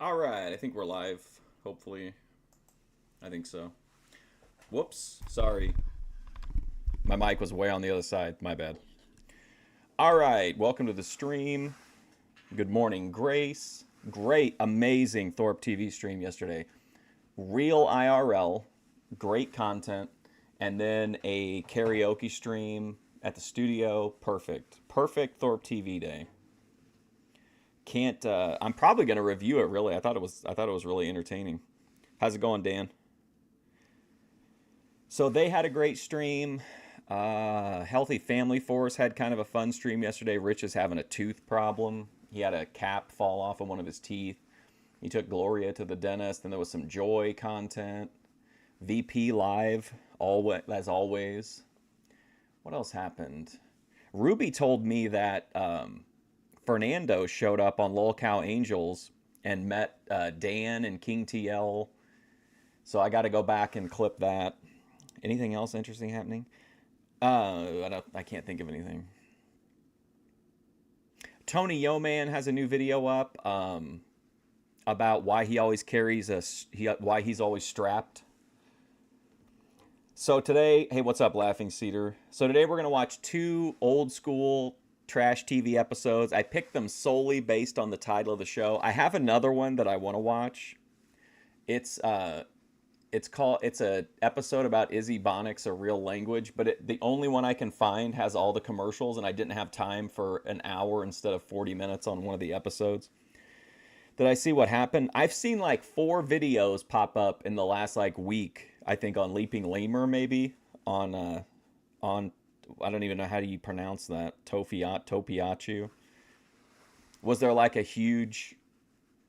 All right, I think we're live. Hopefully, I think so. Whoops, sorry. My mic was way on the other side. My bad. All right, welcome to the stream. Good morning, Grace. Great, amazing Thorpe TV stream yesterday. Real IRL, great content, and then a karaoke stream at the studio. Perfect. Perfect Thorpe TV day. Can't I'm probably going to review it really. I thought it was really entertaining. How's it going, Dan? So they had a great stream. Healthy Family Force had kind of a fun stream yesterday. Rich is having a tooth problem. He had a cap fall off of one of his teeth. He took Gloria to the dentist, and there was some Joy content. VP live, always as always. What else happened? Ruby told me that Fernando showed up on Lol Cow Angels and met Dan and King TL. So I got to go back and clip that. Anything else interesting happening? I can't think of anything. Tony Yoman has a new video up about why he always carries why he's always strapped. So today, hey, what's up, Laughing Cedar? So today we're gonna watch two old school trash TV episodes. I picked them solely based on the title of the show. I have another one that I want to watch. It's it's a episode about Izzy Bonix, a real language, but the only one I can find has all the commercials, and I didn't have time for an hour instead of 40 minutes on one of the episodes. Did I see what happened? I've seen like 4 videos pop up in the last like week. I think on Leaping Lemur, maybe on I don't even know how do you pronounce that, Topiachu. Was there like a huge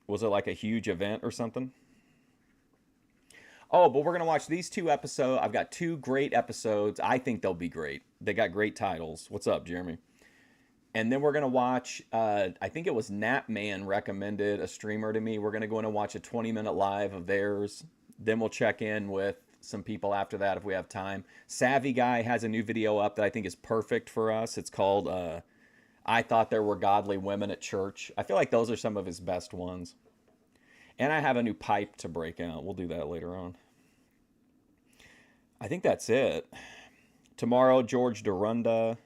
was it like a huge event or something? Oh, but we're going to watch these 2 episodes. I've got 2 great episodes. I think they'll be great. They got great titles. What's up, Jeremy? And then we're going to watch, I think it was Napman recommended a streamer to me. We're going to go in and watch a 20-minute live of theirs. Then we'll check in with some people after that if we have time. Savvy Guy has a new video up that I think is perfect for us. It's called I Thought There Were Godly Women at Church. I feel like those are some of his best ones. And I have a new pipe to break out. We'll do that later on. I think that's it. Tomorrow, George Dorunda.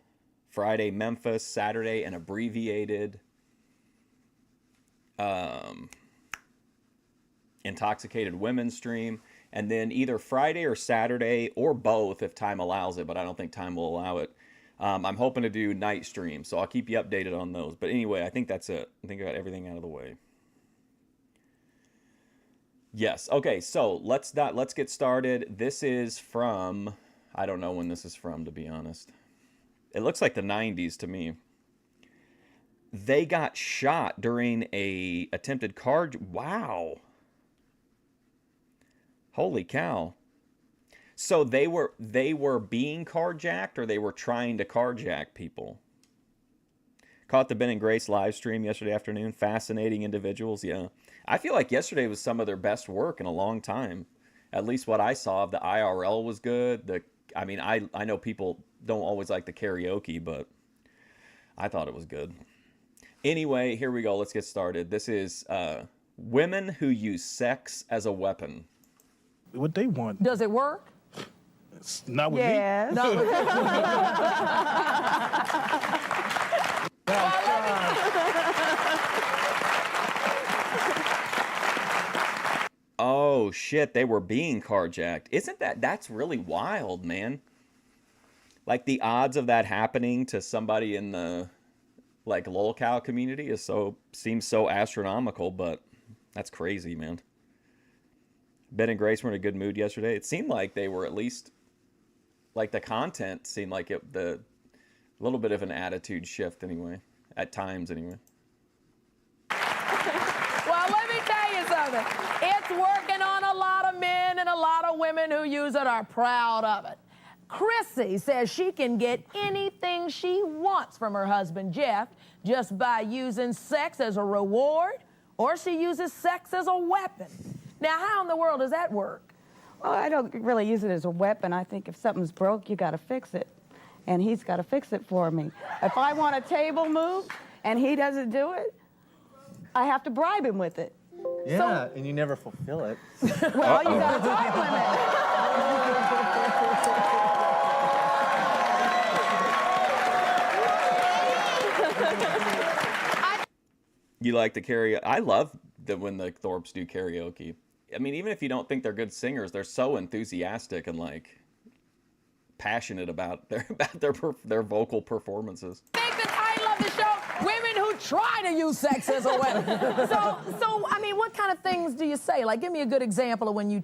Friday, Memphis. Saturday, an abbreviated Intoxicated Women stream. And then either Friday or Saturday, or both if time allows it, but I don't think time will allow it. I'm hoping to do night streams, so I'll keep you updated on those. But anyway, I think that's it. I think I got everything out of the way. Yes. Okay. So let's get started. This is from, I don't know when this is from, to be honest. It looks like the 90s to me. They got shot during a attempted car. Wow. Holy cow. So they were being carjacked, or they were trying to carjack people. Caught the Ben and Grace live stream yesterday afternoon. Fascinating individuals. Yeah. I feel like yesterday was some of their best work in a long time. At least what I saw of the IRL was good. I know people don't always like the karaoke, but I thought it was good. Anyway, here we go. Let's get started. This is women who use sex as a weapon. What they want. Does it work? It's not with Yes. Oh shit, they were being carjacked. That's really wild, man. Like the odds of that happening to somebody in the like lolcow community seems so astronomical, but that's crazy, man. Ben and Grace were in a good mood yesterday. It seemed like they were, at least like the content seemed like the little bit of an attitude shift anyway, at times anyway. Well, let me tell you something. It's working on a lot of men, and a lot of women who use it are proud of it. Chrissy says she can get anything she wants from her husband, Jeff, just by using sex as a reward, or she uses sex as a weapon. Now, how in the world does that work? Well, I don't really use it as a weapon. I think if something's broke, you got to fix it. And he's got to fix it for me. If I want a table moved and he doesn't do it, I have to bribe him with it. Yeah, and you never fulfill it. Well, you got a time limit. You like the karaoke? I love when the Thorpes do karaoke. I mean, even if you don't think they're good singers, they're so enthusiastic and like passionate about their vocal performances. Think the title of the show, Women Who Try to Use Sex as a Weapon. So, I mean, what kind of things do you say? Like, give me a good example of when you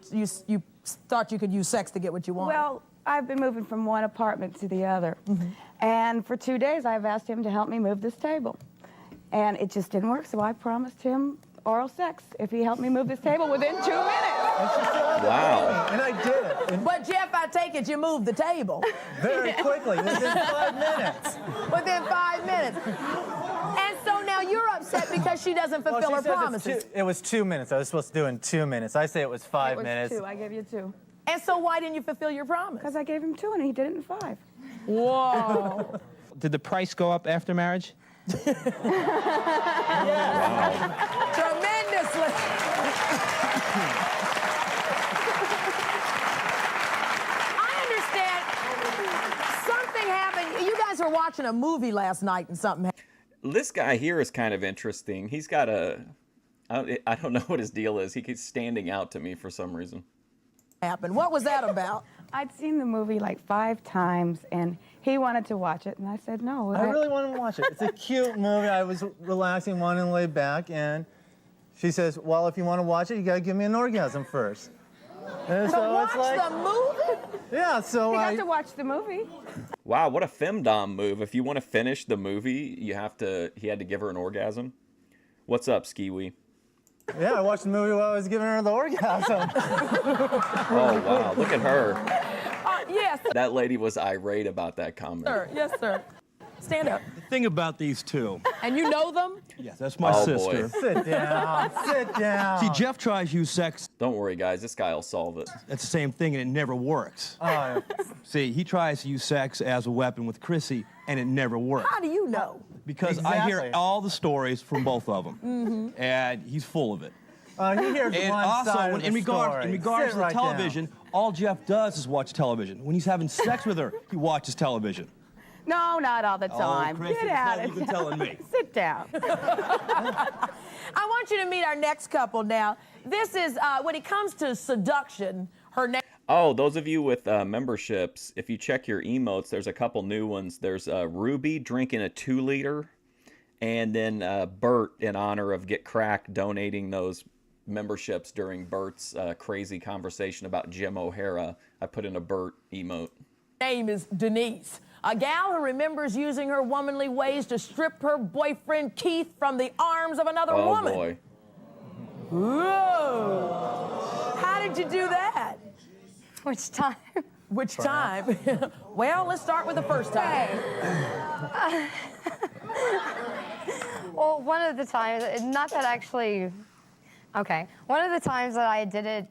thought you could use sex to get what you want. Well, I've been moving from one apartment to the other. And for 2 days, I've asked him to help me move this table. And it just didn't work, so I promised him oral sex if he helped me move this table within 2 minutes. Wow. And I did it. And But Jeff, I take it you moved the table very quickly, within 5 minutes. within 5 minutes. And so now you're upset because she doesn't fulfill her promises. It was 2 minutes. I was supposed to do it in 2 minutes. I say it was 5 It was minutes. 2. I gave you 2. And so why didn't you fulfill your promise? Because I gave him 2 and he did it in 5. Whoa. Did the price go up after marriage? Tremendously. I understand. Something happened. You guys were watching a movie last night and something happened. This guy here is kind of interesting. He's got I don't know what his deal is. He keeps standing out to me for some reason. What was that about? I'd seen the movie like 5 times, and he wanted to watch it, and I said no. I really wanted to watch it. It's a cute movie. I was relaxing, wanting to lay back, and she says, well, if you want to watch it, you got to give me an orgasm first. And To so watch it's like, the movie? yeah, so He got I... to watch the movie. Wow, what a femdom move. If you want to finish the movie, he had to give her an orgasm. What's up, Skiwee? Yeah, I watched the movie while I was giving her the orgasm. Oh, wow, look at her. Yes, That lady was irate about that comment. sir. Yes, sir. Stand up. The thing about these two. And you know them? Yes, that's my Oh, sister. boy. Sit down, sit down. See, Jeff tries to use sex. Don't worry, guys. This guy will solve it. That's the same thing, and it never works. Oh, See, he tries to use sex as a weapon with Chrissy, and it never works. How do you know? Because I hear Exactly. all the stories from both of them, and he's full of it. he hears And one also, side of in the regards story. to the television, all Jeff does is watch television. When he's having sex with her, he watches television. No, not all the time. Chrissy, Get it's out not of even town. telling me. Sit down. I want you to meet our next couple now. This is, when it comes to seduction, her name. Oh, those of you with memberships, if you check your emotes, there's a couple new ones. There's Ruby drinking a 2-liter, and then Bert, in honor of Get Cracked, donating those memberships during Bert's crazy conversation about Jim O'Hara. I put in a Bert emote. Name is Denise, a gal who remembers using her womanly ways to strip her boyfriend Keith from the arms of another Oh, woman. boy. Whoa. How did you do that? Which time? Which time? Well, let's start with the first time. Well, one of the times, not that actually, okay. One of the times that I did it,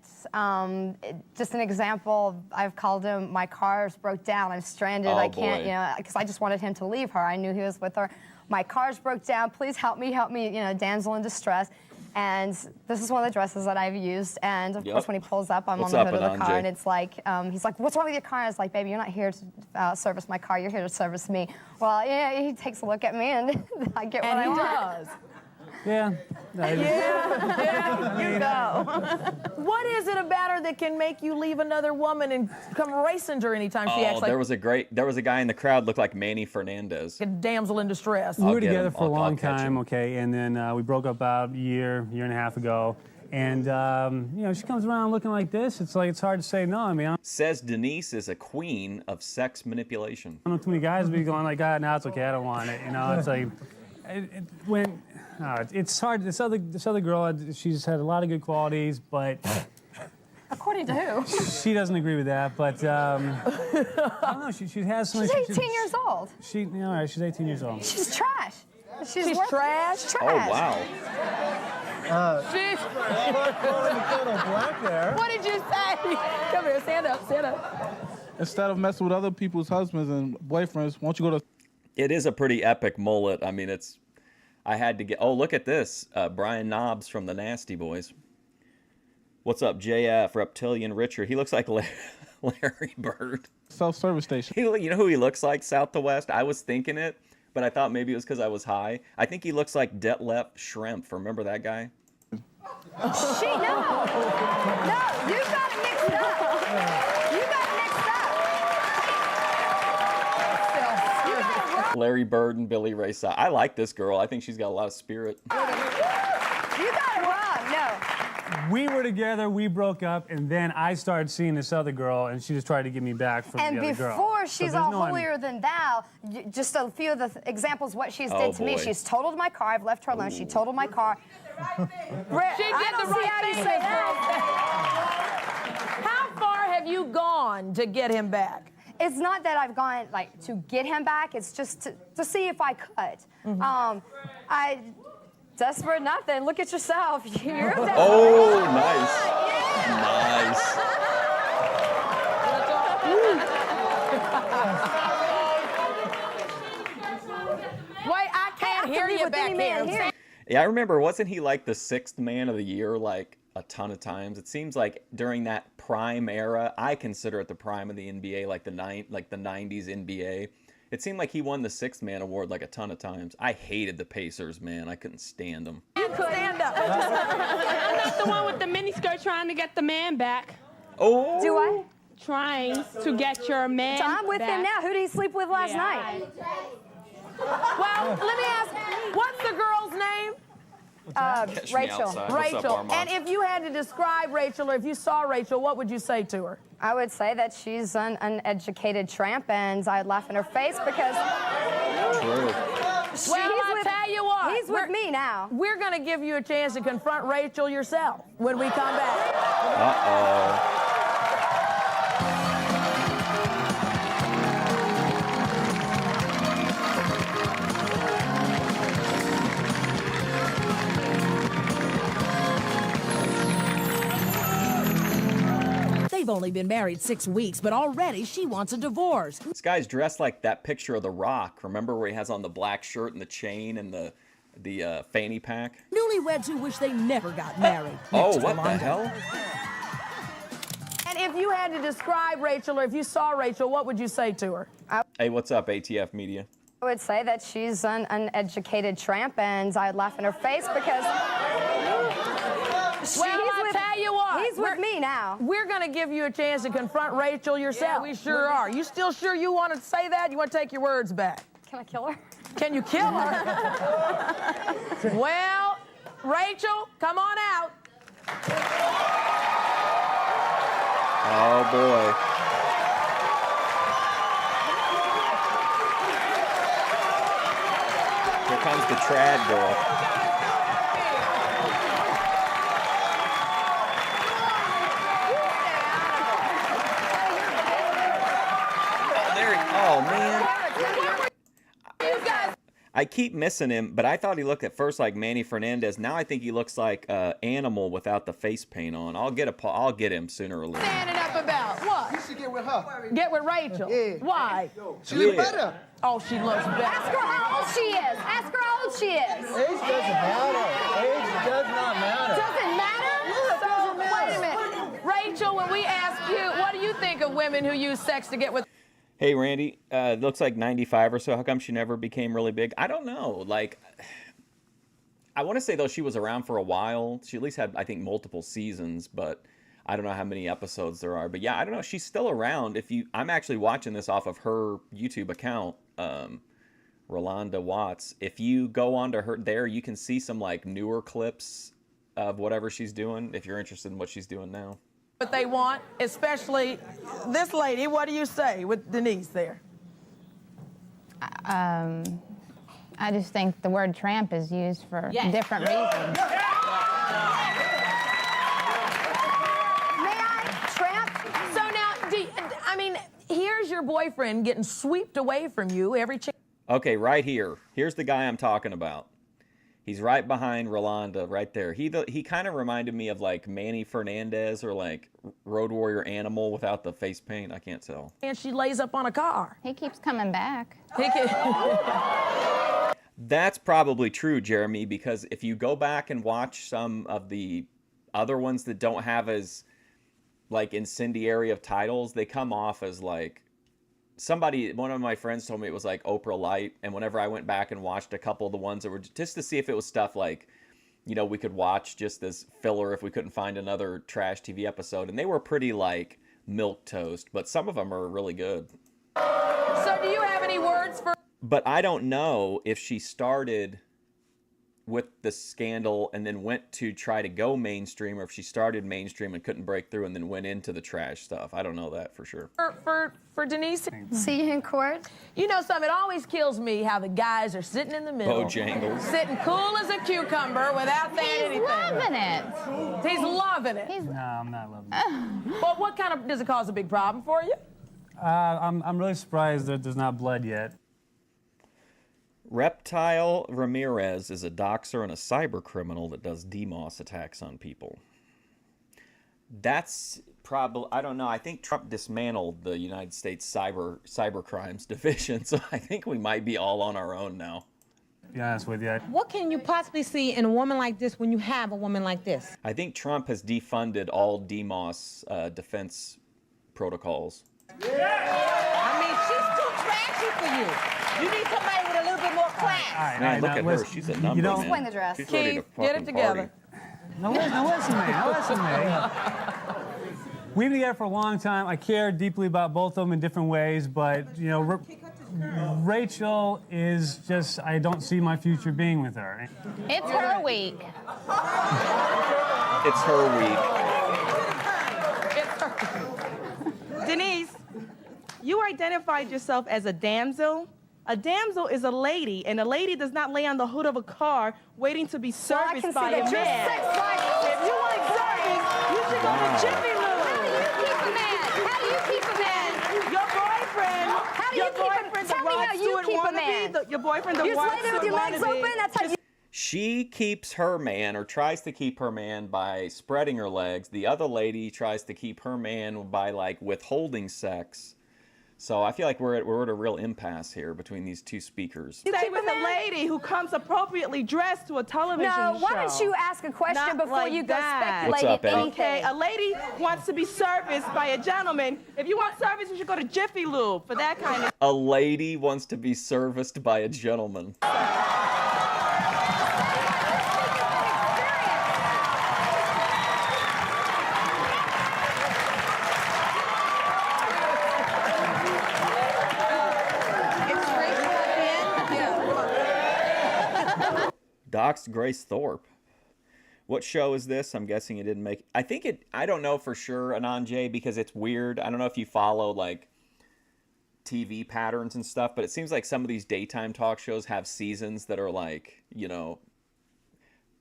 just an example, I've called him, my car's broke down, I'm stranded, Oh, I can't, boy. you know, because I just wanted him to leave her. I knew he was with her. My car's broke down, please help me, you know, damsel in distress. And this is one of the dresses that I've used. And of Yep. course, when he pulls up, I'm What's on the up, hood of the car, Ananje? and it's like, he's like, what's wrong with your car? I was like, baby, you're not here to service my car, you're here to service me. Well, yeah, he takes a look at me, and I get what And I he want. does. Yeah. You go. What is it about her that can make you leave another woman and come racing to her anytime she acts Oh, like there was a guy in the crowd looked like Manny Fernandez. a damsel in distress? We were get together him. for a I'll long catch him. time, okay, and then we broke up about a year and a half ago. And, you know, she comes around looking like this. It's like, it's hard to say no. I mean, I Says Denise is a queen of sex manipulation. don't know too many guys be going like, God, no, it's okay, I don't want it. You know, it's like, it's hard. This other girl, she's had a lot of good qualities, but According to who? she doesn't agree with that. But I don't know. She has some. She's 18 years old. She, you know, all right, she's 18 years old. She's trash. She's worth- trash? She's Oh, trash. wow. She's, Black there. what did you say? Come here, stand up, stand up. Instead of messing with other people's husbands and boyfriends, why don't you go to It is a pretty epic mullet. I mean, I had to get. Oh, look at this. Brian Knobs from the Nasty Boys. What's up, JF, Reptilian Richard? He looks like Larry Bird. Self-service station. You know who he looks like, South to West? I was thinking it, but I thought maybe it was because I was high. I think he looks like Detlef Schrempf. Remember that guy? No, you got it mixed up. You got it mixed up. You got it wrong. Larry Bird and Billy Ray Cyrus. I like this girl. I think she's got a lot of spirit. You got it wrong. No. We were together, we broke up, and then I started seeing this other girl, and she just tried to get me back from And the other girl. before So she's there's all no holier than thou, just a few of the examples what she's Oh, did to me. boy. She's totaled my car. I've left her alone. She totaled my car. She did the right thing. How far have you gone to get him back? It's not that I've gone like to get him back. It's just to see if I could. I desperate nothing. Look at yourself. You're desperate. Oh, nice. Nice. Wait, I can't hear you back here. Yeah, I remember, wasn't he like the 6th man of the year like a ton of times? It seems like during that prime era, I consider it the prime of the NBA, like the 90s NBA. It seemed like he won the 6th man award like a ton of times. I hated the Pacers, man. I couldn't stand them. You could stand up. I'm not the one with the miniskirt trying to get the man back. Oh. Do I? Trying to get your man So I'm with back. him now. Who did he sleep with last night? Well, let me ask, what's the girl's name? Catch me Rachel. outside. What's up, Rachel. Armand? And if you had to describe Rachel, or if you saw Rachel, what would you say to her? I would say that she's an uneducated tramp, and I'd laugh in her face because True. Well, I'll tell you what. he's with me now. We're going to give you a chance to confront Rachel yourself when we come back. Uh-oh. They've only been married 6 weeks, but already she wants a divorce. This guy's dressed like that picture of The Rock. Remember where he has on the black shirt and the chain and the fanny pack? Newlyweds who wish they never got married. Oh, Next to what the Yolanda. hell? And if you had to describe Rachel, or if you saw Rachel, what would you say to her? Hey, what's up, ATF Media? I would say that she's an uneducated tramp, and I'd laugh in her face because I'll tell you what. he's with me now. We're going to give you a chance to confront Rachel yourself. Yeah, we sure are. You still sure you want to say that? You want to take your words back? Can I kill her? Can you kill her? Well, Rachel, come on out. Oh, boy. Here comes the trad girl. Oh, man. I keep missing him, but I thought he looked at first like Manny Fernandez. Now I think he looks like Animal without the face paint on. I'll get him sooner or later. Standing up about what? You should get with her. Get with Rachel. Yeah. Why? She look better. Oh, she looks Ask better. her how old she is. Ask her how old she is. Age doesn't matter. Age does not matter. Doesn't matter? So, wait a minute. Rachel, when we ask you, what do you think of women who use sex to get with? Hey, Randy, it looks like 95 or so. How come she never became really big? I don't know. Like, I want to say, though, she was around for a while. She at least had, I think, multiple seasons, but I don't know how many episodes there are. But yeah, I don't know. She's still around. I'm actually watching this off of her YouTube account, Rolanda Watts. If you go onto her there, you can see some, like, newer clips of whatever she's doing, if you're interested in what she's doing now. What they want, especially this lady. What do you say with Denise there? I just think the word tramp is used for different reasons. May I tramp? So now, here's your boyfriend getting swept away from you every chance. Okay, right here. Here's the guy I'm talking about. He's right behind Rolanda, right there. He kind of reminded me of like Manny Fernandez or like Road Warrior Animal without the face paint. I can't tell. And she lays up on a car. He keeps coming back. That's probably true, Jeremy, because if you go back and watch some of the other ones that don't have as like incendiary of titles, they come off as like one of my friends told me it was like Oprah Light, and whenever I went back and watched a couple of the ones that were just to see if it was stuff like, you know, we could watch just as filler if we couldn't find another trash TV episode, and they were pretty like milquetoast, but some of them are really good. So do you have any words for... But I don't know if she started with the scandal and then went to try to go mainstream, or if she started mainstream and couldn't break through and then went into the trash stuff. I don't know that for sure. For Denise? See you in court. You know something, it always kills me how the guys are sitting in the middle. Bojangles. Sitting cool as a cucumber without saying anything. He's loving it. He's loving it. No, I'm not loving it. Well, what kind of, does it cause a big problem for you? I'm really surprised that there's not blood yet. Reptile Ramirez is a doxer and a cyber criminal that does DMoS attacks on people. That's probably, I don't know, I think Trump dismantled the United States cyber crimes division, so I think we might be all on our own now. To be honest with you. What can you possibly see in a woman like this when you have a woman like this? I think Trump has defunded all DMoS defense protocols. I mean, she's too trashy for you. You need somebody with a little bit more class. Man, look at her. She's a number, man. Explain the dress. She's ready to Keith, get it fucking together. party. No, listen, man. We've been together for a long time. I care deeply about both of them in different ways, but, you know, Rachel is just, I don't see my future being with her. It's her week. It's her week. Denise, you identified yourself as a damsel. A damsel is a lady, and a lady does not lay on the hood of a car waiting to be serviced by a man. If you like service, you should go to Jiffy Lube. How do you keep a man? Your boyfriend. How do you keep a man? Tell me how you keep a man. Your boyfriend, the You Rod just lay there with Stewart your legs wannabe. open? That's how you... She keeps her man, or tries to keep her man, by spreading her legs. The other lady tries to keep her man by, like, withholding sex. So I feel like we're at a real impasse here between these two speakers. Stay with a lady who comes appropriately dressed to a television show. No, why don't you ask a question Not before like you go that. What's speculate up, Eddie? Okay, a lady wants to be serviced by a gentleman. If you want service, you should go to Jiffy Lube for that kind of... A lady wants to be serviced by a gentleman. Doxed Grace Thorpe. What show is this? I'm guessing it didn't make... I don't know for sure, Anand, because it's weird. I don't know if you follow, like, TV patterns and stuff, but it seems like some of these daytime talk shows have seasons that are, like, you know,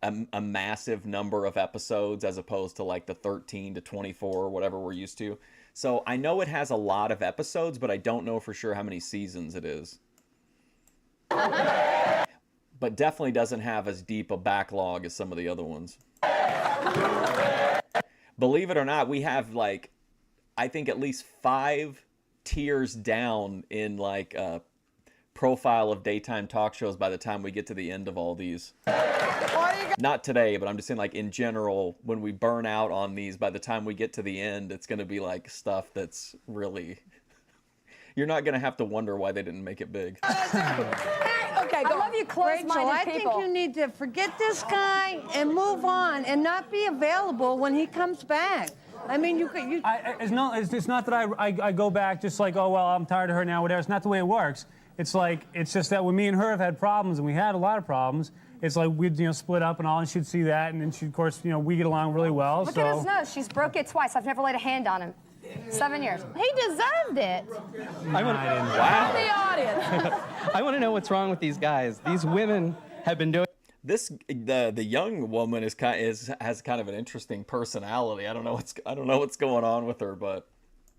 a massive number of episodes as opposed to, like, the 13 to 24 or whatever we're used to. So I know it has a lot of episodes, but I don't know for sure how many seasons it is. But definitely doesn't have as deep a backlog as some of the other ones. Believe it or not, we have, like, I think at least 5 tiers down in, like, profile of daytime talk shows by the time we get to the end of all these. Not today, but I'm just saying, like, in general, when we burn out on these, by the time we get to the end, it's going to be, like, stuff that's really... You're not going to have to wonder why they didn't make it big. Okay, go I love you Rachel, close-minded I people. think you need to forget this guy and move on and not be available when he comes back. I mean, It's not that I go back just like, oh, well, I'm tired of her now, whatever. It's not the way it works. It's like, it's just that when me and her have had problems, and we had a lot of problems, it's like we'd, you know, split up and all, and she'd see that, and then she, of course, you know, we get along really well. Look at his nose. She's broke it twice. I've never laid a hand on him. 7 years. He deserved it. Wow. the audience. I want to know what's wrong with these guys. These women have been doing... The young woman has kind of an interesting personality. I don't know what's going on with her, but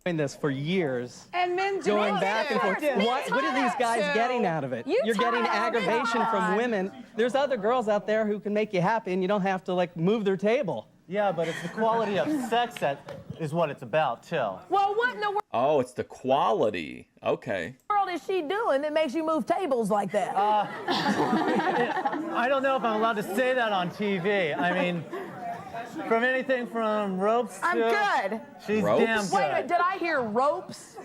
doing this for years. and men do Going it. back and forth. What are these guys getting out of it? You're getting aggravation from women. There's other girls out there who can make you happy, and you don't have to, like, move their table. Yeah, but it's the quality of sex that is what it's about, too. Well, what in the world oh, it's the quality. Okay. world is she doing that makes you move tables like that? I don't know if I'm allowed to say that on TV. I mean, from anything from ropes to... I'm good. She's Ropes? damn good. Wait a minute, did I hear ropes?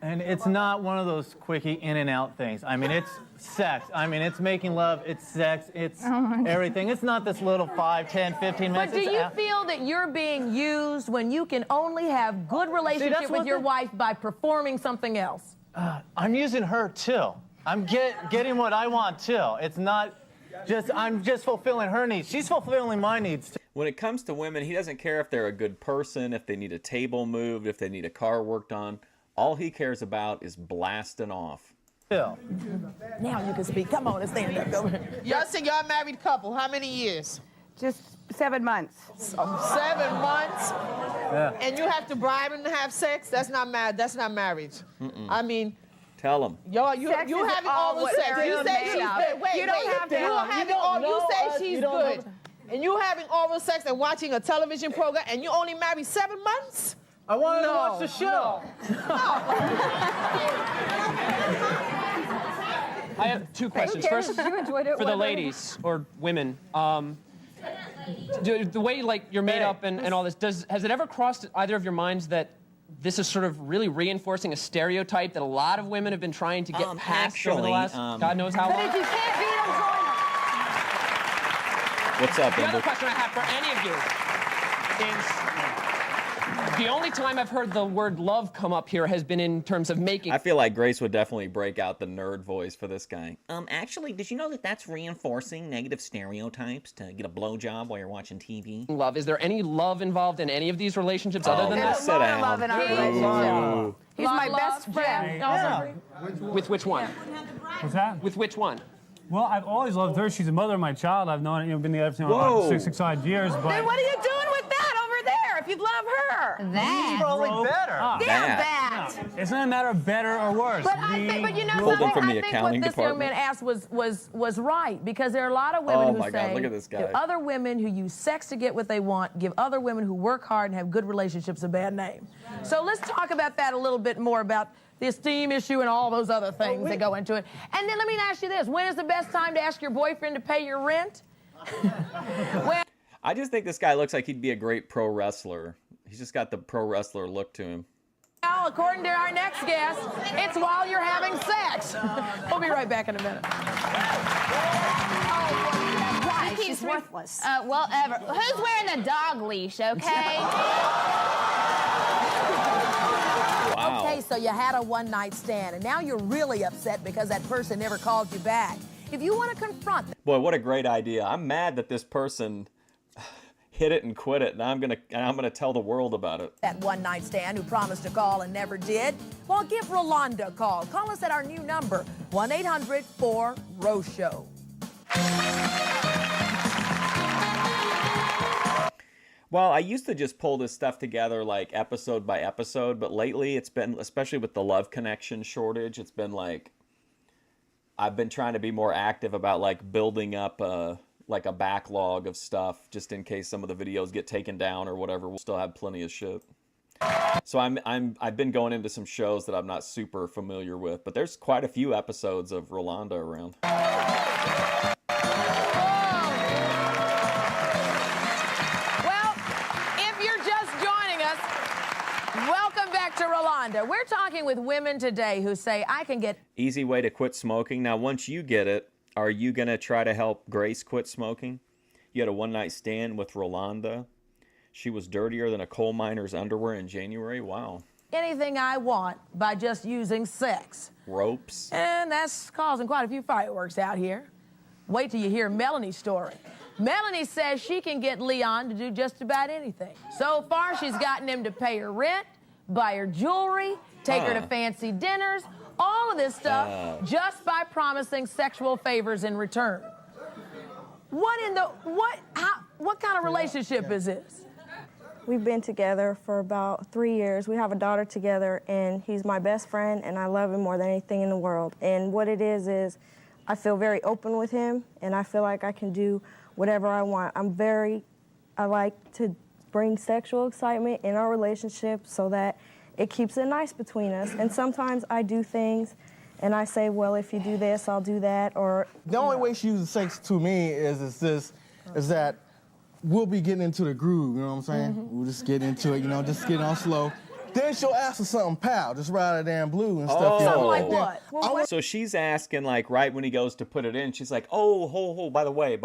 And it's not one of those quickie in and out things. I mean, it's sex. I mean, it's making love, it's sex, it's everything. It's not this little 5, 10, 15 minutes. But do It's you a- feel that you're being used when you can only have good relationship that's with what your the- wife by performing something else? I'm using her too. I'm getting what I want too. It's not just, I'm just fulfilling her needs. She's fulfilling my needs too. When it comes to women, he doesn't care if they're a good person, if they need a table moved, if they need a car worked on. All he cares about is blasting off. Now you can speak. Come on and stand up. Go ahead. Y'all say y'all married couple. How many years? Just 7 months. 7 months? Yeah. And you have to bribe him to have sex? That's not marriage. That's not marriage. I mean, Tell him. y'all, you Sex is having all oral what sex. marriage You is say made she's of. good. Wait, You don't have to- You you having don't you know say us. she's You don't good. know- And you having oral sex and watching a television program and you only married 7 months? I wanted to No, watch the show. I have 2 questions. First, You enjoyed it. for the ladies or women, the way like you're made up and all this, has it ever crossed either of your minds that this is sort of really reinforcing a stereotype that a lot of women have been trying to get past over the actually, last God knows how But long? if you can't beat them, join them. What's up, The other Amber? question I have for any of you is the only time I've heard the word love come up here has been in terms of making. I feel like Grace would definitely break out the nerd voice for this guy. Actually, did you know that that's reinforcing negative stereotypes to get a blowjob while you're watching TV? Love. Is there any love involved in any of these relationships other than There's that? a Sit lot of down. love in our relationship. He's my best friend. With which one? What's that? With which one? Well, I've always loved her. She's the mother of my child. I've known, been together for Whoa. about 6 odd years. But Then what are you doing with that over there if you love her? He's probably better. That. It's not a matter of better or worse. But I think, but you know Pulled him something? from the I think what accounting this young man department. asked was right, because there are a lot of women Oh who my God, say look at this guy. give other women who use sex to get what they want, give other women who work hard and have good relationships a bad name. So let's talk about that a little bit more, about the esteem issue and all those other things that go into it. And then let me ask you this: when is the best time to ask your boyfriend to pay your rent? When I just think this guy looks like he'd be a great pro wrestler. He's just got the pro wrestler look to him. Well, according to our next guest, it's while you're having sex. We'll be right back in a minute. Why? She's worthless. Well, ever. Who's wearing the dog leash, okay? Wow. Okay, so you had a one-night stand, and now you're really upset because that person never called you back. If you want to confront them, Boy, what a great idea. I'm mad that this person hit it and quit it, and I'm gonna tell the world about it. that one-night stand who promised to call and never did, well, give Rolanda a call. Call us at our new number, 1-800-4-ROSE-SHOW. Well, I used to just pull this stuff together like episode by episode, but lately it's been, especially with the love connection shortage, it's been like I've been trying to be more active about like building up a backlog of stuff just in case some of the videos get taken down or whatever. We'll still have plenty of shit. So I've been going into some shows that I'm not super familiar with, but there's quite a few episodes of Rolanda around. Well, if you're just joining us, welcome back to Rolanda. We're talking with women today who say, I can get Easy way to quit smoking. Now, once you get it, are you going to try to help Grace quit smoking? You had a one-night stand with Rolanda. She was dirtier than a coal miner's underwear in January. Wow. anything I want by just using sex. Ropes. And that's causing quite a few fireworks out here. Wait till you hear Melanie's story. Melanie says she can get Leon to do just about anything. So far, she's gotten him to pay her rent, buy her jewelry, take her to fancy dinners, all of this stuff just by promising sexual favors in return. What kind of relationship is this? We've been together for about 3 years. We have a daughter together, and he's my best friend, and I love him more than anything in the world. And what it is I feel very open with him, and I feel like I can do whatever I want. I like to bring sexual excitement in our relationship so that it keeps it nice between us. And sometimes I do things and I say, well, if you do this, I'll do that, or... The only way she uses sex to me is that we'll be getting into the groove, you know what I'm saying? We'll just get into it, just get on slow. Then she'll ask for something, pal, just ride a damn blue and stuff. Oh. Like what? So she's asking, like, right when he goes to put it in, she's like, oh, by the way,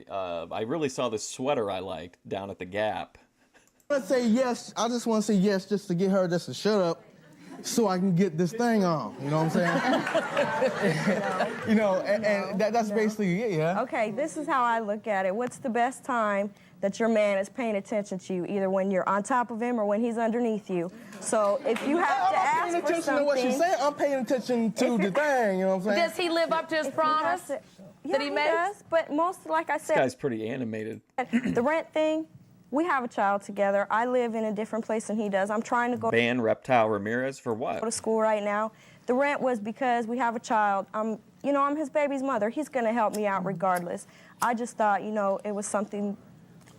I really saw this sweater I liked down at the Gap. I want to say yes. I just want to say yes just to get her just to shut up so I can get this thing on. You know what I'm saying? and that's basically it, yeah. Okay, this is how I look at it. What's the best time that your man is paying attention to you, either when you're on top of him or when he's underneath you? So if you have to ask for something... I'm paying attention to what she's saying. I'm paying attention to the thing, you know what I'm saying? Does he live up to his promise that he made? Does, but most, like I said... This guy's pretty animated. The rent thing, we have a child together. I live in a different place than he does. I'm trying to go... Ban Reptile Ramirez for what? ...to school right now. The rent was because we have a child. I'm his baby's mother. He's going to help me out regardless. I just thought, it was something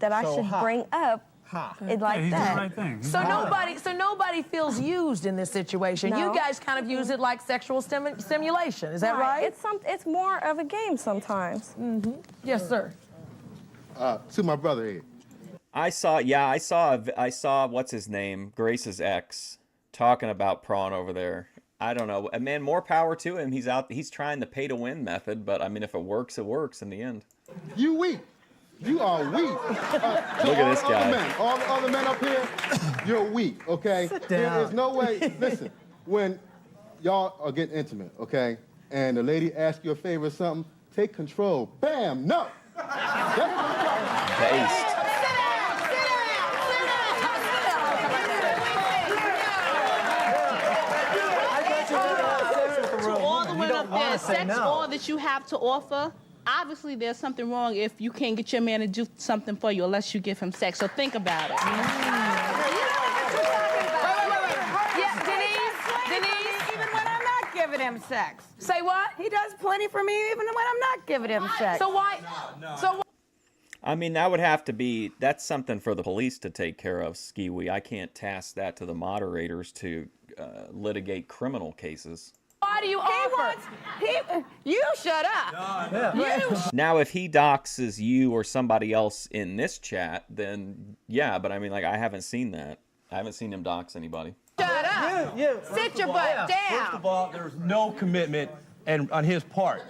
that I should bring up. It like he's that. doing the right thing. So nobody feels used in this situation. No. You guys kind of use it like sexual stimulation. Is that right? It's more of a game sometimes. Yes, sir. To my brother here. I saw what's his name, Grace's ex, talking about Prawn over there. I don't know. Man, more power to him. He's trying the pay to win method, but I mean, if it works, it works in the end. You weak. You are weak. Look at this guy. All the other men up here, you're weak, okay? Sit down. There's no way. Listen, when y'all are getting intimate, okay, and the lady asks you a favor or something, take control. Bam, no. Based. Sex all that you have to offer, obviously there's something wrong if you can't get your man to do something for you unless you give him sex. So think about it. Denise, even when I'm not giving him sex. Say what? He does plenty for me even when I'm not giving him sex. So why? So I mean, that would have to be, that's something for the police to take care of, Skiwi. I can't task that to the moderators to litigate criminal cases. Why do you offer? You shut up. Now, if he doxes you or somebody else in this chat, then yeah, but I mean, like, I haven't seen that. I haven't seen him dox anybody. Shut up. Sit your butt down. First of all, there's no commitment on his part.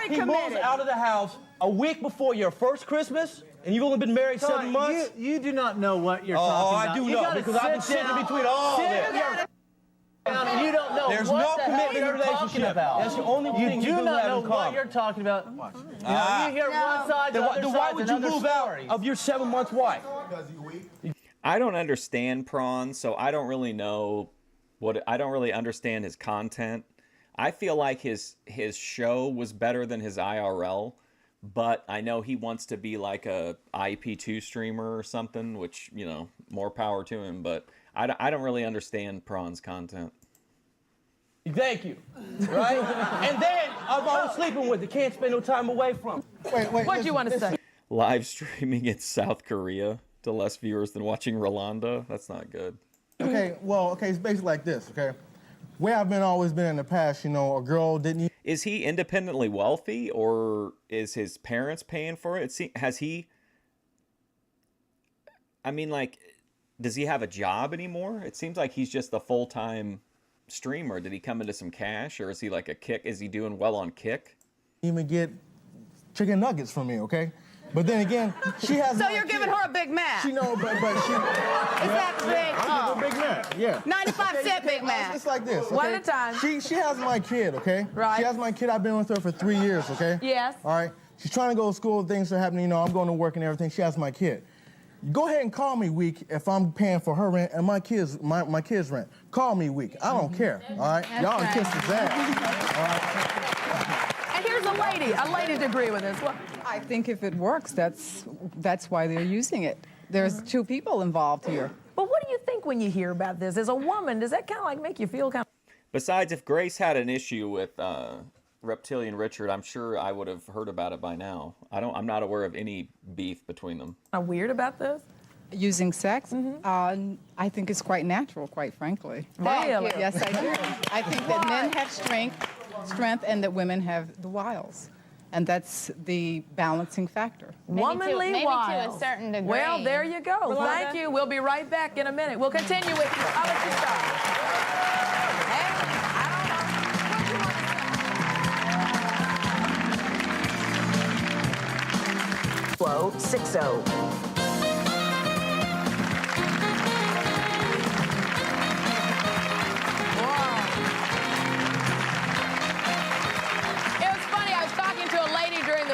He moves out of the house a week before your first Christmas, and you've only been married 7 months? You do not know what you're talking about. I do know, because I've been sitting between all this. You don't know There's what no the commitment hell in you're a talking relationship. about. That's the only thing You you do do not have know in what common. you're talking about. You hear one side, the other Then side, why would you move out of your 7 month wife? I don't understand Prawn, so I don't really know I don't really understand his content. I feel like his show was better than his IRL, but I know he wants to be like a IP2 streamer or something, which, more power to him, but I don't really understand Prawn's content. Thank you. Right? And then I'm always sleeping with it. Can't spend no time away from it. What do you want to say? Live streaming in South Korea to less viewers than watching Rolanda? That's not good. Okay, it's basically like this, okay? Where I've always been in the past, a girl didn't... Is he independently wealthy, or is his parents paying for it? Does he have a job anymore? It seems like he's just a full-time streamer. Did he come into some cash, or is he like a Kick? Is he doing well on Kick? Even get chicken nuggets from me, okay? But then again, she has... So you're giving her a Big Mac? She know, but she... Is that big? I give her a Big Mac, yeah. 95-cent Big Mac. It's like this, okay? One at a time. She has my kid, okay? Right. She has my kid. I've been with her for 3 years, okay? Yes. All right? She's trying to go to school, things are happening, I'm going to work and everything. She has my kid. Go ahead and call me weak if I'm paying for her rent and my kids' rent. Call me weak. I don't care, all right? Y'all can kiss his ass, all right? And here's a lady to agree with this. Well, I think if it works, that's why they're using it. There's two people involved here. But what do you think when you hear about this? As a woman, does that kind of like make you feel kind of... Besides, if Grace had an issue with Reptilian Richard, I'm sure I would have heard about it by now. I'm not aware of any beef between them. Weird about this? Using sex, I think it's quite natural, quite frankly. Really? Yes, I do. I think that men have strength, and that women have the wiles. And that's the balancing factor. Womanly maybe wiles. to a certain degree. Well, there you go. Rolanda? Thank you. We'll be right back in a minute. We'll continue with you. I'll let you start. Flow 60.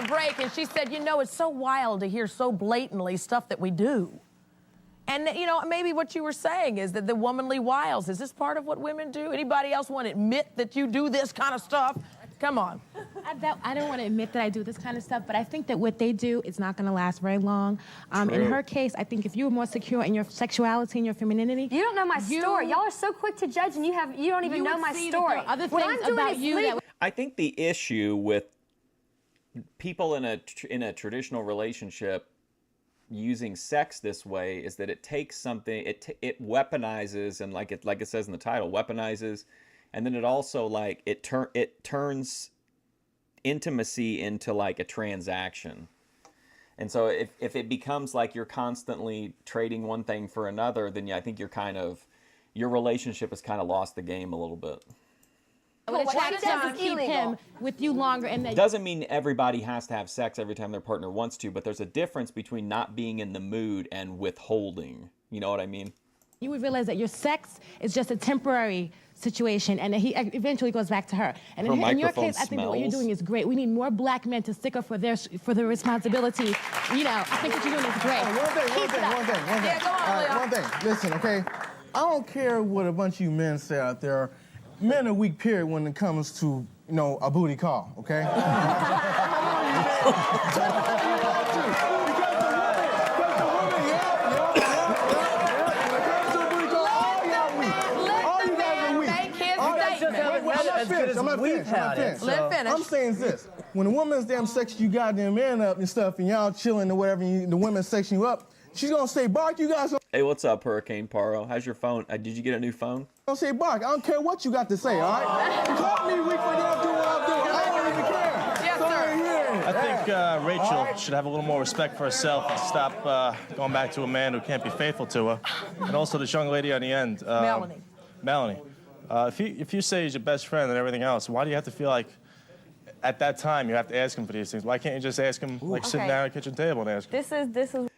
Break, and she said, you know, it's so wild to hear so blatantly stuff that we do. And, you know, maybe what you were saying is that the womanly wiles, is this part of what women do? Anybody else want to admit that you do this kind of stuff? Come on. I don't want to admit that I do this kind of stuff, but I think that what they do is not going to last very long. In her case, I think if you were more secure in your sexuality and your femininity... You don't know my story. Y'all are so quick to judge, and you don't even know my story. Other things about you that... I think the issue with people in a traditional relationship using sex this way is that it takes something, it weaponizes, and like it says in the title, weaponizes, and then it also like it turns intimacy into like a transaction. And so if it becomes like you're constantly trading one thing for another, then yeah, I think your relationship has kind of lost the game a little bit. Well, what does keep him with you longer, and that doesn't mean everybody has to have sex every time their partner wants to, but there's a difference between not being in the mood and withholding. You know what I mean? you would realize that your sex is just a temporary situation, and he eventually goes back to her. And in your case, I think that what you're doing is great. We need more black men to stick up for their responsibility. You know, I think what you're doing is great. One thing. Listen, okay? I don't care what a bunch of you men say out there. Men are weak, period, when it comes to, you know, a booty call, okay? I'm saying this. When a woman's damn sexing you goddamn man up and stuff, and y'all chilling or whatever, and the woman's sexing you up, she's gonna say, Bark, you guys. Hey, what's up, Hurricane Paro? How's your phone? Did you get a new phone? Don't say Bark. I don't care what you got to say, all right? Call me weak for them doing what I'm doing. I don't even care. Yes, sir. I think Rachel should have a little more respect for herself and stop going back to a man who can't be faithful to her. And also this young lady on the end. Melanie. If you say he's your best friend and everything else, why do you have to feel like at that time you have to ask him for these things? Why can't you just ask him, like sitting down at the kitchen table and ask him? This is.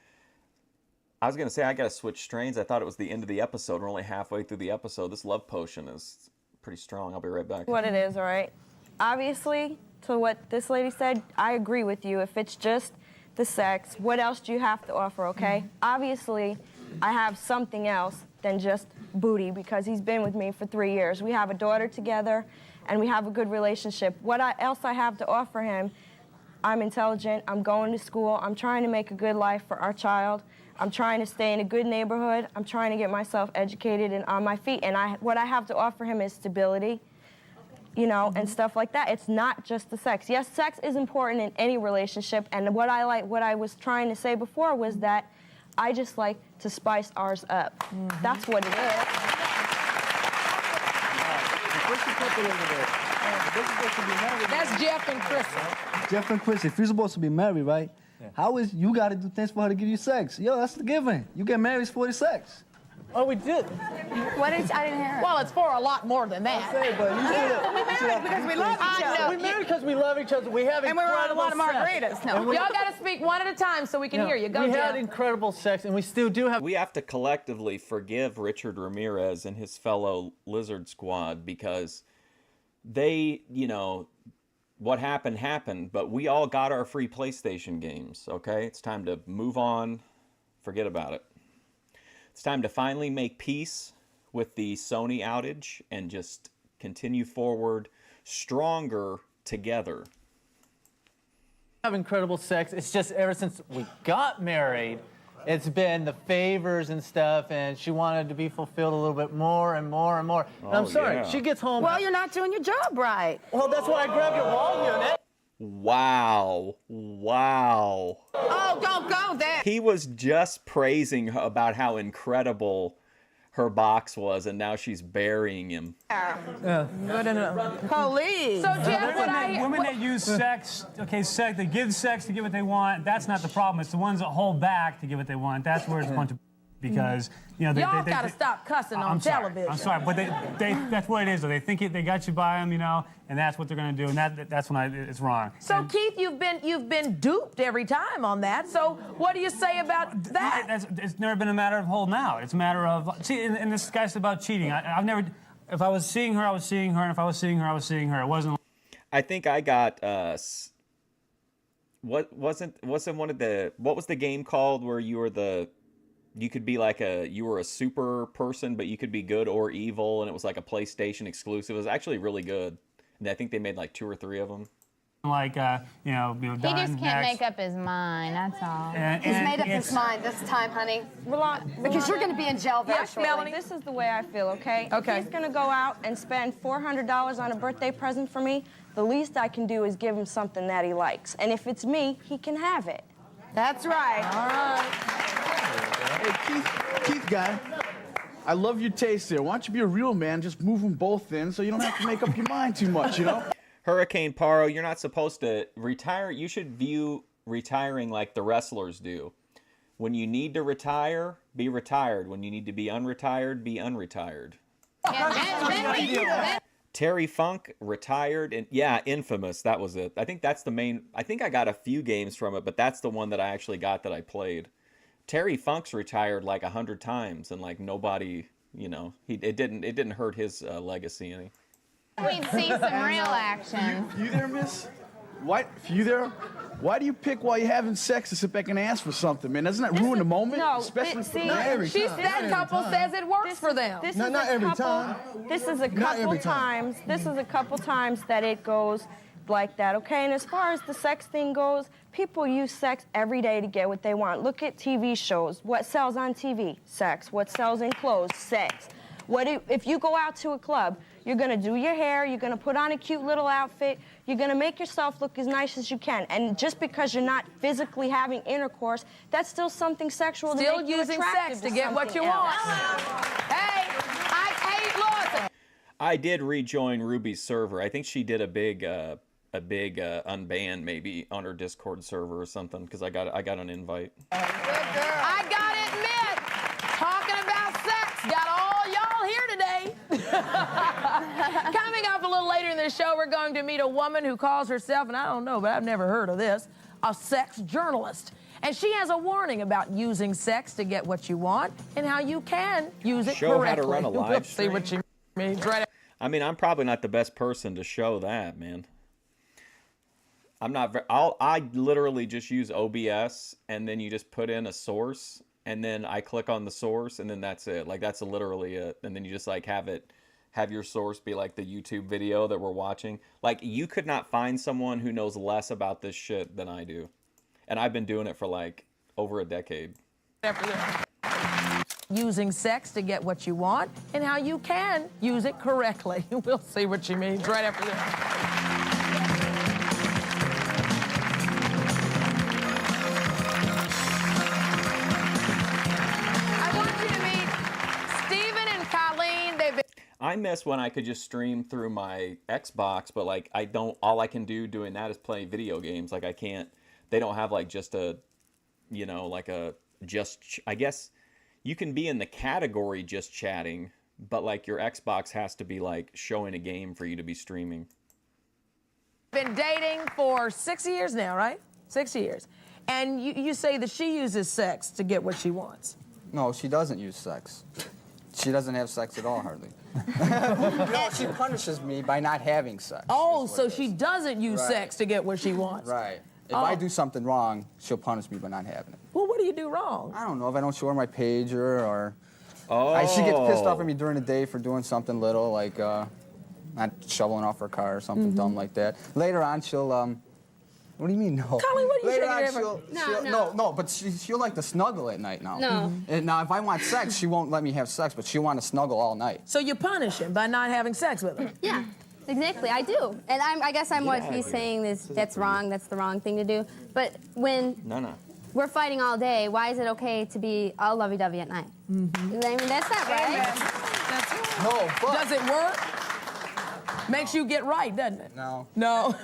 I was gonna say I gotta switch strains. I thought it was the end of the episode. We're only halfway through the episode. This love potion is pretty strong. I'll be right back. What it is, all right? Obviously, to what this lady said, I agree with you. If it's just the sex, what else do you have to offer, okay? Obviously, I have something else than just booty because he's been with me for 3 years. We have a daughter together, and we have a good relationship. What else I have to offer him, I'm intelligent, I'm going to school, I'm trying to make a good life for our child. I'm trying to stay in a good neighborhood. I'm trying to get myself educated and on my feet. And what I have to offer him is stability, you know, and stuff like that. It's not just the sex. Yes, sex is important in any relationship. And what I was trying to say before was that I just like to spice ours up. That's what it is. That's Jeff and Chris. Jeff and Chris, if you're supposed to be married, right? Yeah. How is you got to do things for her to give you sex? Yo, that's the given. You get married for the sex. Oh, we did. I didn't hear. Well, it's for a lot more than that. I say, but we married because we love each other. We married because we love each other. We have and incredible sex. And we're on a lot of margaritas. No. Y'all got to speak one at a time so we can hear you. Go, We Jeff. had incredible sex, and we still do have. We have to collectively forgive Richard Ramirez and his fellow Lizard Squad because they, you know, what happened, but we all got our free PlayStation games, okay? It's time to move on, forget about it. It's time to finally make peace with the Sony outage and just continue forward stronger together. Have incredible sex. It's just ever since we got married, it's been the favors and stuff, and she wanted to be fulfilled a little bit more and more and more. And I'm sorry, she gets home. Well, you're not doing your job right. Well, that's why I grabbed your wall unit. Wow. Wow. Oh, don't go there. He was just praising her about how incredible her box was, and now she's burying him. Police. So, Jeff, women that use sex, sex, they give sex to get what they want. That's not the problem. It's the ones that hold back to get what they want. That's where it's a bunch of because y'all got to stop cussing on television. I'm sorry, but that's what it is. Though. They think they got you by them, and that's what they're going to do, and that's when it's wrong. So Keith, you've been duped every time on that. So what do you say about that? It's never been a matter of holding out. It's a matter of and this guy's about cheating. I've never. If I was seeing her, I was seeing her, and if I was seeing her, I was seeing her. It wasn't. I think I got what was the game called where you could be like you were a super person, but you could be good or evil, and it was like a PlayStation exclusive. It was actually really good, and I think they made like 2 or 3 of them. Like, he just can't make up his mind, that's all. He's made up his mind this time, honey. Because you're going to be in jail very shortly. Melanie. This is the way I feel, okay? Okay. If he's going to go out and spend $400 on a birthday present for me, the least I can do is give him something that he likes. And if it's me, he can have it. That's right. All right. Hey, Keith guy, I love your taste there. Why don't you be a real man, just move them both in so you don't have to make up your mind too much, Hurricane Paro, you're not supposed to retire. You should view retiring like the wrestlers do. When you need to retire, be retired. When you need to be unretired, be unretired. Terry Funk retired, and Infamous, that was it. I think that's the main. I think I got a few games from it, but that's the one that I actually got that I played. Terry Funk's retired like 100 times, and like nobody, it didn't hurt his legacy any. We'd see some real action. You there, miss? Why do you pick while you're having sex to sit back and ask for something, man? Doesn't that ruin the moment? No, especially that couple says it works for them. Not every time. This is a couple times. This is a couple times that it goes like that, okay? And as far as the sex thing goes, people use sex every day to get what they want. Look at TV shows. What sells on TV? Sex. What sells in clothes? Sex. If you go out to a club, you're going to do your hair, you're going to put on a cute little outfit, you're going to make yourself look as nice as you can. And just because you're not physically having intercourse, that's still something sexual to make you attractive sex to get what you want. Hey, I hate Lawson. I did rejoin Ruby's server. I think she did a big unban maybe on her Discord server or something because I got an invite. I gotta admit, talking about sex got all y'all here today. Coming up a little later in the show, we're going to meet a woman who calls herself, and I don't know, but I've never heard of this, a sex journalist. And she has a warning about using sex to get what you want and how you can use it correctly. Show how to run a live stream. See what she means, right? I mean, I'm probably not the best person to show that, man. I'm not. I literally just use OBS, and then you just put in a source, and then I click on the source, and then that's it. Like that's literally it. And then you just like have your source be like the YouTube video that we're watching. Like you could not find someone who knows less about this shit than I do, and I've been doing it for like over a decade. Using sex to get what you want and how you can use it correctly. We'll see what she means right after this. I miss when I could just stream through my Xbox, but like all I can do doing that is play video games. Like I can't, they don't have like just a, I guess you can be in the category just chatting, but like your Xbox has to be like showing a game for you to be streaming. Been dating for 6 years now, right? 6 years. And you say that she uses sex to get what she wants. No, she doesn't use sex. She doesn't have sex at all, hardly. No, she punishes me by not having sex. Oh, so she doesn't use sex to get what she wants. Right. If I do something wrong, she'll punish me by not having it. Well, what do you do wrong? I don't know. If I don't show her my pager or... Oh. She gets pissed off at me during the day for doing something little, like not shoveling off her car or something dumb like that. Later on, she'll... What do you mean, no? Colleen, what are you shaking on, No, but she'll like to snuggle at night now. No. And now, if I want sex, she won't let me have sex, but she'll want to snuggle all night. So you punish him by not having sex with her? Yeah. Exactly, I do. And I guess I'm what he's saying is that's wrong, that's the wrong thing to do. But when we're fighting all day, why is it okay to be all lovey-dovey at night? I mean, that's not right. No, but does it work? Makes you get right, doesn't it? No. No.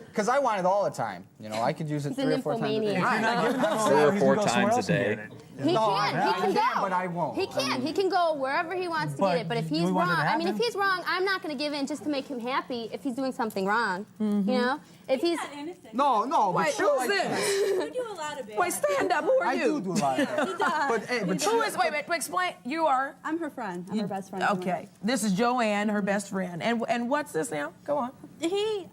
Because I want it all the time. You know, I could use it He's 3 an or 4 times a day. nymphomaniac. 3 or 4 times a day. He can go. But I won't. He can. He can go wherever he wants to get it. But if he's wrong, I mean, if he's wrong, I'm not going to give in just to make him happy if he's doing something wrong. You know? If he's No, Wait, who's this? You do a lot of it. Wait, stand up. Who are you? I do a lot of it. But Who is? Wait, explain. You are. I'm her friend. I'm her best friend. Okay. This is Joanne, her best friend. And what's this now? Go on. He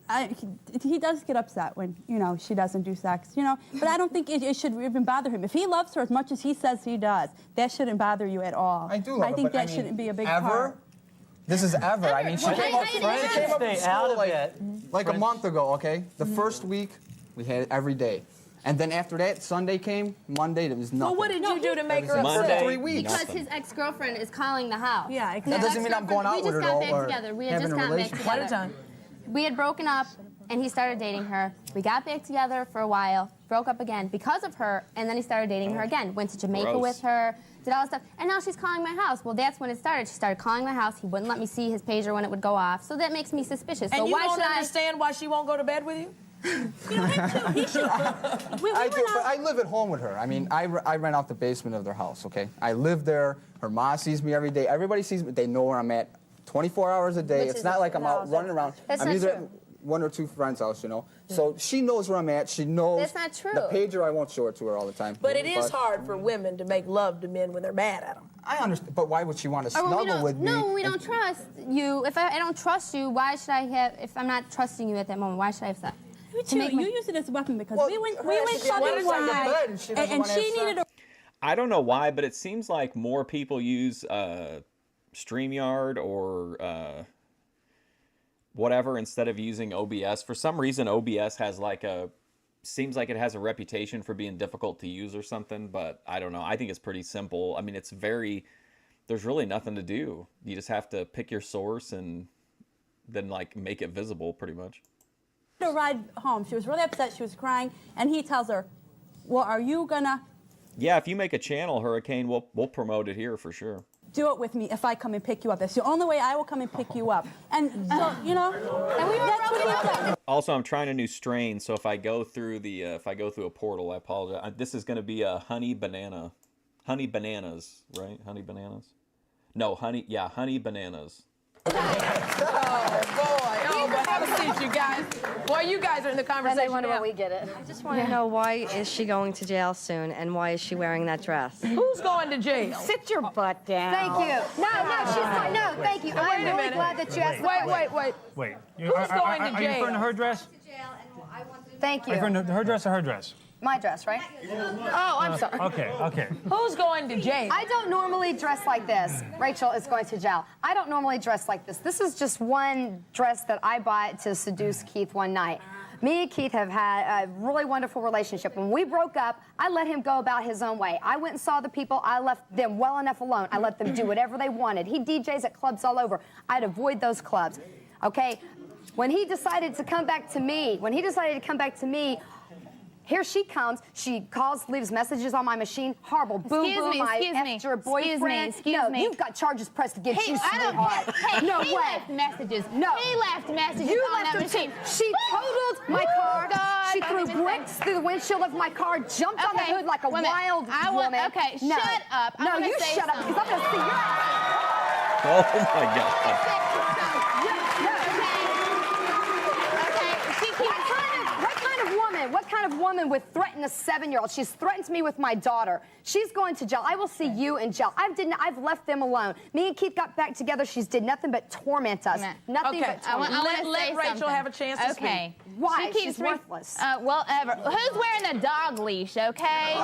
does get upset when, you know, she doesn't do sex, you know, but I don't think it should even bother him. If he loves her as much as he says he does, that shouldn't bother you at all. I do love her, think but that I mean, shouldn't be a big ever? part. This is ever. I mean, she came up from school like a month ago, okay? The first week, we had it every day. And then after that, Sunday came, Monday, there was nothing. Well, what did you do to make her upset? upset? 3 weeks. Because his ex-girlfriend is calling the house. Yeah, exactly. That doesn't mean I'm going out with her, We just got though, back or together. We had having just a gotten back relationship. together. One at a time. We had broken up, and he started dating her. We got back together for a while, broke up again because of her, and then he started dating her again. Went to Jamaica with her, did all this stuff, and now she's calling my house. Well, that's when it started. She started calling my house. He wouldn't let me see his pager when it would go off, so that makes me suspicious. And so you why don't should understand why she won't go to bed with you? I do, but I live at home with her. I mean, I rent out the basement of their house, okay? I live there. Her mom sees me every day. Everybody sees me. They know where I'm at 24 hours a day. It's not like I'm out running around. That's I'm not either true. at 1 or 2 friends' house, you know? So she knows where I'm at. She knows. That's not true. The pager, I won't show it to her all the time. But it is hard for women to make love to men when they're mad at them. I understand, but why would she want to Or when we snuggle don't- with me? No, when we don't trust you. If I don't trust you, why should I have? If I'm not trusting you at that moment, why should I have sex? You too. You use it as a weapon because we went she clubbing wants one to night, bed and she doesn't and wanna have she needed a. I don't know why, but it seems like more people use StreamYard or whatever instead of using OBS. For some reason, OBS has seems like it has a reputation for being difficult to use or something, but I don't know. I think it's pretty simple. I mean, there's really nothing to do. You just have to pick your source and then make it visible pretty much. To ride home. She was really upset. She was crying, and he tells her, "Well, are you gonna Yeah, if you make a channel, Hurricane, we'll promote it here for sure. do it with me if I come and pick you up? That's the only way I will come and pick you up." And so, you know, that's what he did. Also, I'm trying a new strain, so if I go through a portal, I apologize. This is going to be a honey bananas, right? Honey bananas? No, honey bananas. Oh, boy. Oh, but have a seat, you guys. Boy, you guys are in the conversation. And they wonder now. when we get it. I just want to know, why is she going to jail soon, and why is she wearing that dress? Who's going to jail? Sit your butt down. Thank you. No, she's not. No, thank you. I'm really glad that you asked. Wait. Wait. Who's going to Are you jail? referring to her dress? Thank Are you you. referring to her dress or her dress? My dress, right? Oh, I'm sorry. Okay. Who's going to jail? I don't normally dress like this. Rachel is going to jail. I don't normally dress like this. This is just one dress that I bought to seduce Keith one night. Me and Keith have had a really wonderful relationship. When we broke up, I let him go about his own way. I went and saw the people. I left them well enough alone. I let them do whatever they wanted. He DJs at clubs all over. I'd avoid those clubs. Okay? When he decided to come back to me, here she comes. She calls, leaves messages on my machine. Horrible. Boom, boom. I effed your boyfriend. Excuse me. You've got charges pressed against you, sweetheart. Hey, no he way. left messages. No. He left messages You on left that her machine. too. She totaled my car. God, she don't threw even say- bricks through the windshield of my car, jumped on the hood like a wait a minute. wild woman. Okay, No. shut up. I No, wanna you say shut up because I'm going to see your ass. Oh my God. What kind of woman would threaten a 7-year-old? She's threatened me with my daughter. She's going to jail. I will see you in jail. I've left them alone. Me and Keith got back together. She's did nothing but torment us. Nothing but torment. Let Rachel have a chance to Okay. speak. Why? She keeps She's worthless. Whatever. Who's wearing a dog leash, okay?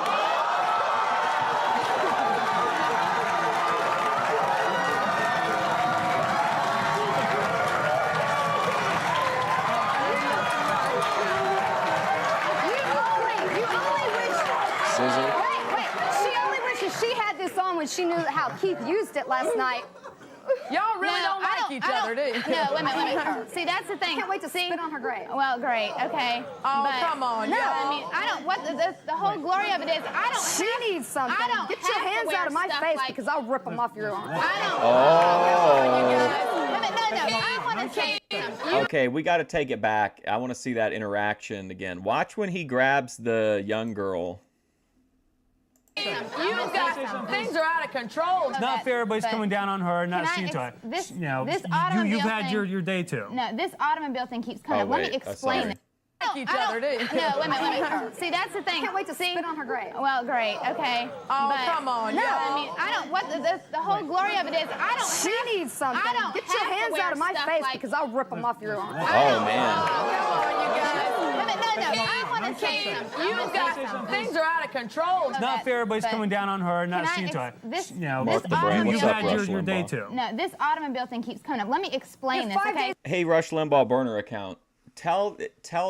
Wait. She only wishes she had this on when she knew how Keith used it last night. Y'all really don't like each other, do you? No, wait a minute. See, that's the thing. I can't wait to spit on her grave. Well, great, okay. Oh, but, come on, no. y'all. I mean, I don't. What the whole glory of it is, I don't. She needs something. I don't Get your have to hands wear out of my stuff face like, because I'll rip them off your arm. I don't. Oh. No. I want to say something. Okay, we got to take it back. I want to see that interaction again. Watch when he grabs the young girl. You've got things are out of control. It's not fair, everybody's coming down on her and not Can I seeing to her. this- You know, this automobile you've had thing- your day too. No, this automobile thing keeps coming Oh, up. Let wait, me explain sorry. it. Each other, do you? No, wait a minute. See, that's the thing. I can't wait to spit on her grave. Well, great, okay. Oh, but, come on, no. y'all. I mean, I don't. What the whole glory of it is, I don't. She needs something. I don't Get have your to hands wear out of my stuff face like, because I'll rip them off your arm. Oh, man. Come on, you guys. No. I want to say something. You've got things are out of control. It's not fair, everybody's but coming down on her and not can I seeing to her. this- You know, this the brain. you've What's up, had Rush your day Limbaugh? too. No, this automobile thing keeps coming up. Let me explain this, okay? Hey, Rush Limbaugh burner account. Tell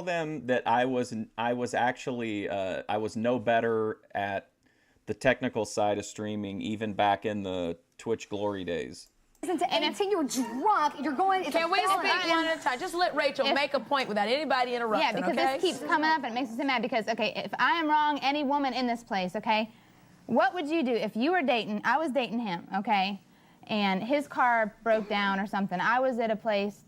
them that I was actually I was no better at the technical side of streaming even back in the Twitch glory days. Listen to 18, you're drunk, you're going, it's Can we a felony. speak one at a time? Just let Rachel make a point without anybody interrupting, Yeah, because okay? this keeps coming up and it makes me so mad because, okay, if I am wrong, any woman in this place, okay, what would you do if you were dating, I was dating him, okay, and his car broke down or something. I was at a place,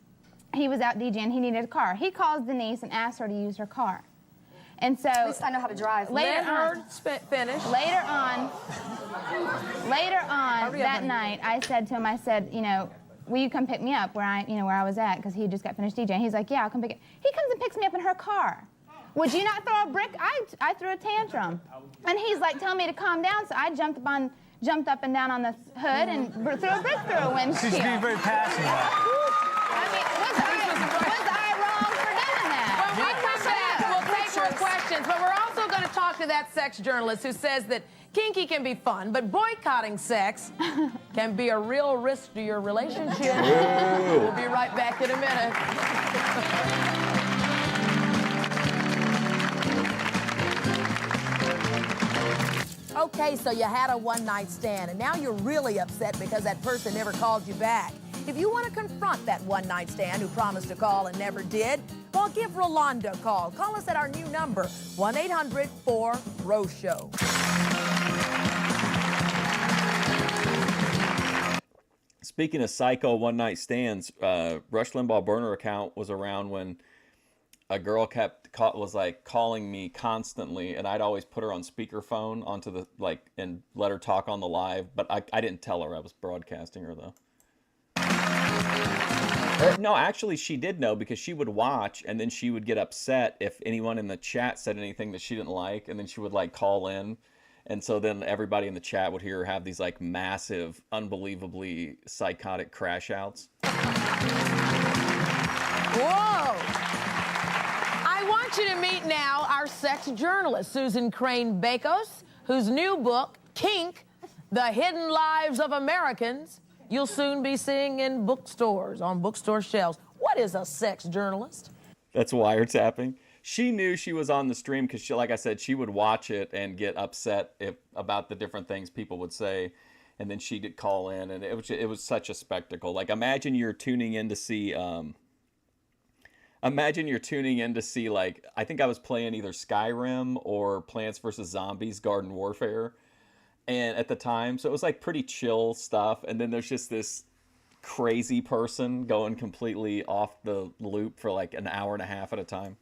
he was out DJing, he needed a car. He calls Denise and asks her to use her car. And so, At least I know how to drive. later Let her on, finish. Later on that night, I said to him, I said, you know, will you come pick me up where I was at? Because he had just got finished DJing. He's like, yeah, I'll come pick it. He comes and picks me up in her car. Would you not throw a brick? I threw a tantrum. And he's like telling me to calm down, so I jumped up and down on the hood and threw a brick through a windshield. She's being very passionate. I mean, was I wrong for doing that? When we come back, we'll take more questions, but we're also going to talk to that sex journalist who says that kinky can be fun, but boycotting sex can be a real risk to your relationship. We'll be right back in a minute. Okay, so you had a one-night stand, and now you're really upset because that person never called you back. If you want to confront that one-night stand who promised to call and never did, well, give Rolanda a call. Call us at our new number, 1-800-4-ROSE-SHOW. Speaking of psycho one-night stands, Rush Limbaugh burner account was around when a girl was like calling me constantly, and I'd always put her on speakerphone onto the and let her talk on the live, but I didn't tell her I was broadcasting her though. No, actually she did know because she would watch and then she would get upset if anyone in the chat said anything that she didn't like, and then she would like call in, and so then everybody in the chat would hear her have these like massive, unbelievably psychotic crash outs. Whoa! I want you to meet now our sex journalist, Susan Crane Bakos, whose new book, Kink, The Hidden Lives of Americans, you'll soon be seeing in bookstores, on bookstore shelves. What is a sex journalist? That's wiretapping. She knew she was on the stream because, like I said, she would watch it and get upset about the different things people would say, and then she'd call in, and it was such a spectacle. Like, imagine you're tuning in to see... like, I think I was playing either Skyrim or Plants vs. Zombies Garden Warfare and at the time. So it was like pretty chill stuff. And then there's just this crazy person going completely off the loop for like an hour and a half at a time.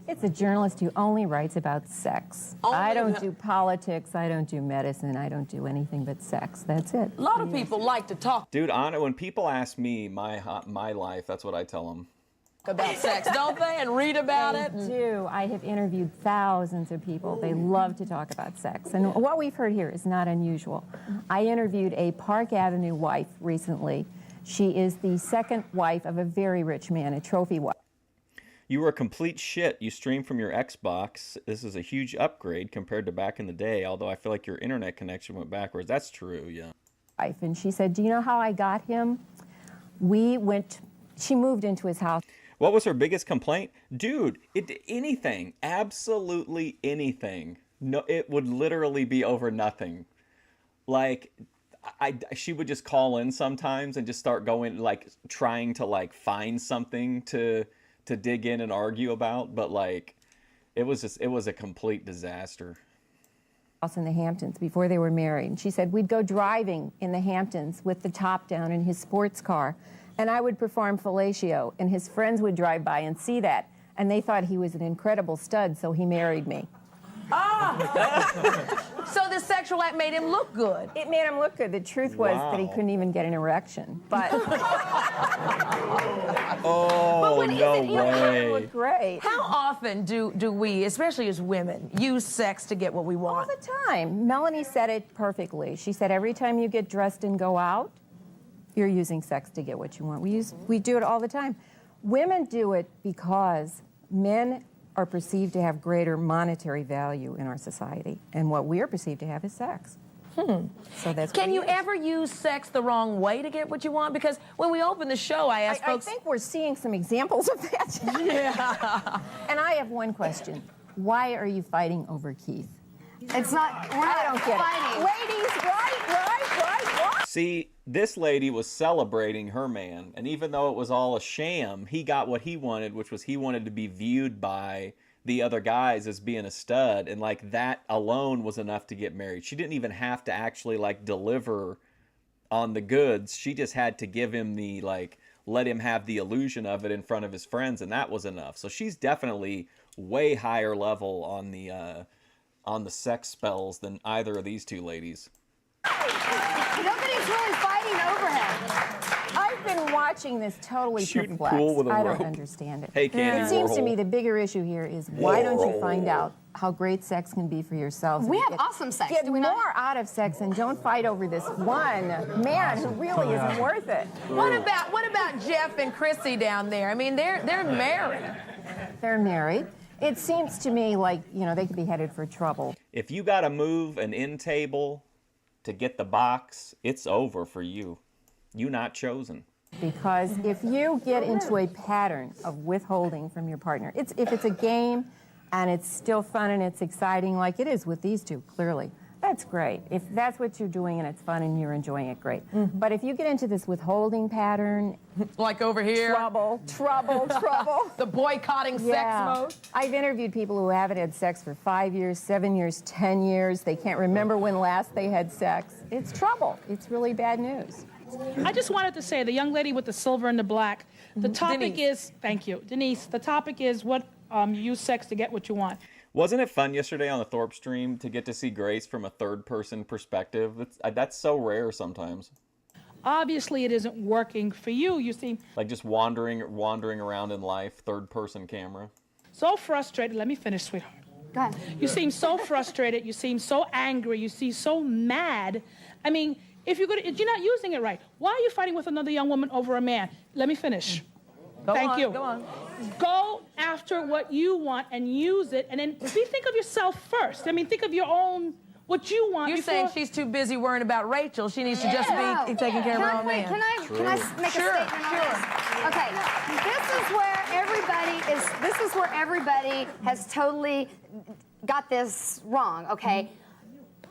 It's a journalist who only writes about sex. I don't do politics, I don't do medicine, I don't do anything but sex. That's it. A lot of people like to talk Dude, when people ask me my life, that's what I tell them. about sex, don't they? And read about it. I do. I have interviewed thousands of people. They love to talk about sex. And what we've heard here is not unusual. I interviewed a Park Avenue wife recently. She is the second wife of a very rich man, a trophy wife. You were a complete shit. You stream from your Xbox. This is a huge upgrade compared to back in the day, although I feel like your internet connection went backwards. That's true, yeah. And she said, do you know how I got him? She moved into his house. What was her biggest complaint? Dude, anything, absolutely anything. No, it would literally be over nothing. Like, she would just call in sometimes and just start going, like, trying to, like, find something to dig in and argue about. But, like, it was a complete disaster. In the Hamptons before they were married. And she said we'd go driving in the Hamptons with the top down in his sports car, and I would perform fellatio, and his friends would drive by and see that, and they thought he was an incredible stud, so he married me. So the sexual act made him look good. It made him look good. The truth was that he couldn't even get an erection. But oh, no way. It looked great. How often do we, especially as women, use sex to get what we want? All the time. Melanie said it perfectly. She said every time you get dressed and go out, you're using sex to get what you want. We do it all the time. Women do it because men are perceived to have greater monetary value in our society, and what we are perceived to have is sex. So that's Can you ever use sex the wrong way to get what you want? Because when we opened the show, I asked folks. I think we're seeing some examples of that. Yeah. And I have one question. Why are you fighting over Keith? It's not, we're not I don't get fighting. it. Ladies, right. See, this lady was celebrating her man, and even though it was all a sham, he got what he wanted, which was he wanted to be viewed by the other guys as being a stud, and like that alone was enough to get married. She didn't even have to actually like deliver on the goods. She just had to give him the, like, let him have the illusion of it in front of his friends, and that was enough. So she's definitely way higher level on the sex spells than either of these two ladies. Nobody's really fighting over him. I've been watching this totally Shooting perplexed. pool with a I rope. don't understand it. Hey, Candy It seems to Warhol. me the bigger issue here is why don't you find out how great sex can be for yourselves? We and have awesome sex, Get do we not? more out of sex and don't fight over this one man who really isn't worth it. What about Jeff and Chrissy down there? I mean, they're married. They're married. It seems to me like, they could be headed for trouble. If you got to move an end table to get the box, it's over for you. You not chosen. Because if you get into a pattern of withholding from your partner, if it's a game and it's still fun and it's exciting like it is with these two, clearly, that's great. If that's what you're doing and it's fun and you're enjoying it, great. But if you get into this withholding pattern... Like over here? Trouble. The boycotting sex mode? I've interviewed people who haven't had sex for 5 years, 7 years, 10 years. They can't remember when last they had sex. It's trouble. It's really bad news. I just wanted to say, the young lady with the silver and the black, the topic is, thank you, Denise, the topic is what you use sex to get what you want. Wasn't it fun yesterday on the Thorpe stream to get to see Grace from a third-person perspective? That's so rare sometimes. Obviously, it isn't working for you. You seem Like just wandering around in life, third-person camera. so frustrated. Let me finish, sweetheart. Go ahead. You seem so frustrated. You seem so angry. You seem so mad. I mean, if you're not using it right, why are you fighting with another young woman over a man? Let me finish. Thank you. Go on. Go after what you want and use it, and then think of yourself first. I mean, think of your own, what you want. You're saying she's too busy worrying about Rachel. She needs to just be taking care of her own man. Can I make a statement on this? Okay, this is where everybody has totally got this wrong, okay?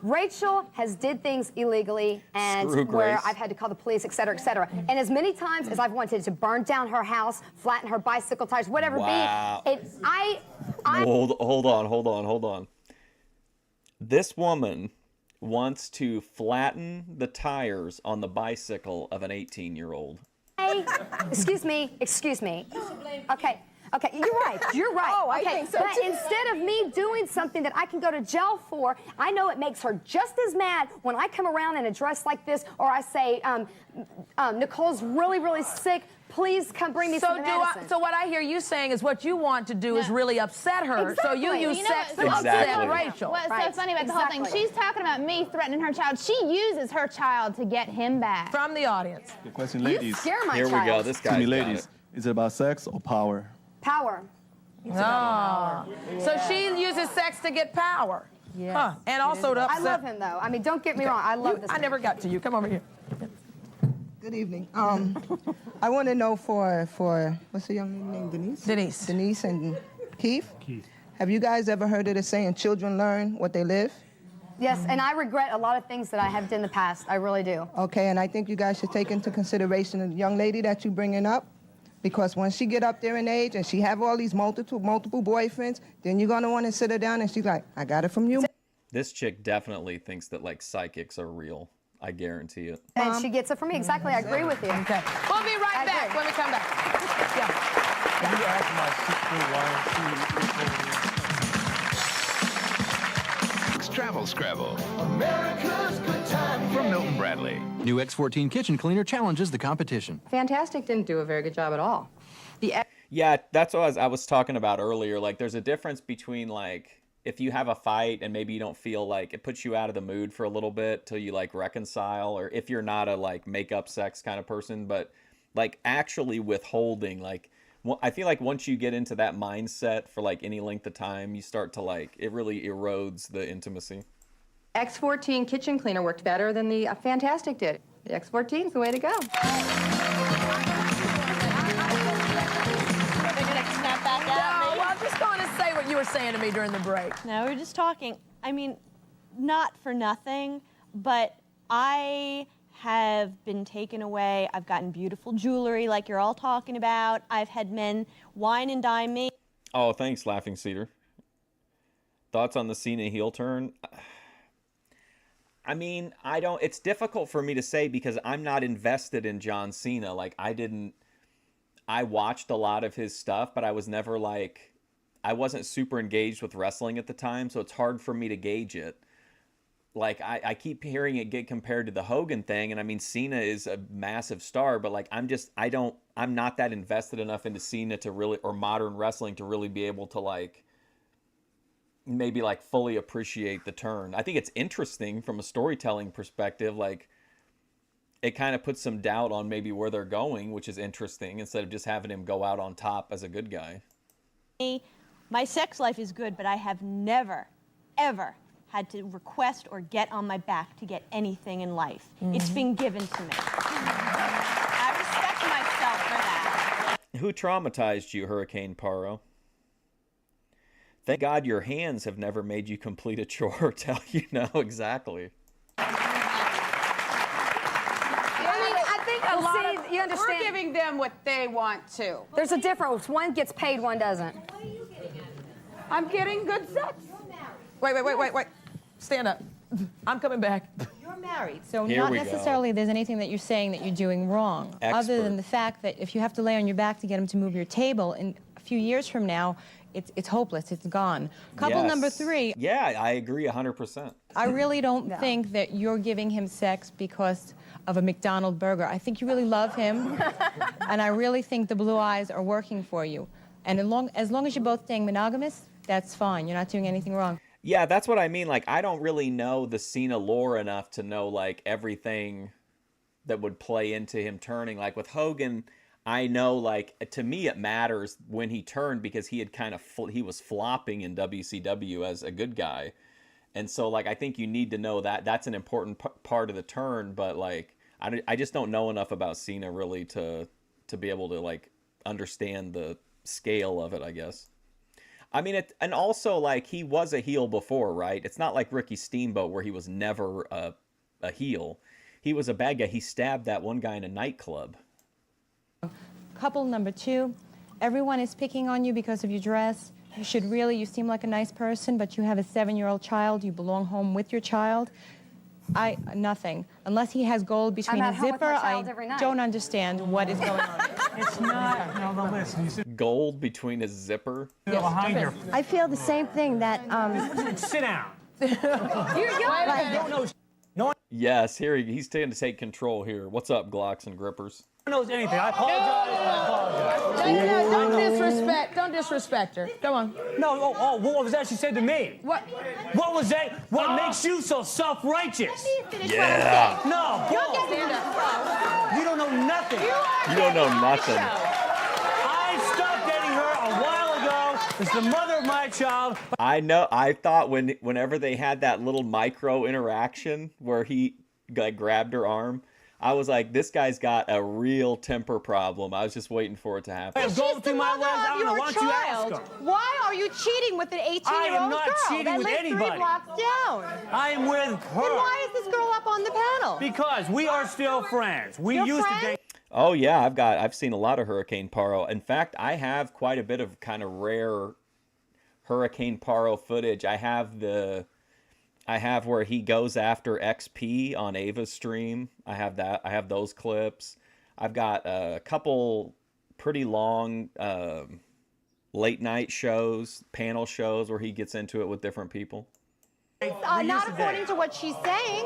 Rachel has did things illegally and Screw where Grace. I've had to call the police, et cetera, et cetera. And as many times as I've wanted to burn down her house, flatten her bicycle tires, whatever Wow. be, Hold on. This woman wants to flatten the tires on the bicycle of an 18-year-old. Excuse me. Okay, you're right. Oh, I okay, think so, but too. instead of me doing something that I can go to jail for, I know it makes her just as mad when I come around in a dress like this, or I say, Nicole's really, really sick. Please come bring me some medicine. So what I hear you saying is what you want to do is really upset her. So you use sex to upset Rachel. What's so funny about the whole thing, she's talking about me threatening her child. She uses her child to get him back. From the audience. Good question, ladies. scare my Here we go. This Excuse guy. me, ladies. Is it about sex or power? Power. So she uses sex to get power. Yes. Huh. And also to upset. I love him, though. I mean, don't get me wrong. I love this. I never got to you. Come over here. Good evening. I want to know for what's the young lady's name? Denise. Denise and Keith. Have you guys ever heard of the saying, "Children learn what they live"? Yes, and I regret a lot of things that I have done in the past. I really do. Okay, and I think you guys should take into consideration the young lady that you're bringing up, because when she get up there in age and she have all these multiple boyfriends, then you're gonna want to sit her down and she's like, I got it from you. This chick definitely thinks that like psychics are real. I guarantee it. And she gets it from me. Exactly. I agree with you. Okay. We'll be right back when we come back. Can you ask my secret Travel Scrabble. America's Good Time from Milton Bradley. New X14 kitchen cleaner challenges the competition. Fantastic didn't do a very good job at all. Yeah, that's what I was talking about earlier. Like, there's a difference between, like, if you have a fight and maybe you don't feel like it puts you out of the mood for a little bit till you, like, reconcile, or if you're not a, like, make-up sex kind of person, but, like, actually withholding, like, I feel like once you get into that mindset for, like, any length of time, you start to, like, it really erodes the intimacy. X14 kitchen cleaner worked better than the Fantastic did. The X14 is the way to go. No, I'm just going to say what you were saying to me during the break. No, we were just talking. I mean, not for nothing, but I have been taken away. I've gotten beautiful jewelry like you're all talking about. I've had men wine and dine me. Oh, thanks, Laughing Cedar. Thoughts on the Cena heel turn? I mean, it's difficult for me to say because I'm not invested in John Cena. Like, I watched a lot of his stuff, but I was never like, I wasn't super engaged with wrestling at the time, so it's hard for me to gauge it. Like, I keep hearing it get compared to the Hogan thing, and I mean, Cena is a massive star, but like, I'm not that invested enough into Cena to really, or modern wrestling to really be able to like, maybe like fully appreciate the turn. I think it's interesting from a storytelling perspective, like, it kind of puts some doubt on maybe where they're going, which is interesting, instead of just having him go out on top as a good guy. My sex life is good, but I have never, ever had to request or get on my back to get anything in life. It's been given to me. I respect myself for that. Who traumatized you, Hurricane Paro? Thank God your hands have never made you complete a chore. Tell you know exactly. You understand? We're giving them what they want too. There's a difference. One gets paid, one doesn't. I'm getting good sex. Wait. Stand up. I'm coming back. You're married, so Here not we go. necessarily there's anything that you're saying that you're doing wrong. Other than the fact that if you have to lay on your back to get him to move your table, in a few years from now, it's hopeless. It's gone. Couple number 3. Yeah, I agree 100%. I really don't think that you're giving him sex because of a McDonald's burger. I think you really love him, and I really think the blue eyes are working for you. And as long as you're both staying monogamous, that's fine. You're not doing anything wrong. Yeah, that's what I mean. Like, I don't really know the Cena lore enough to know, like, everything that would play into him turning. Like, with Hogan, I know, like, to me it matters when he turned because he had kind of, he was flopping in WCW as a good guy. And so, like, I think you need to know that. That's an important part of the turn, but, like, I just don't know enough about Cena really to be able to, like, understand the scale of it, I guess. I mean, and also, like, he was a heel before, right? It's not like Ricky Steamboat where he was never a heel. He was a bad guy. He stabbed that one guy in a nightclub. Couple number 2, everyone is picking on you because of your dress. You seem like a nice person, but you have a 7-year-old child. You belong home with your child. Nothing. Unless he has gold between his zipper, I don't understand what is going on. It's not. No, listen. Gold between his zipper? Behind your... I feel the same thing that... Sit down. Yes, here he's trying to take control here. What's up, Glocks and Grippers? Knows anything. I apologize. Don't disrespect her. Come on. No, what was that she said to me? What was that? What makes you so self-righteous? Yeah. No, you don't know nothing. You don't know nothing. I stopped dating her a while ago. It's the mother of my child. I know. I thought whenever they had that little micro interaction where he like grabbed her arm, I was like, this guy's got a real temper problem. I was just waiting for it to happen. She's the mother of your child. Why are you cheating with an 18-year-old girl? I am not cheating that with lives anybody. 3 blocks down. I am with her. Then why is this girl up on the panel? Because we are still friends. We You're used friends? to date. Oh yeah, I've seen a lot of Hurricane Paro. In fact, I have quite a bit of kind of rare Hurricane Paro footage. I have where he goes after XP on Ava's stream. I have that. I have those clips. I've got a couple pretty long late night shows, panel shows where he gets into it with different people. Not according to what she's saying.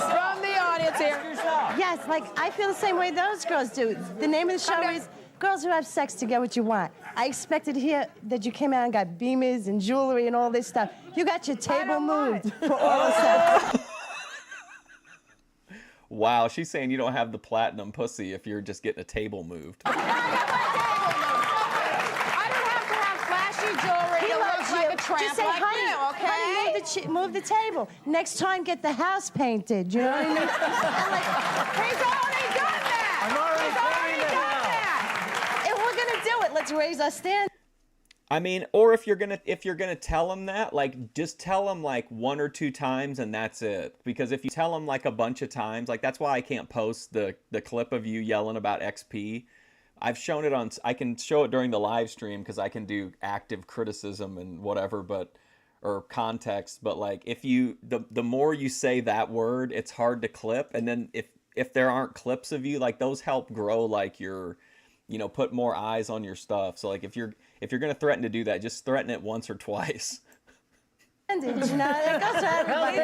From the audience here. Yes, like I feel the same way those girls do. The name of the show is Girls Who Have Sex to Get What You Want. I expected here that you came out and got beamers and jewelry and all this stuff. You got your table moved for oral sex. Wow, she's saying you don't have the platinum pussy if you're just getting a table moved. I don't have to have flashy jewelry to look like a tramp Just say, like honey, you, okay? honey, move the table. Next time, get the house painted. You know what I mean? He's already done that. I'm already done that. If we're gonna do it, let's raise our standards. I mean, or if you're gonna tell him that, like, just tell him like 1 or 2 times and that's it. Because if you tell him like a bunch of times, like that's why I can't post the clip of you yelling about XP. I've shown it on. I can show it during the live stream because I can do active criticism and whatever, or context. But like, if you the more you say that word, it's hard to clip. And then if there aren't clips of you, like those help grow like your, put more eyes on your stuff. So like if you're gonna threaten to do that, just threaten it once or twice. It goes to everybody.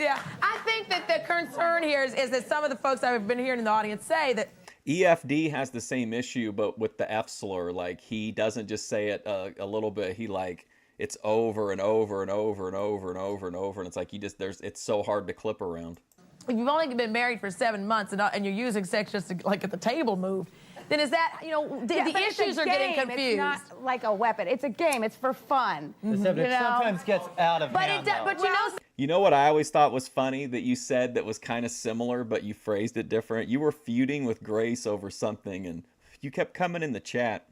Yeah, I think that the concern here is that some of the folks I've been hearing in the audience say that EFD has the same issue, but with the F slur, like he doesn't just say it a little bit. He like it's over and over and over and over and over and over, and it's like it's so hard to clip around. if you've only been married for 7 months and you're using sex just to like get the table moved, then is that, the issues are getting confused. It's not like a weapon. It's a game. It's for fun. The subject sometimes gets out of hand, though. You know what I always thought was funny that you said that was kind of similar, but you phrased it different? You were feuding with Grace over something, and you kept coming in the chat,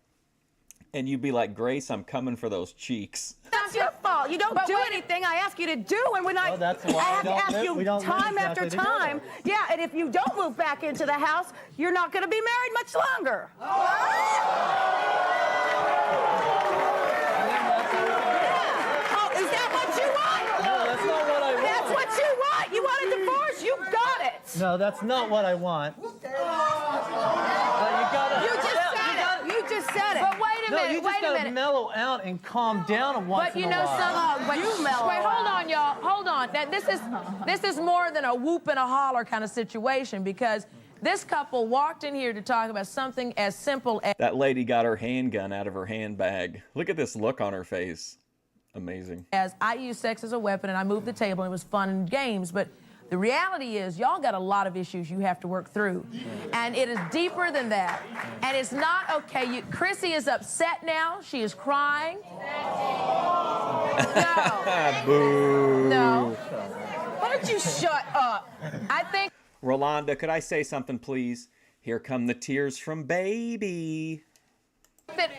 and you'd be like, Grace, I'm coming for those cheeks. That's your fault. You don't do anything I ask you to do, and when I that's why I have we to don't ask live- you we don't live time after exactly time. together. Yeah, and if you don't move back into the house, you're not going to be married much longer. Is that what you want? No, that's not what I want. That's what you want. You want a divorce? You got it. No, that's not what I want. You just said it. But wait a No, minute, you just wait a gotta minute. mellow out and calm down once But you in a know while. something. Wait, hold on, y'all. Hold on. Now, this is more than a whoop and a holler kind of situation, because this couple walked in here to talk about something as simple as That lady got her handgun out of her handbag. Look at this look on her face. Amazing. I use sex as a weapon and I moved the table and it was fun and games, but the reality is y'all got a lot of issues you have to work through. And it is deeper than that. And it's not okay. Chrissy is upset now. She is crying. Boo. No. Why don't you shut up? I think Rolanda, could I say something, please? Here come the tears from baby.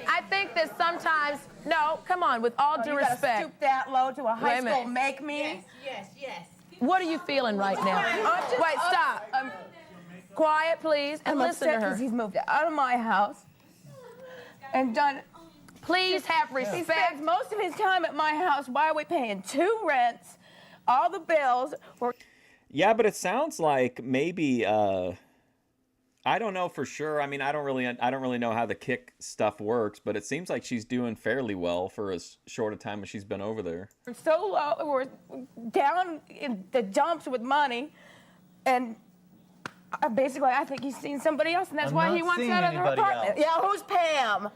I think that sometimes, no, come on, with all due you gotta respect. stoop that low to a high Wait a minute. school make me? Yes. What are you feeling right now? Wait, stop. Quiet, please, and I'm listen upset to her. because he's moved out of my house and done. Please have He respect. spends most of his time at my house. Why are we paying 2 rents, all the bills? Yeah, but it sounds like maybe I don't know for sure. I mean, I don't really know how the kick stuff works, but it seems like she's doing fairly well for as short a time as she's been over there. We're so low. We're down in the dumps with money, and basically, I think he's seen somebody else, and that's I'm why not he wants seeing that other anybody apartment. else. Yeah, who's Pam?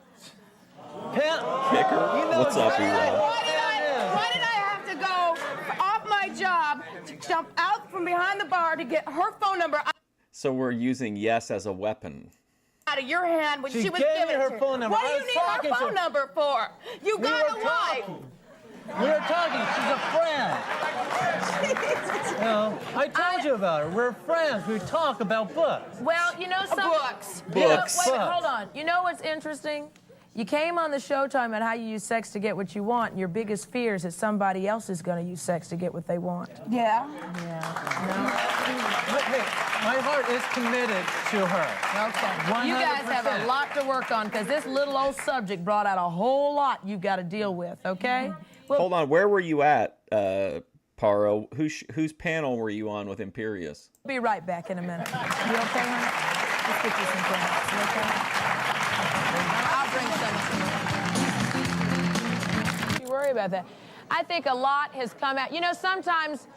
Kicker? What's up, Eli? Why did I have to go off my job to jump out from behind the bar to get her phone number So we're using yes as a weapon. out of your hand when She she was gave me giving her it to you? phone number. What I do you was need her talking to phone her. number for? You We got were a wife. talking. We were talking. She's a friend. You know, I told you about her. We're friends. We talk about books. Well, you know something. Books. You know, Books. wait, hold on. You know what's interesting? You came on the show talking about how you use sex to get what you want, and your biggest fear is that somebody else is going to use sex to get what they want. Yeah. But hey, my heart is committed to her. Okay. You guys have a lot to work on because this little old subject brought out a whole lot you've got to deal with, okay? Well, Hold on, where were you at, Paro? Whose panel were you on with Imperius? be right back in a minute. You okay, honey? Let's get you some things. You okay? I'll bring some. You worry about that. I think a lot has come out. You know, sometimes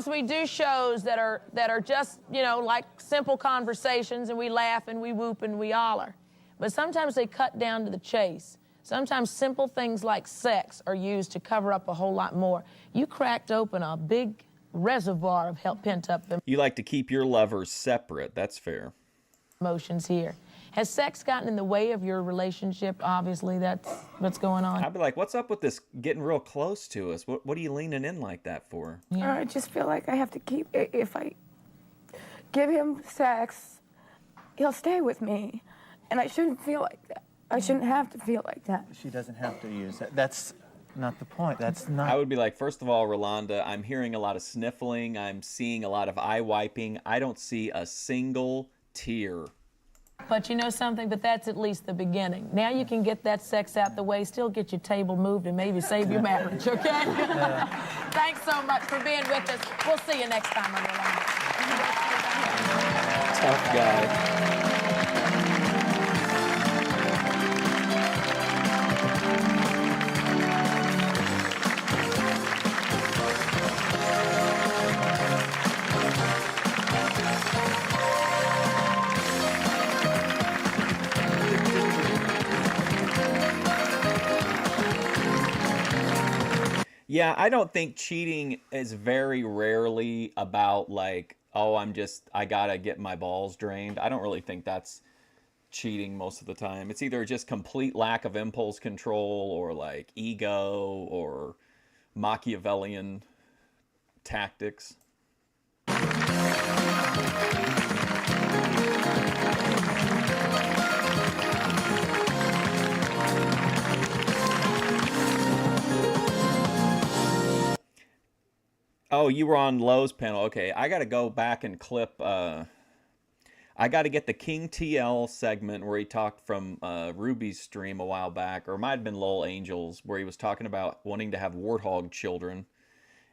we do shows that are just, you know, like simple conversations, and we laugh and we whoop and we holler. But sometimes they cut down to the chase. Sometimes simple things like sex are used to cover up a whole lot more. You cracked open a big reservoir of pent-up You like to keep your lovers separate. That's fair. emotions here. Has sex gotten in the way of your relationship? Obviously, that's what's going on. I'd be like, what's up with this getting real close to us? What are you leaning in like that for? I just feel like I have to keep. If I give him sex, he'll stay with me, and I shouldn't feel like that. I shouldn't have to feel like that. She doesn't have to use that. That's not the point. That's not. I would be like, first of all, Rolanda, I'm hearing a lot of sniffling. I'm seeing a lot of eye wiping. I don't see a single tear. But you know something? But that's at least the beginning. Now you can get that sex out the way, still get your table moved, and maybe save your marriage, okay? Thanks so much for being with us. We'll see you next time on Rolanda. Tough guy. Yeah, I don't think cheating is very rarely about like, oh, I gotta get my balls drained. I don't really think that's cheating most of the time. It's either just complete lack of impulse control or like ego or Machiavellian tactics. Oh, you were on Lowe's panel. Okay, I got to go back and clip. I got to get the King TL segment where he talked from Ruby's stream a while back, or it might have been Lowell Angels, where he was talking about wanting to have warthog children.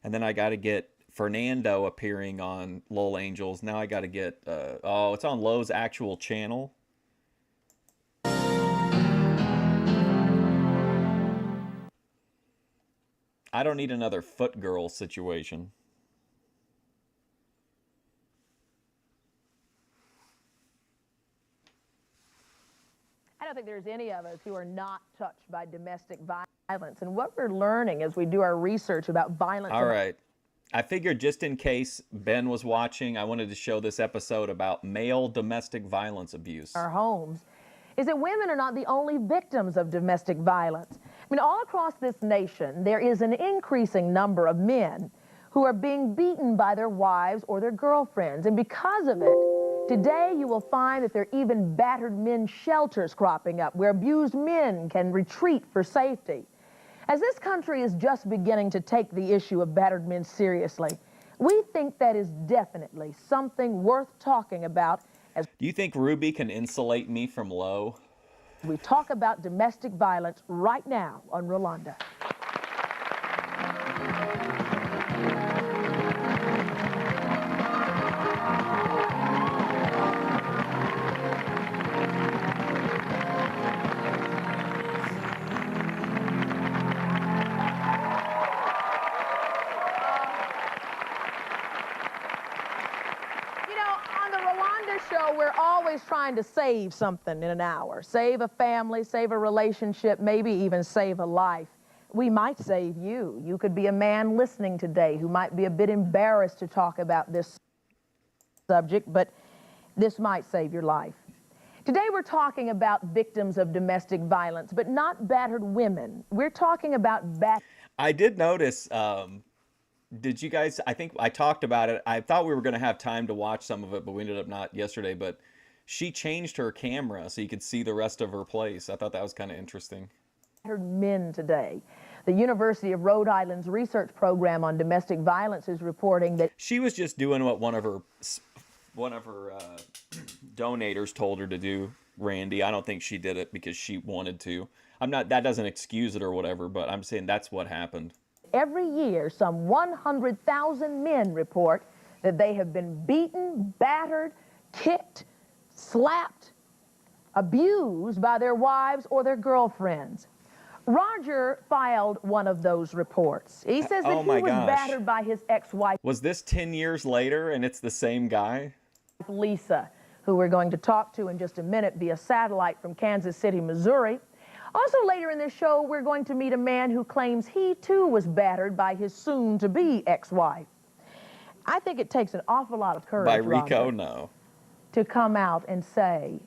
And then I got to get Fernando appearing on Lowell Angels. Now I got to get, it's on Lowe's actual channel. I don't need another foot girl situation. I don't think there's any of us who are not touched by domestic violence. And what we're learning as we do our research about violence. All right. I figured just in case Ben was watching, I wanted to show this episode about male domestic violence abuse. Our homes is that women are not the only victims of domestic violence. I mean, all across this nation, there is an increasing number of men who are being beaten by their wives or their girlfriends. And because of it, today you will find that there are even battered men's shelters cropping up where abused men can retreat for safety. As this country is just beginning to take the issue of battered men seriously, we think that is definitely something worth talking about. As Do you think Ruby can insulate me from Lowe? we talk about domestic violence right now on Rolanda. Show, we're always trying to save something in an hour. Save a family, save a relationship, maybe even save a life. We might save you. You could be a man listening today who might be a bit embarrassed to talk about this subject, but this might save your life. Today we're talking about victims of domestic violence, but not battered women. We're talking about I did notice, did you guys, I think I talked about it. I thought we were going to have time to watch some of it, but we ended up not yesterday. But she changed her camera so you could see the rest of her place. I thought that was kind of interesting. battered men today. The University of Rhode Island's research program on domestic violence is reporting that She was just doing what one of her donators told her to do, Randy. I don't think she did it because she wanted to. That doesn't excuse it or whatever, but I'm saying that's what happened. every year some 100,000 men report that they have been beaten, battered, kicked, slapped, abused by their wives or their girlfriends. Roger filed one of those reports. He says that Oh he my was gosh. battered by his ex-wife, Was this 10 years later and it's the same guy? Lisa, who we're going to talk to in just a minute via satellite from Kansas City, Missouri. Also later in this show, we're going to meet a man who claims he too was battered by his soon-to-be ex-wife. I think it takes an awful lot of courage, By Rico? Roger, No. to come out and say,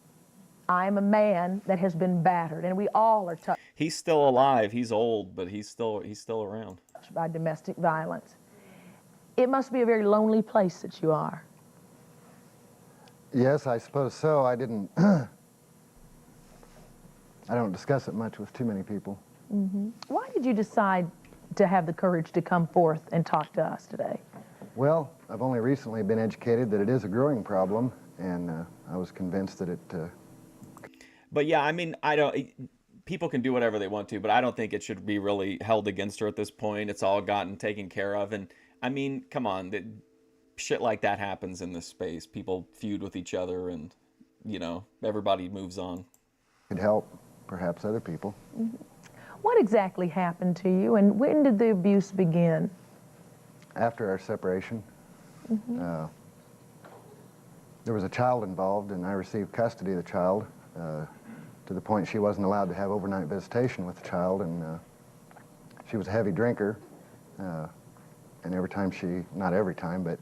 I'm a man that has been battered, and we all are touched He's still alive. He's old, but he's still around. by domestic violence. It must be a very lonely place that you are. Yes, I suppose so. I didn't. I don't discuss it much with too many people. Why did you decide to have the courage to come forth and talk to us today? Well, I've only recently been educated that it is a growing problem, and I was convinced that it. But yeah, I mean, people can do whatever they want to, but I don't think it should be really held against her at this point. It's all gotten taken care of. And I mean, come on, shit like that happens in this space. People feud with each other and, everybody moves on. Could help, perhaps, other people. What exactly happened to you, and when did the abuse begin? After our separation, there was a child involved, and I received custody of the child to the point she wasn't allowed to have overnight visitation with the child, and she was a heavy drinker, and every time not every time, but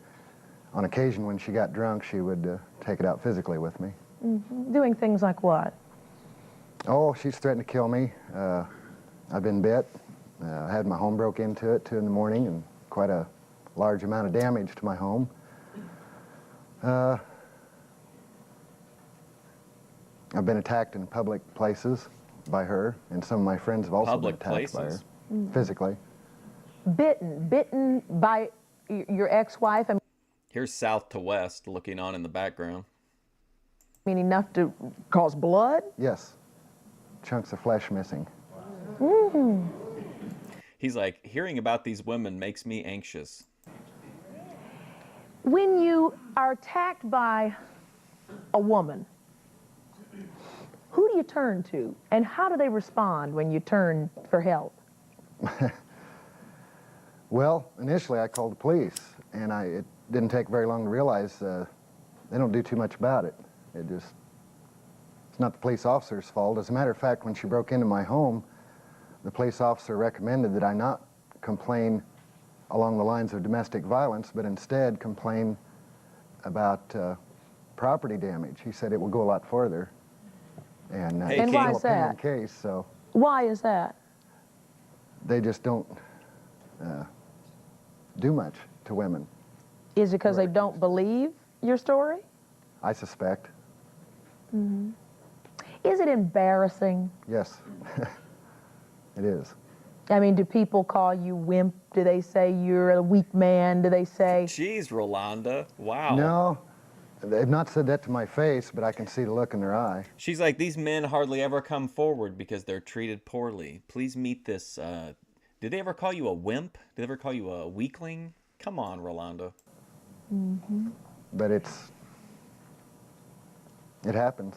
on occasion when she got drunk, she would take it out physically with me. Doing things like what? Oh, she's threatened to kill me. I've been bit. I had my home broke into at 2 in the morning, and quite a large amount of damage to my home. I've been attacked in public places by her, and some of my friends have also Public been attacked places? by her, physically. Bitten by your ex-wife? I Here's South to West looking on in the background. mean, enough to cause blood? Yes, chunks of flesh missing. He's like, hearing about these women makes me anxious. When you are attacked by a woman, who do you turn to, and how do they respond when you turn for help? Well, initially I called the police, and it didn't take very long to realize they don't do too much about it. It's not the police officer's fault. As a matter of fact, when she broke into my home, the police officer recommended that I not complain along the lines of domestic violence, but instead complain about property damage. He said it would go a lot further. And, And why is that? Case, so Why is that? they just don't do much to women, Is it because they don't believe your story? I suspect. Is it embarrassing? Yes, it is. I mean, do people call you wimp? Do they say you're a weak man? Do they say... Jeez, Rolanda. Wow. No, they've not said that to my face, but I can see the look in their eye. She's like, these men hardly ever come forward because they're treated poorly. Please meet this. Did they ever call you a wimp? Did they ever call you a weakling? Come on, Rolanda. But it happens.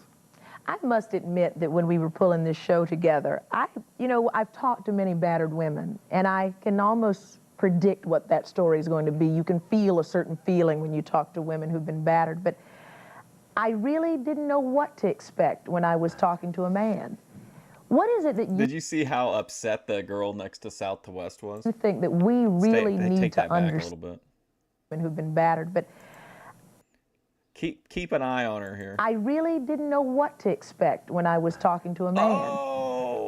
I must admit that when we were pulling this show together, I've talked to many battered women, and I can almost predict what that story is going to be. You can feel a certain feeling when you talk to women who've been battered, but I really didn't know what to expect when I was talking to a man. What is it that you Did you see how upset the girl next to South to West was? think that we really need take to that back a understand little bit. women who've been battered? But Keep an eye on her here. I really didn't know what to expect when I was talking to a man.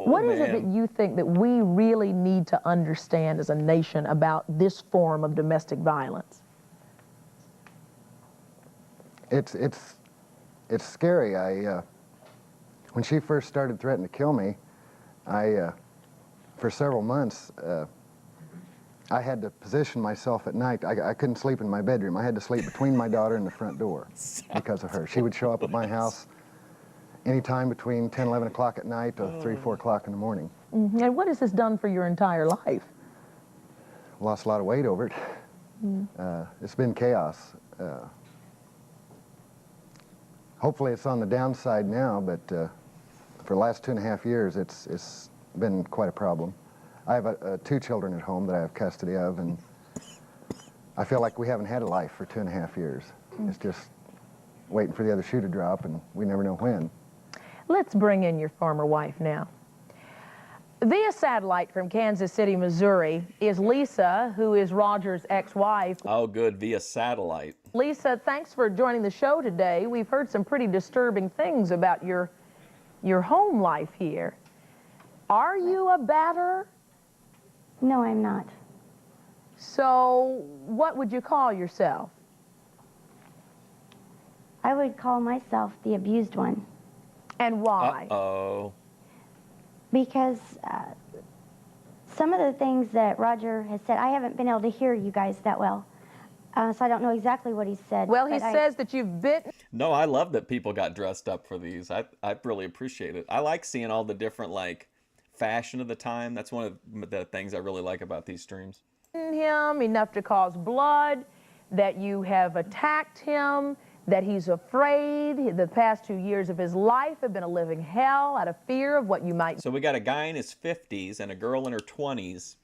What is it that you think that we really need to understand as a nation about this form of domestic violence? It's scary. When she first started threatening to kill me, for several months, I had to position myself at night. I couldn't sleep in my bedroom. I had to sleep between my daughter and the front door because of her. She would show up at my house anytime between 10, 11 o'clock at night to 3, 4 o'clock in the morning. Mm-hmm. And what has this done for your entire life? Lost a lot of weight over it. It's been chaos. Hopefully it's on the downside now, but for the last 2.5 years, it's been quite a problem. I have 2 children at home that I have custody of, and I feel like we haven't had a life for 2.5 years. It's just waiting for the other shoe to drop, and we never know when. Let's bring in your former wife now. Via satellite from Kansas City, Missouri, is Lisa, who is Roger's ex-wife. Oh, good, via satellite. Lisa, thanks for joining the show today. We've heard some pretty disturbing things about your home life here. Are you a batterer? No, I'm not. So, what would you call yourself? I would call myself the abused one. And why? Uh-oh. Because some of the things that Roger has said, I haven't been able to hear you guys that well. So I don't know exactly what he said. Well, he says that you've been... No, I love that people got dressed up for these. I really appreciate it. I like seeing all the different, like, fashion of the time. That's one of the things I really like about these streams. Him enough to cause blood, that you have attacked him, that he's afraid. The past 2 years of his life have been a living hell out of fear of what you might... So we got a guy in his 50s and a girl in her 20s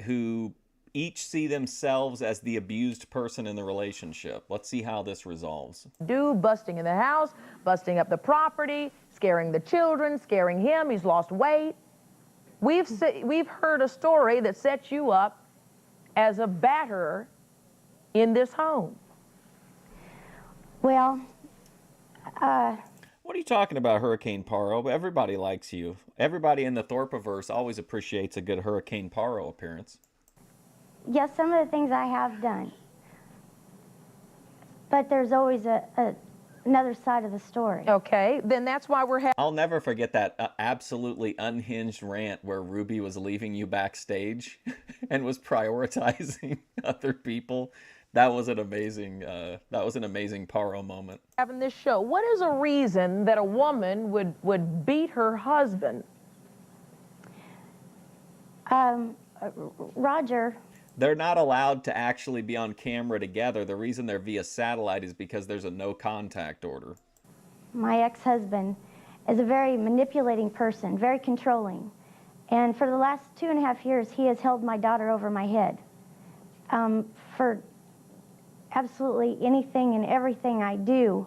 who each see themselves as the abused person in the relationship. Let's see how this resolves. Busting in the house, busting up the property, scaring the children, scaring him. He's lost weight. We've heard a story that sets you up as a batterer in this home. Well, What are you talking about, Hurricane Paro? Everybody likes you. Everybody in the Thorpiverse always appreciates a good Hurricane Paro appearance. yes, some of the things I have done. But there's always another side of the story. Okay, then that's why we're having... I'll never forget that absolutely unhinged rant where Ruby was leaving you backstage and was prioritizing other people. That was an amazing Paro moment. Having this show, what is a reason that a woman would beat her husband? Roger. They're not allowed to actually be on camera together. The reason they're via satellite is because there's a no contact order. My ex-husband is a very manipulating person, very controlling. And for the last 2.5 years, he has held my daughter over my head. For absolutely anything and everything I do,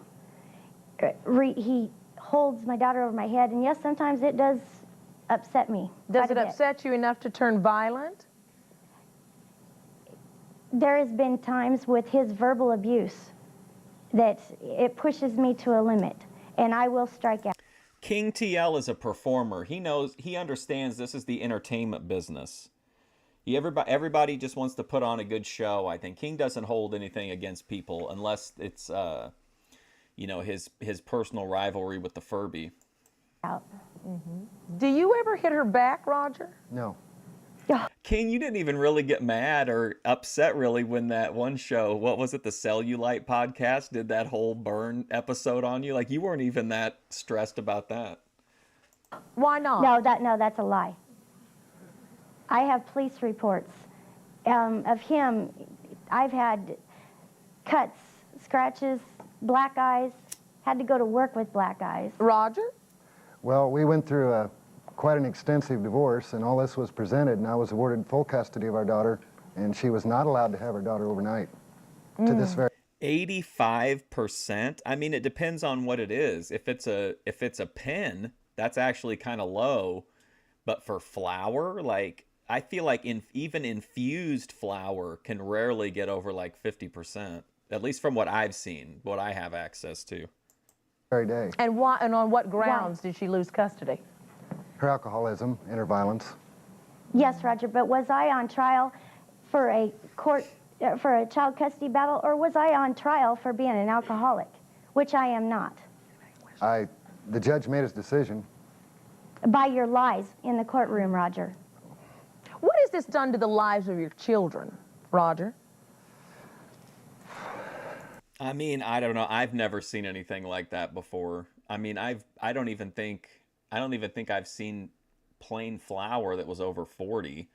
he holds my daughter over my head. And yes, sometimes it does upset me. Does it upset you enough to turn violent? There has been times with his verbal abuse that it pushes me to a limit, and I will strike out. King TL is a performer. He understands this is the entertainment business. Everybody just wants to put on a good show. I think King doesn't hold anything against people unless it's his personal rivalry with the Furby. Do you ever hit her back, Roger? No. King, you didn't even really get mad or upset really when that one show, what was it, the Cellulite podcast, did that whole burn episode on you? Like, you weren't even that stressed about that. Why not? No, that's a lie. I have police reports of him. I've had cuts, scratches, black eyes, had to go to work with black eyes. Roger? Well, we went through quite an extensive divorce, and all this was presented, and I was awarded full custody of our daughter, and she was not allowed to have her daughter overnight to this very... 85%? I mean, it depends on what it is. If it's a pen, that's actually kind of low, but for flour, like, I feel like even infused flour can rarely get over like 50%. at least from what I've seen, what I have access to. Every day. And why? And on what grounds did she lose custody? Her alcoholism and her violence. Yes, Roger, but was I on trial for a for a child custody battle, or was I on trial for being an alcoholic, which I am not? The judge made his decision. By your lies in the courtroom, Roger. What has this done to the lives of your children, Roger? I mean, I don't know. I've never seen anything like that before. I mean, I don't even think I've seen plain flour that was over 40.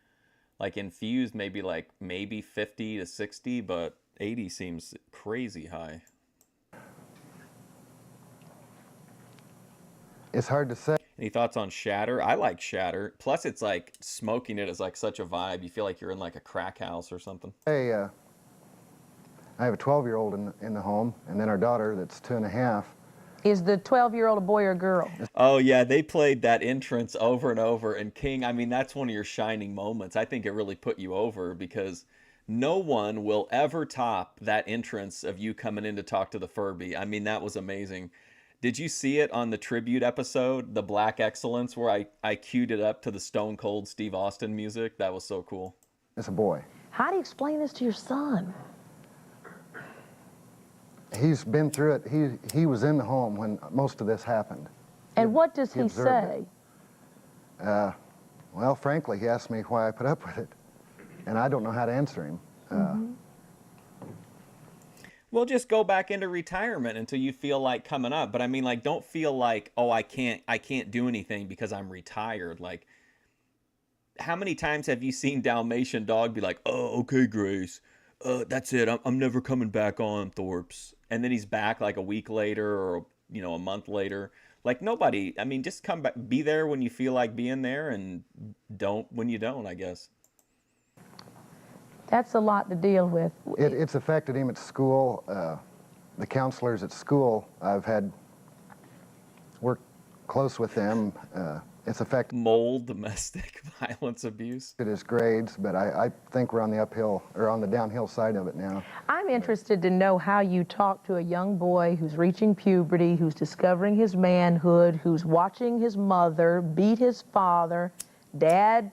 Like infused, maybe 50 to 60, but 80 seems crazy high. It's hard to say. Any thoughts on shatter? I like shatter. Plus, it's like smoking it is like such a vibe. You feel like you're in like a crack house or something. Hey, I have a 12-year-old in the home, and then our daughter that's 2.5. Is the 12-year-old a boy or girl? Oh yeah, they played that entrance over and over. And King, I mean, that's one of your shining moments. I think it really put you over because no one will ever top that entrance of you coming in to talk to the Furby. I mean, that was amazing. Did you see it on the tribute episode, the Black Excellence, where I queued it up to the Stone Cold Steve Austin music? That was so cool. It's a boy. How do you explain this to your son? He's been through it. He was in the home when most of this happened. And what does he observed say? Well, frankly, he asked me why I put up with it, and I don't know how to answer him. Well, just go back into retirement until you feel like coming up. But I mean, like, don't feel like, oh, I can't do anything because I'm retired. Like, how many times have you seen Dalmatian Dog be like, oh, okay, Grace, that's it. I'm never coming back on Thorpe's. And then he's back like a week later or, you know, a month later. Like, nobody, I mean, just come back, be there when you feel like being there and don't when you don't, I guess. That's a lot to deal with. It's affected him at school. The counselors at school, I've had worked close with them. It's affected mold, domestic violence abuse. His grades, but I think we're on the uphill or on the downhill side of it now. I'm interested to know how you talk to a young boy who's reaching puberty, who's discovering his manhood, who's watching his mother beat his father, dad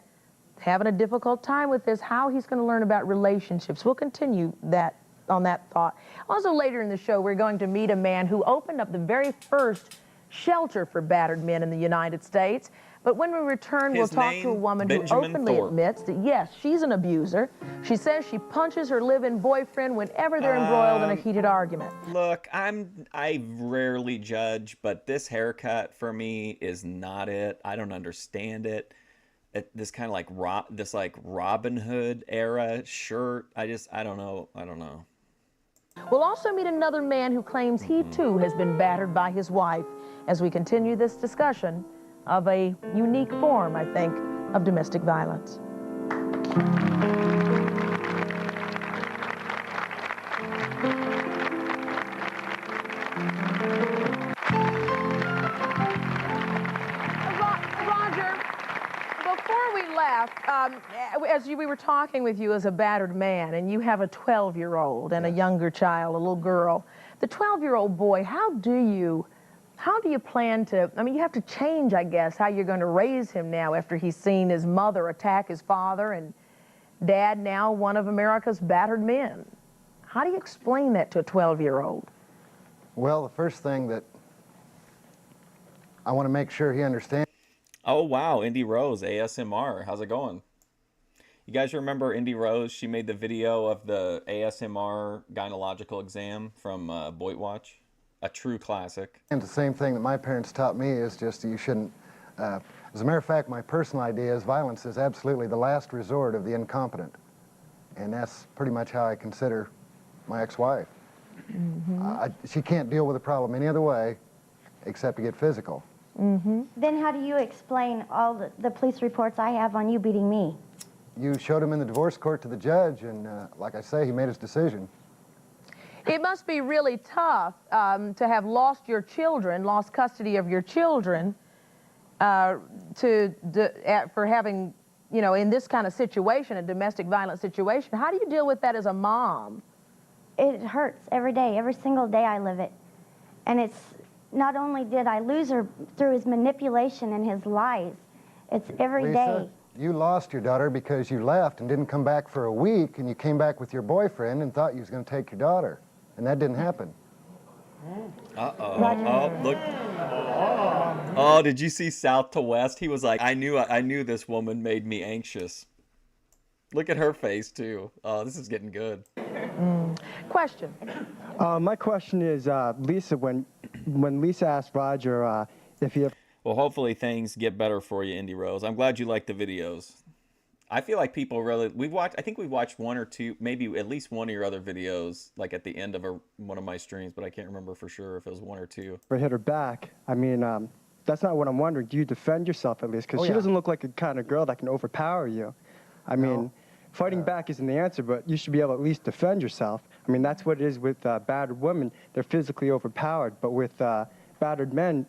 having a difficult time with this, how he's going to learn about relationships. We'll continue that on that thought. Also later in the show, we're going to meet a man who opened up the very first shelter for battered men in the United States. But when we return, we'll talk to a woman who openly admits that, yes, she's an abuser. She says she punches her live-in boyfriend whenever they're embroiled in a heated argument. Look, I rarely judge, but this haircut for me is not it. I don't understand it. This kind of like Robin Hood era shirt. I don't know. We'll also meet another man who claims he too has been battered by his wife as we continue this discussion of a unique form, I think, of domestic violence. Roger, before we left, we were talking with you as a battered man, and you have a 12-year-old and a younger child, a little girl. The 12-year-old boy, how do you plan to, I mean, you have to change, I guess, how you're going to raise him now after he's seen his mother attack his father and dad now one of America's battered men. How do you explain that to a 12-year-old? Well, the first thing that I want to make sure he understands. Oh, wow, Indy Rose, ASMR. How's it going? You guys remember Indy Rose? She made the video of the ASMR gynecological exam from Boyd Watch. A true classic. And the same thing that my parents taught me is just you shouldn't, as a matter of fact, my personal idea is violence is absolutely the last resort of the incompetent. And that's pretty much how I consider my ex-wife. She can't deal with a problem any other way except to get physical. Then how do you explain all the police reports I have on you beating me? You showed him in the divorce court to the judge, and like I say, he made his decision. It must be really tough to have lost your children, lost custody of your children, for having, in this kind of situation, a domestic violence situation. How do you deal with that as a mom? it hurts every day. Every single day I live it. And it's not only did I lose her through his manipulation and his lies, it's every day. You lost your daughter because you left and didn't come back for a week, and you came back with your boyfriend and thought you was going to take your daughter, and that didn't happen. Uh-oh. Oh, look. Oh, did you see South to West? He was like, I knew this woman made me anxious. Look at her face, too. Oh, this is getting good. Question. My question is, Lisa, when Lisa asked Roger if he... Well, hopefully things get better for you, Indy Rose. I'm glad you like the videos. I feel like people really... I think we've watched one or two, maybe at least one of your other videos, like at the end of one of my streams, but I can't remember for sure if it was one or two. ...or hit her back. I mean, that's not what I'm wondering. Do you defend yourself at least? Because she doesn't look like a kind of girl that can overpower you. I mean, fighting back isn't the answer, but you should be able to at least defend yourself. I mean, that's what it is with battered women. They're physically overpowered. But with battered men,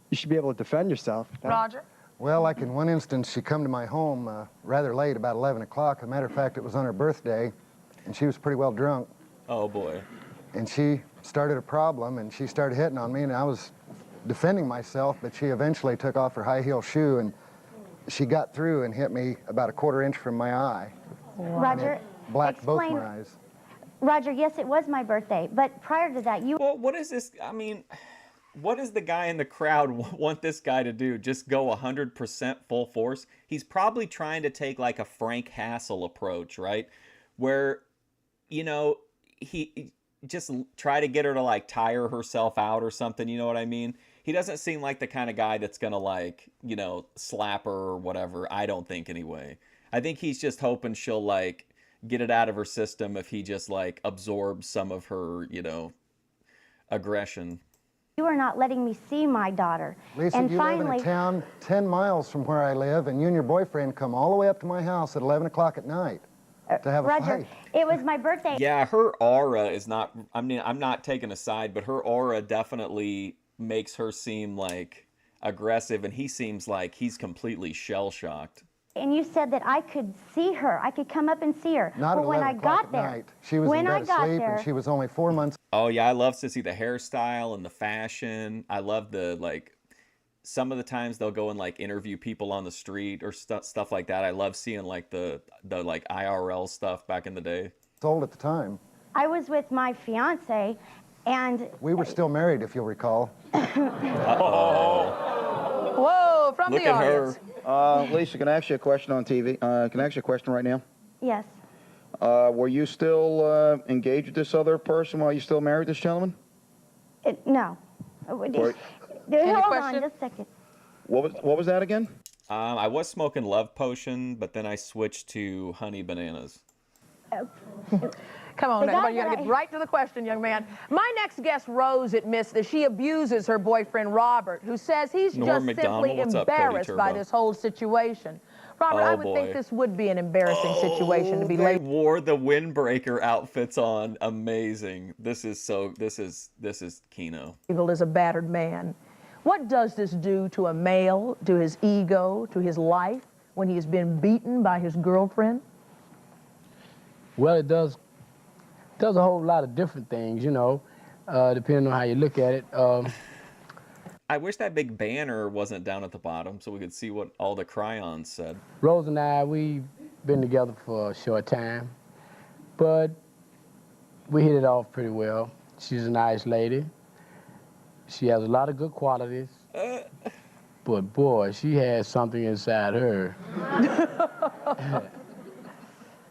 you should be able to defend yourself. Roger? Well, like in one instance, she come to my home rather late, about 11 o'clock. As a matter of fact, it was on her birthday, and she was pretty well drunk. Oh, boy. And she started a problem, and she started hitting on me, and I was defending myself, but she eventually took off her high heel shoe, and she got through and hit me about a quarter inch from my eye. Roger, Blacked both my eyes. Roger, yes, it was my birthday, but prior to that, you... Well, what is this? I mean, what does the guy in the crowd want this guy to do? Just go 100% full force? He's probably trying to take like a Frank Hassel approach, right? Where, you know, he just try to get her to like tire herself out or something, you know what I mean? He doesn't seem like the kind of guy that's gonna like, you know, slap her or whatever. I don't think anyway. I think he's just hoping she'll like get it out of her system if he just like absorbs some of her, you know, aggression. You are not letting me see my daughter. Lisa, and you finally, live in a town 10 miles from where I live, and you and your boyfriend come all the way up to my house at 11 o'clock at night to have a Roger, fight. it was my birthday. Yeah, her aura is not, I mean, I'm not taking a side, but her aura definitely makes her seem like aggressive, and he seems like he's completely shell-shocked. And you said that I could see her. I could come up and see her. Not but at when 11 I o'clock got at there, night. She was when in bed I got asleep, there, and she was only 4 months. Oh yeah, I love to see the hairstyle and the fashion. I love the like. Some of the times they'll go and like interview people on the street or stuff like that. I love seeing like the like IRL stuff back in the day. Sold at the time. I was with my fiance, and We were still married, if you'll recall. Uh-oh. Whoa, from Look the at audience. her. Lisa, can I ask you a question on TV? Can I ask you a question right now? yes, Were you still engaged with this other person while you still married this gentleman? no. Wait. Hold on just a second. What was that again? I was smoking Love Potion, but then I switched to Honey Bananas. Come on, The now, guy you gotta that get I- right to the question, young man. My next guest, Rose, admits that she abuses her boyfriend, Robert, who says he's Norm just Macdonald, simply what's up, Cody embarrassed by Turbo? this whole situation. Robert, I Oh, would boy. think this would be an embarrassing situation to be They labeled. wore the windbreaker outfits on. Amazing. This is Kino. As a battered man. What does this do to a male, to his ego, to his life, when he has been beaten by his girlfriend? Well, it does a whole lot of different things, you know, depending on how you look at it. I wish that big banner wasn't down at the bottom so we could see what all the cryons said. Rose and I, we've been together for a short time, but we hit it off pretty well. She's a nice lady. She has a lot of good qualities. But boy, she has something inside her.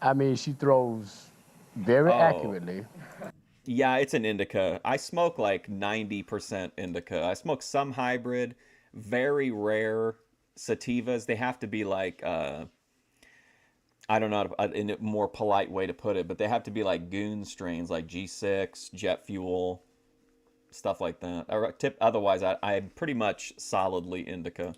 I mean, she throws very accurately. Yeah, it's an indica. I smoke like 90% indica. I smoke some hybrid, very rare sativas. They have to be like, I don't know, in a more polite way to put it, but they have to be like goon strains, like G6, Jet Fuel, stuff like that. Otherwise, I'm pretty much solidly indica.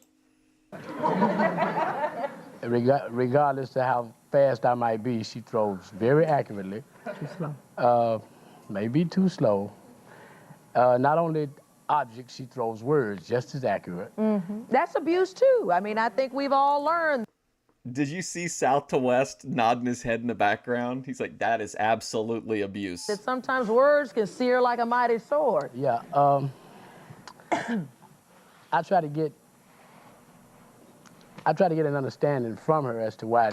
Regardless of how fast I might be, she throws very accurately. Too slow. Maybe too slow. Not only objects, she throws words just as accurate. That's abuse too. I mean, I think we've all learned. Did you see South to West nodding his head in the background? He's like, that is absolutely abuse. That sometimes words can sear like a mighty sword. Yeah. I try to get an understanding from her as to why,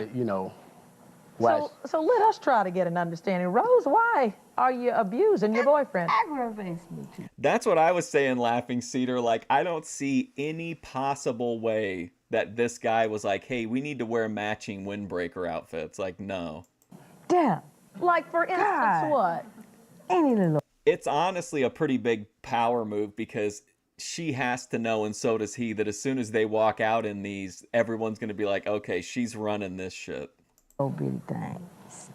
why. So let us try to get an understanding. Rose, why are you abusing your boyfriend? Aggravates me too. That's what I was saying, Laughing Cedar. Like, I don't see any possible way that this guy was like, hey, we need to wear matching windbreaker outfits. Like, no. Damn. Like, for instance, what? Any little. It's honestly a pretty big power move because she has to know, and so does he, that as soon as they walk out in these, everyone's going to be like, okay, she's running this shit. Oh, bitty things.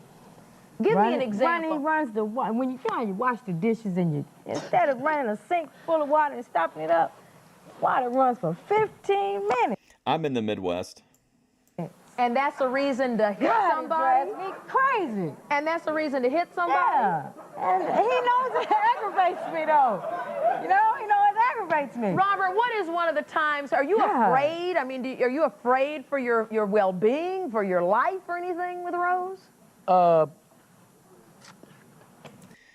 Give me an example. He runs the water. When you wash the dishes and you, instead of running a sink full of water and stopping it up, water runs for 15 minutes. I'm in the Midwest. And that's a reason to hit somebody? Drives me crazy. And that's a reason to hit somebody? Yeah. And he knows it aggravates me, though. He knows it aggravates me. Robert, what is one of the times, are you afraid? I mean, are you afraid for your well-being, for your life or anything with Rose?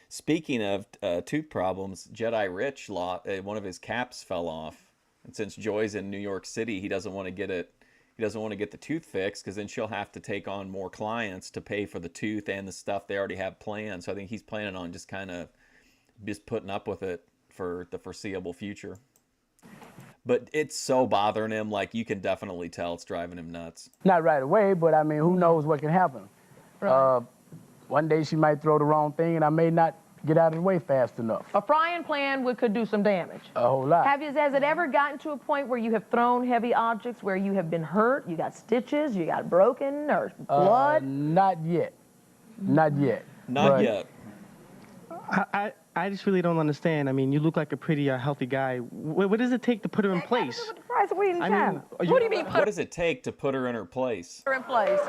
Speaking of tooth problems, Jedi Rich, one of his caps fell off. And since Joy's in New York City, he doesn't want to get it. He doesn't want to get the tooth fixed because then she'll have to take on more clients to pay for the tooth and the stuff they already have planned. So I think he's planning on just kind of just putting up with it for the foreseeable future. But it's so bothering him. Like, you can definitely tell it's driving him nuts. Not right away, but I mean, who knows what can happen. Right. One day she might throw the wrong thing and I may not get out of the way fast enough. A frying pan could do some damage. A whole lot. Has it ever gotten to a point where you have thrown heavy objects, where you have been hurt, you got stitches, you got broken, or blood? Not yet. Not yet. Not yet. I just really don't understand. I mean, you look like a pretty healthy guy. What does it take to put her in place? Price of weed in China. What do you mean What does it take to put her in her place? her in place?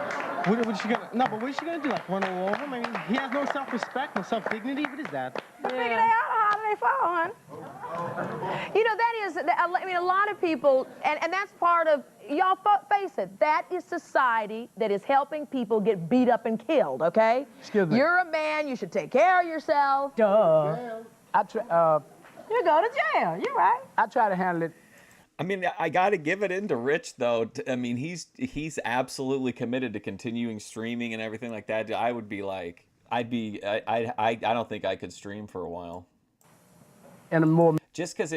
What is she gonna? No, but what is she gonna do? Like run all over him? I mean, he has no self-respect, no self-dignity. What is that? Figure they out how they fall, hon. You know, that is, I mean, a lot of people, and that's part of, y'all face it, that is society that is helping people get beat up and killed, okay? Excuse me. You're a man, you should take care of yourself. Duh. You go to jail, you're right. I try to handle it. I mean, I got to give it into Rich, though. I mean, he's absolutely committed to continuing streaming and everything like that. I would be like, I don't think I could stream for a while. And a more just because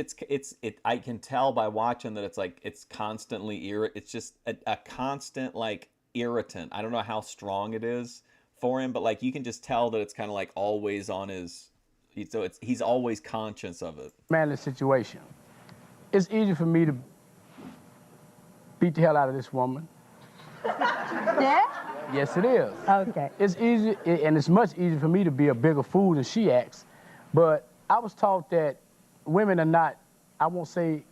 I can tell by watching that it's constantly it's just a constant like irritant. I don't know how strong it is for him, but like you can just tell that it's kind of like always on his. So he's always conscious of it. Manly situation. It's easy for me to beat the hell out of this woman. Yeah? Yes, it is. Okay. It's easy, and it's much easier for me to be a bigger fool than she acts. But I was taught that women are not, I won't say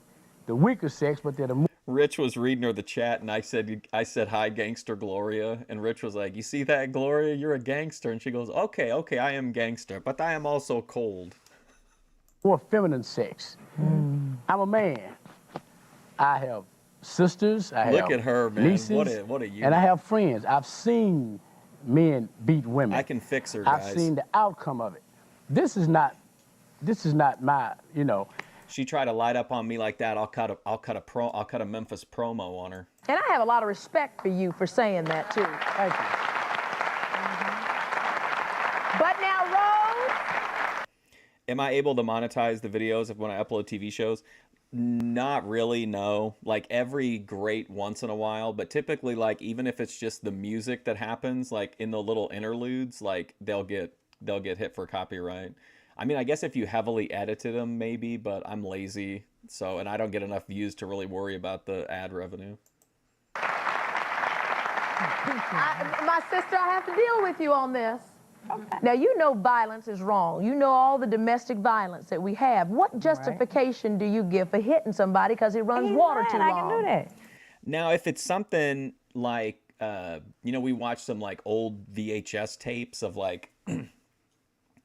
the weaker sex, but they're the more. Rich was reading her the chat, and I said, hi, gangster Gloria. And Rich was like, you see that, Gloria? You're a gangster. And she goes, okay, I am gangster, but I am also cold. More feminine sex. I'm a man. I have sisters. I Look have at her, man. Nieces, What a unit. and I have friends. I've seen men beat women. I can fix her, guys. I've seen the outcome of it. This is not my, She tried to light up on me like that. I'll cut a Memphis promo on her. And I have a lot of respect for you for saying that, too. Thank you. But now, Rose. Am I able to monetize the videos when I upload TV shows? Not really, no. Like every great once in a while, but typically, like even if it's just the music that happens, like in the little interludes, like they'll get hit for copyright. I mean, I guess if you heavily edited them, maybe, but I'm lazy, and I don't get enough views to really worry about the ad revenue. My sister, I have to deal with you on this. Okay. Now, you know violence is wrong. You know all the domestic violence that we have. What justification do you give for hitting somebody because he runs water too long? I can do that. Now, if it's something like, we watch some like old VHS tapes of like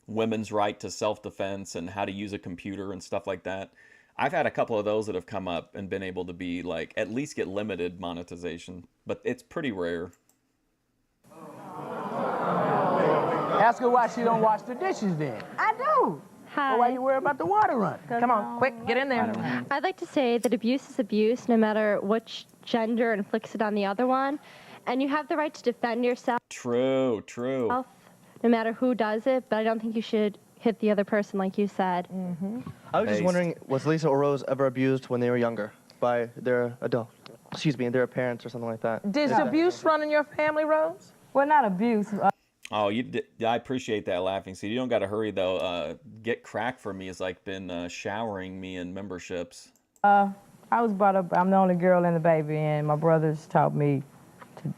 women's right to self-defense and how to use a computer and stuff like that. I've had a couple of those that have come up and been able to be like at least get limited monetization, but it's pretty rare. Ask her why she don't wash the dishes then. I do. Hi. Well, why you worry about the water running? Come on, quick, get in there. I'd like to say that abuse is abuse, no matter which gender inflicts it on the other one. And you have the right to defend yourself, True. no matter who does it, but I don't think you should hit the other person like you said. I was just wondering, was Lisa or Rose ever abused when they were younger by their their parents or something like that? Does abuse run in your family, Rose? Well, not abuse. Oh, I appreciate that, Laughing Seed. You don't got to hurry though. Get Crack for Me has like been showering me in memberships. I was brought up, I'm the only girl and the baby, and my brothers taught me to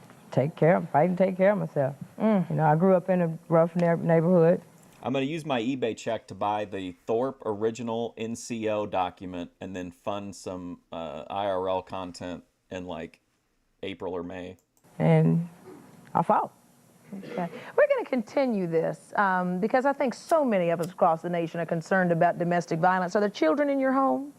fight and take care of myself. You know, I grew up in a rough neighborhood. I'm going to use my eBay check to buy the Thorpe original NCO document and then fund some IRL content in like April or May. And I fought. Okay. We're going to continue this because I think so many of us across the nation are concerned about domestic violence. Are there children in your home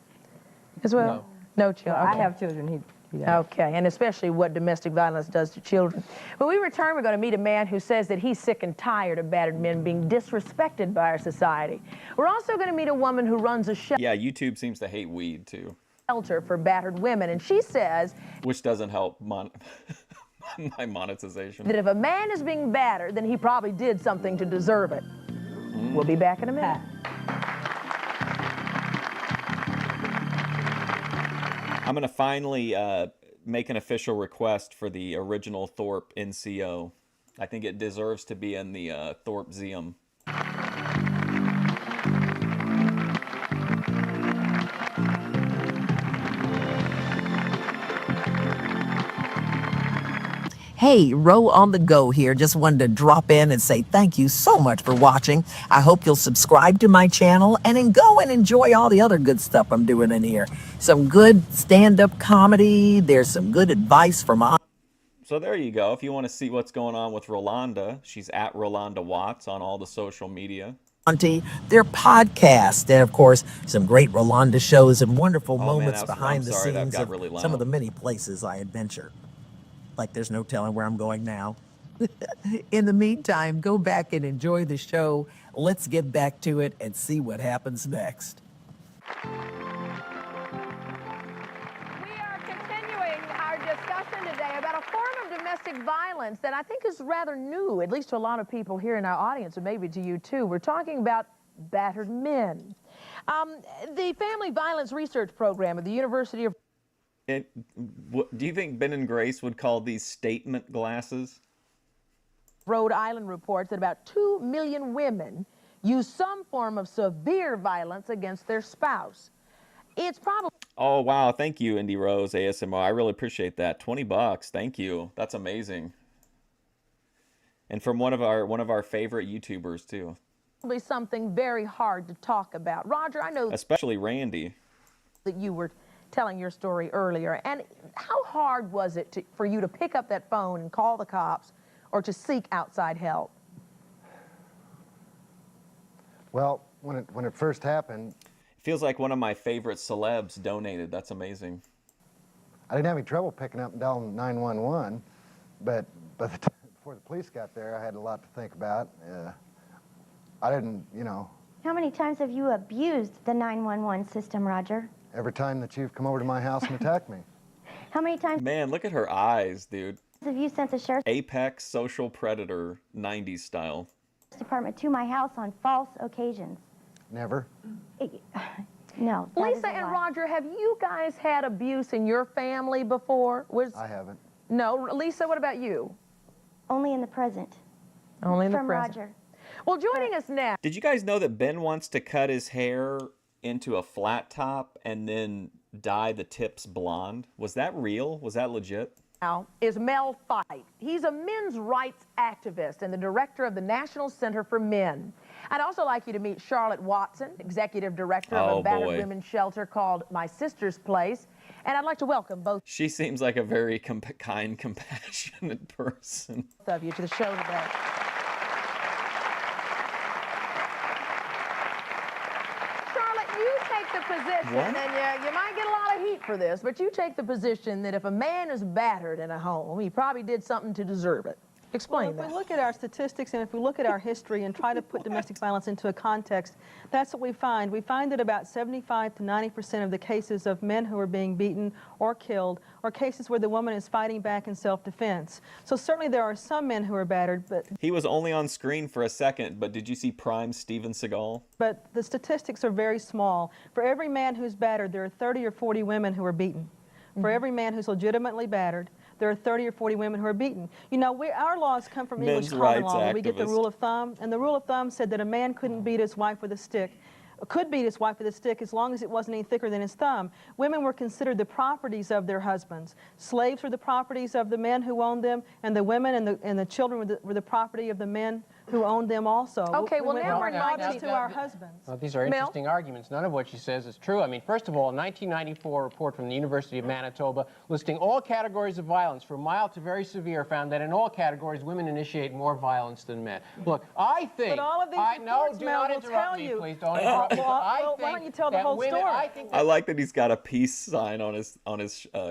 as well? No children. I Okay. have children. He does. Okay, and especially what domestic violence does to children. When we return, we're going to meet a man who says that he's sick and tired of battered men being disrespected by our society. We're also going to meet a woman who runs a Yeah, YouTube seems to hate weed too, shelter for battered women, and she says which doesn't help my monetization. that if a man is being battered, then he probably did something to deserve it. We'll be back in a minute. I'm going to finally make an official request for the original Thorpe NCO. I think it deserves to be in the Thorpe Museum. Hey, Ro on the Go here. Just wanted to drop in and say thank you so much for watching. I hope you'll subscribe to my channel and then go and enjoy all the other good stuff I'm doing in here. Some good stand-up comedy. There's some good advice from So there you go. If you want to see what's going on with Rolanda, she's at Rolanda Watts on all the social media. Auntie, their podcast, and of course, some great Rolanda shows and wonderful Oh, man, moments I'm behind the sorry, that scenes got of really some of loud. the many places I adventure. Like there's no telling where I'm going now. In the meantime, go back and enjoy the show. Let's get back to it and see what happens next. We are continuing our discussion today about a form of domestic violence that I think is rather new, at least to a lot of people here in our audience, and maybe to you too. We're talking about battered men. The Family Violence Research Program at the University of Do you think Ben and Grace would call these statement glasses? Rhode Island reports that about 2 million women use some form of severe violence against their spouse. It's probably Oh, wow. Thank you, Indie Rose ASMR. I really appreciate that. $20. Thank you. That's amazing. And from one of our favorite YouTubers too. something very hard to talk about. Roger, I know Especially Randy. that you were telling your story earlier, and how hard was it for you to pick up that phone and call the cops or to seek outside help? Well, when it first happened, Feels like one of my favorite celebs donated. That's amazing. I didn't have any trouble picking up and dialing 911, but before the police got there, I had a lot to think about. I didn't, How many times have you abused the 911 system, Roger? every time that you've come over to my house and attacked me. How many times Man, look at her eyes, dude. have you sent the sheriff's Apex social predator, 90s style. department to my house on false occasions? Never. No. that is Lisa a and lie. Roger, have you guys had abuse in your family before? I haven't. No. Lisa, what about you? Only in the present. Only in the From present. Roger. Well, joining us now. Did you guys know that Ben wants to cut his hair into a flat top and then dye the tips blonde? Was that real? Was that legit? Now is Mel Fight. He's a men's rights activist and the director of the National Center for Men. I'd also like you to meet Charlotte Watson, executive director of Oh, a battered boy. women's shelter called My Sister's Place. And I'd like to welcome both She seems like a very kind, compassionate person. of you to the show today. Charlotte, you take take the position, What? and you might get a lot of heat for this, but you take the position that if a man is battered in a home, he probably did something to deserve it. Explain Well, if that. we look at our statistics and if we look at our history and try to put domestic violence into a context, that's what we find. We find that about 75 to 90% of the cases of men who are being beaten or killed are cases where the woman is fighting back in self-defense. So certainly there are some men who are battered, but He was only on screen for a second, but did you see prime Steven Seagal? the statistics are very small. For every man who's battered, there are 30 or 40 women who are beaten. For every man who's legitimately battered, there are 30 or 40 women who are beaten. You know, our laws come from English Men's common rights law, and we get the activists. rule of thumb, and the rule of thumb said that a man couldn't beat his wife with a stick, could beat his wife with a stick as long as it wasn't any thicker than his thumb. Women were considered the properties of their husbands. Slaves were the properties of the men who owned them, and the women and the children were the property of the men who owned them also. Okay, well, now we're not not to our husbands. Well, these are Mel? interesting arguments. None of what she says is true. I mean, first of all, a 1994 report from the University of Manitoba listing all categories of violence, from mild to very severe, found that in all categories, women initiate more violence than men. Look, I think... But all of these no, reports, do Mel, not will interrupt tell me, you. please. Don't interrupt me. Well, I why think don't you tell the that whole women, story? I think I like that he's got a peace sign on his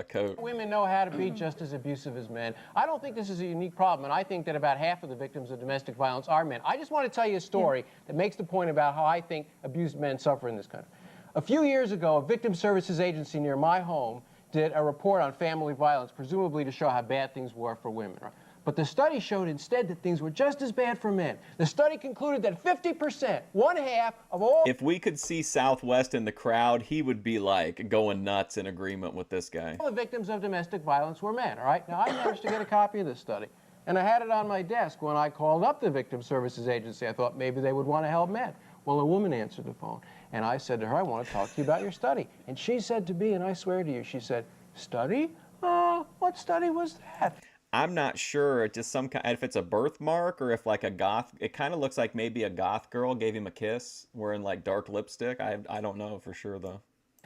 coat. women know how to be just as abusive as men. I don't think this is a unique problem, and I think that about half of the victims of domestic violence are men. I just want to tell you a story that makes the point about how I think abused men suffer in this country. A few years ago, a victim services agency near my home did a report on family violence, presumably to show how bad things were for women. Right? But the study showed instead that things were just as bad for men. The study concluded that 50%, one half of all... If we could see Southwest in the crowd, he would be like going nuts in agreement with this guy. All the victims of domestic violence were men, all right? Now, I managed to get a copy of this study, and I had it on my desk when I called up the victim services agency. I thought maybe they would want to help men. Well, a woman answered the phone, and I said to her, I want to talk to you about your study. And she said to me, and I swear to you, she said, study? What study was that? I'm not sure it's just some kind, if it's a birthmark or if like a goth, it kind of looks like maybe a goth girl gave him a kiss wearing like dark lipstick. I don't know for sure though.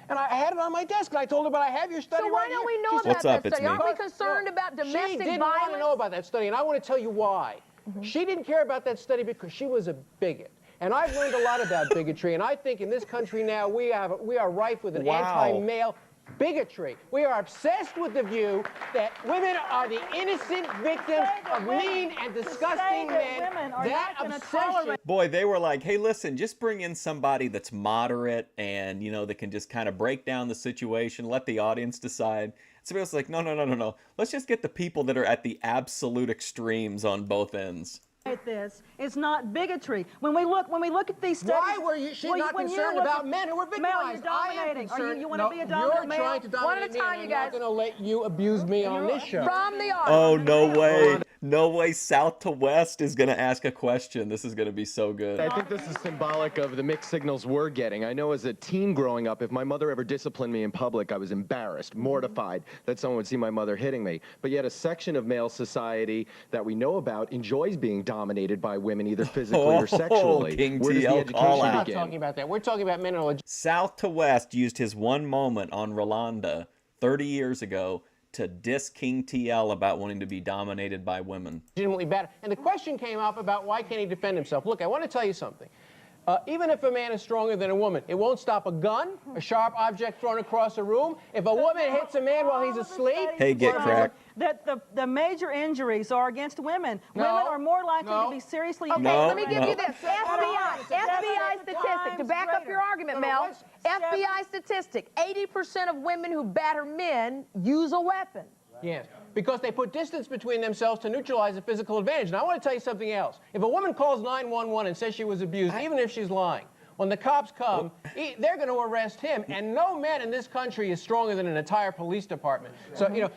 And I had it on my desk, and I told her, but I have your study So why right don't here. we know She about said, What's up? that It's study? me. Aren't we concerned about domestic She didn't violence? want to know about that study, and I want to tell you why. She didn't care about that study because she was a bigot. And I've learned a lot about bigotry, and I think in this country now we are rife with an anti-male bigotry. We are obsessed with the view that women are the innocent victims of mean and disgusting men. That obsession. Boy, they were like, hey, listen, just bring in somebody that's moderate and, you know, that can just kind of break down the situation, let the audience decide. Somebody else was like, no. Let's just get the people that are at the absolute extremes on both ends. This is not bigotry. When we look at these studies, Why were she not concerned about men who were victimized? Mel, you're dominating. You want to be a you're dominant male? trying to dominate One at a time, me, you and I'm guys. not going to let you abuse me on this show. From the audience. Oh, no way. No way South to West is going to ask a question. This is going to be so good. I think this is symbolic of the mixed signals we're getting. I know as a teen growing up, if my mother ever disciplined me in public, I was embarrassed, mortified that someone would see my mother hitting me. But yet a section of male society that we know about enjoys being dominated by women, either physically or sexually. King Where does the TL education call We're out. not begin? talking about that. We're talking about men who are South to West used his one moment on Rolanda 30 years ago to diss King TL about wanting to be dominated by women. legitimately bad. And the question came up about why can't he defend himself. Look, I want to tell you something. Even if a man is stronger than a woman, it won't stop a gun, a sharp object thrown across a room. If a woman hits a man while he's asleep, Hey, get cracked. That the major injuries are against women. Women are more likely to be seriously Okay, No, let me give no. you this. FBI statistic to back up your argument, Mel. FBI statistic, 80% of women who batter men use a weapon. yes, because they put distance between themselves to neutralize a physical advantage. And I want to tell you something else. If a woman calls 911 and says she was abused, even if she's lying, when the cops come, they're going to arrest him. And no man in this country is stronger than an entire police department. So, you know...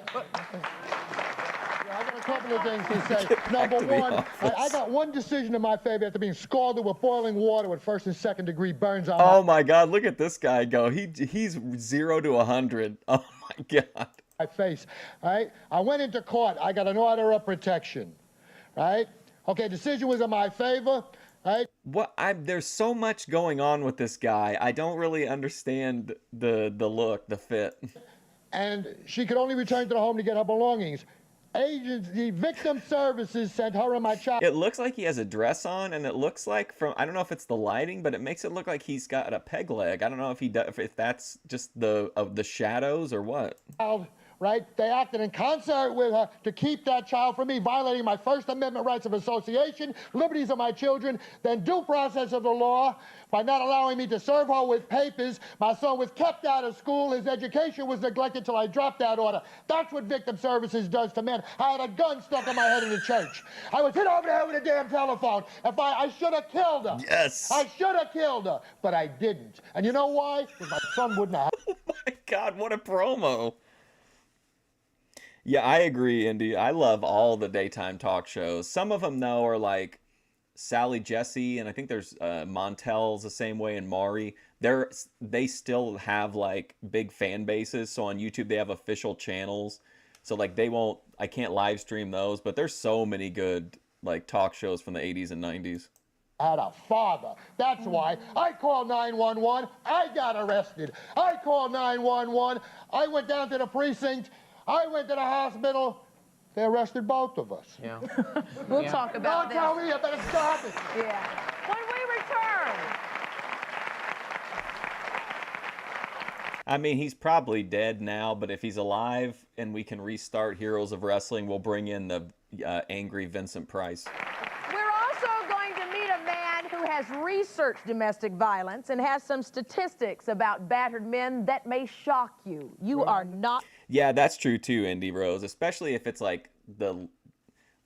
I got a couple of things to say. Number one, I got one decision in my favor after being scalded with boiling water with first and second degree burns on Oh my God, look at this guy go. He's 0 to 100. Oh my God. my face. Right? I went into court. I got an order of protection. Right? Okay, decision was in my favor. Right? There's so much going on with this guy. I don't really understand the look, the fit. And she could only return to the home to get her belongings. agency, victim services sent her and my child. It looks like he has a dress on, and it looks like from, I don't know if it's the lighting, but it makes it look like he's got a peg leg. I don't know if he does, if that's just the shadows or what. Right? They acted in concert with her to keep that child from me, violating my First Amendment rights of association, liberties of my children, then due process of the law by not allowing me to serve her with papers. My son was kept out of school. His education was neglected till I dropped that order. That's what victim services does to men. I had a gun stuck in my head in the church. I was hit over the head with a damn telephone. I should have killed her. Yes. I should have killed her, but I didn't. And you know why? Because my son wouldn't have. Oh my God, what a promo. Yeah, I agree, Indy. I love all the daytime talk shows. Some of them, though, are like Sally Jesse, and I think there's Montel's the same way, and Maury. They still have like big fan bases. So on YouTube, they have official channels. So like I can't live stream those, but there's so many good like talk shows from the 80s and 90s. I had a father. That's why I called 911. I got arrested. I called 911. I went down to the precinct. I went to the hospital. They arrested both of us. Yeah. We'll talk about Don't tell me, you better stop it. Yeah. When we return. I mean, he's probably dead now, but if he's alive and we can restart Heroes of Wrestling, we'll bring in the angry Vincent Price. We're also going to meet a man who has researched domestic violence and has some statistics about battered men that may shock you. You are not... Yeah, that's true too, Indy Rose, especially if it's like the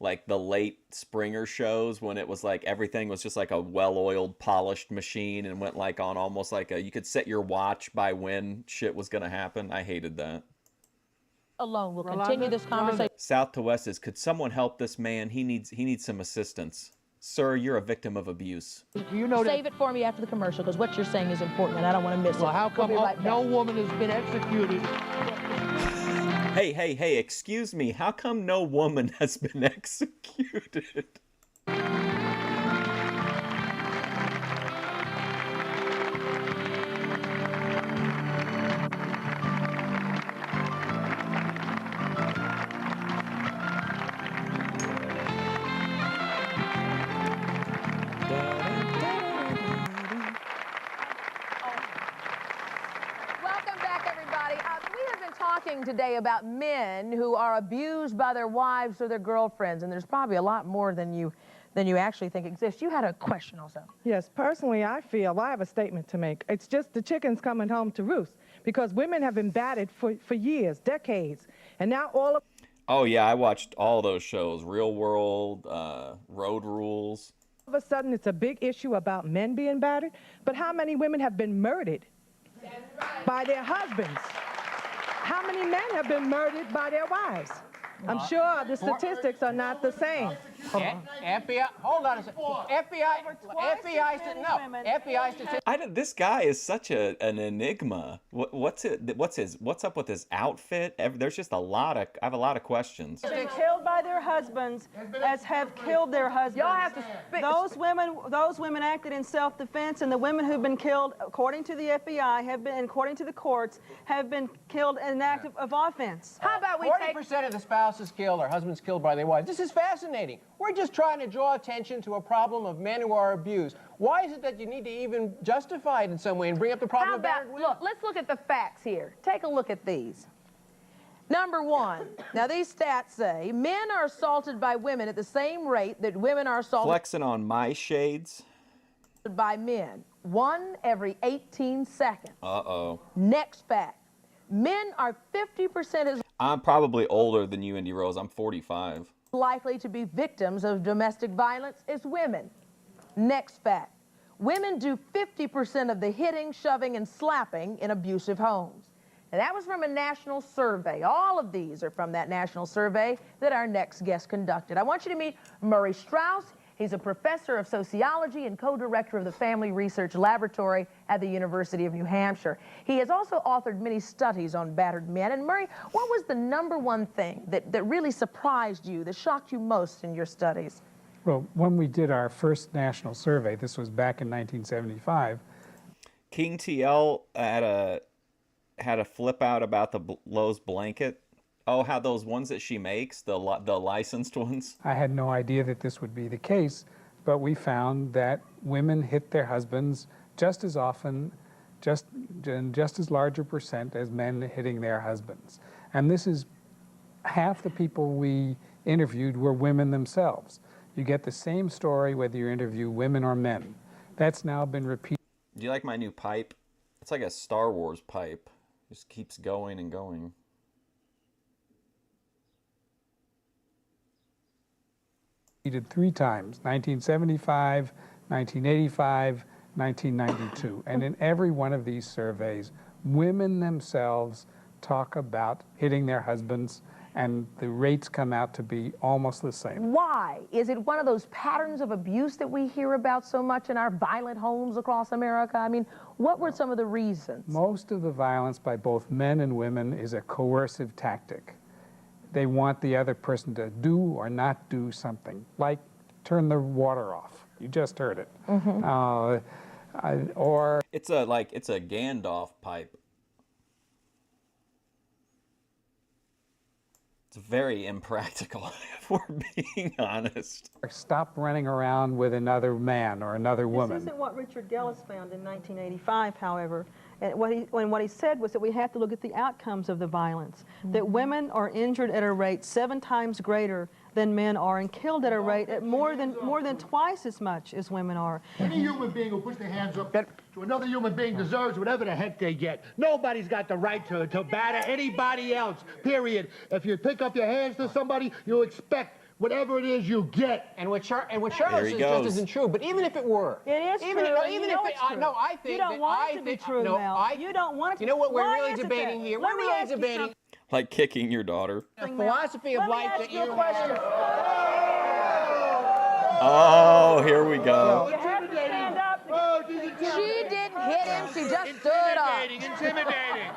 late Springer shows when it was like everything was just like a well-oiled, polished machine and went like on almost like you could set your watch by when shit was going to happen. I hated that. Alone. We'll continue this conversation. South to West is, could someone help this man? He needs some assistance. Sir, you're a victim of abuse. You know Save it for me after the commercial, because what you're saying is important, and I don't want to miss it. Well, how come We'll be right no back. woman has been executed? Hey, excuse me. How come no woman has been executed? Welcome back, everybody. We have been talking today about men who are abused by their wives or their girlfriends, and there's probably a lot more than you actually think exists. You had a question also. Yes, personally, I feel I have a statement to make. It's just the chickens coming home to roost, because women have been battered for years, decades, and now all of... Oh, yeah, I watched all those shows. Real World, Road Rules. All of a sudden, it's a big issue about men being battered, but how many women have been murdered by their husbands? How many men have been murdered by their wives? I'm sure the statistics are not the same. FBI, hold on a second. FBI statistics. This guy is such an enigma. What's up with his outfit? There's just I have a lot of questions. Been killed by their husbands, as have killed their husbands. Y'all have to Those women acted in self-defense, and the women who've been killed, according to the FBI, have been, according to the courts, have been killed in an act of offense. How about we 40% of the spouses killed or husbands killed by their wives. This is fascinating. We're just trying to draw attention to a problem of men who are abused. Why is it that you need to even justify it in some way and bring up the problem How of battered about, women? look, let's look at the facts here. Take a look at these. Number one, now these stats say men are assaulted by women at the same rate that women are assaulted Flexing on my shades. by men. 1 every 18 seconds. Uh-oh. Next fact. Men are 50% as I'm probably older than you, Indy Rose. I'm 45. likely to be victims of domestic violence as women. Next fact. Women do 50% of the hitting, shoving, and slapping in abusive homes. And that was from a national survey. All of these are from that national survey that our next guest conducted. I want you to meet Murray Strauss. He's a professor of sociology and co-director of the Family Research Laboratory at the University of New Hampshire. He has also authored many studies on battered men. And Murray, what was the number one thing that really surprised you, that shocked you most in your studies? Well, when we did our first national survey, this was back in 1975. King TL had a flip out about the Lowe's blanket. Oh, how those ones that she makes, the licensed ones? I had no idea that this would be the case, but we found that women hit their husbands just as often, just as large a percent as men hitting their husbands. And this is half the people we interviewed were women themselves. You get the same story whether you interview women or men. That's now been repeated. Do you like my new pipe? It's like a Star Wars pipe. It just keeps going and going. Repeated 3 times, 1975, 1985, 1992. And in every one of these surveys, women themselves talk about hitting their husbands, and the rates come out to be almost the same. Why? Is it one of those patterns of abuse that we hear about so much in our violent homes across America? I mean, what were some of the reasons? Most of the violence by both men and women is a coercive tactic. They want the other person to do or not do something, like turn the water off. You just heard it. Or it's a Gandalf pipe. It's very impractical, if we're being honest. Stop running around with another man or another woman. This isn't what Richard Gellis found in 1985, however. And what he said was that we have to look at the outcomes of the violence. That women are injured at a rate 7 times greater than men are, and killed at a rate at more than twice as much as women are. Any human being who puts their hands up to another human being deserves whatever the heck they get. Nobody's got the right to batter anybody else, period. If you pick up your hands to somebody, you expect whatever it is you get. And what Charlotte says just isn't true. But even if it were, it is even true. Even if it, true. no, I think you don't want it to be true, Mel. You don't want it to. You know what we're Why really isn't debating that? here? Let We're me really ask you debating Like kicking your daughter. the philosophy of life that you have. Oh, here we go. You have to stand up. She didn't hit him, she just stood up. Intimidating.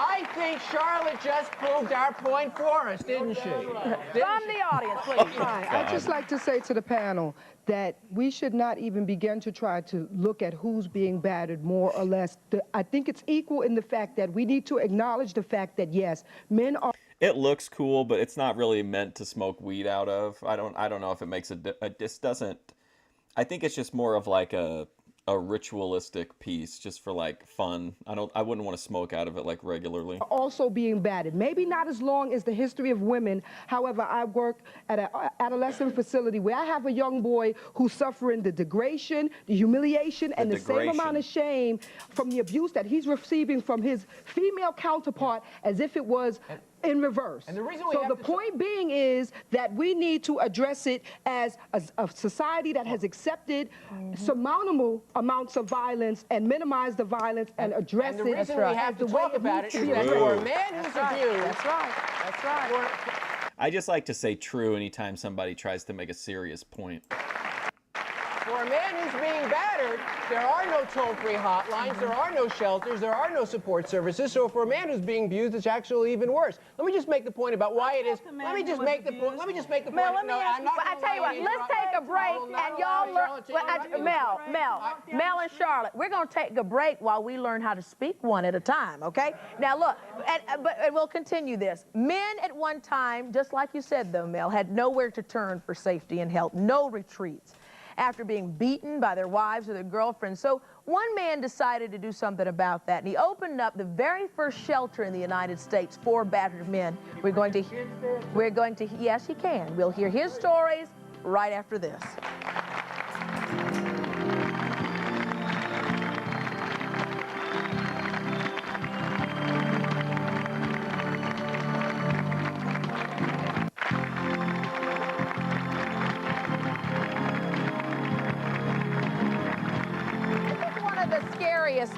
I think Charlotte just proved our point for us, didn't she? From the audience, please. Hi, I'd just like to say to the panel that we should not even begin to try to look at who's being battered more or less. I think it's equal in the fact that we need to acknowledge the fact that, yes, men are... It looks cool, but it's not really meant to smoke weed out of. I don't know if it makes this doesn't. I think it's just more of like a ritualistic piece, just for like fun. I wouldn't want to smoke out of it like regularly. Also being battered. Maybe not as long as the history of women. However, I work at an adolescent facility where I have a young boy who's suffering the degradation, the humiliation, and the same amount of shame from the abuse that he's receiving from his female counterpart as if it was in reverse. And the reason we so have the to point being is that we need to address it as a society that has accepted surmountable amounts of violence and minimize the violence and address And the it reason we have to talk about it is that for a man who's abused, That's right. That's right. I just like to say true anytime somebody tries to make a serious point. For a man who's being battered, there are no toll-free hotlines, there are no shelters, there are no support services. So for a man who's being abused, it's actually even worse. Let me just make the point about why it is. Let me just make the point. Let me just make the point. Mel, I tell you what, let's take a break and y'all learn. Mel and Charlotte, we're going to take a break while we learn how to speak one at a time, okay? Now look, but we'll continue this. Men at one time, just like you said though, Mel, had nowhere to turn for safety and help, no retreats, after being beaten by their wives or their girlfriends. So one man decided to do something about that, and he opened up the very first shelter in the United States for battered men. We're going to, yes, he can. We'll hear his stories right after this.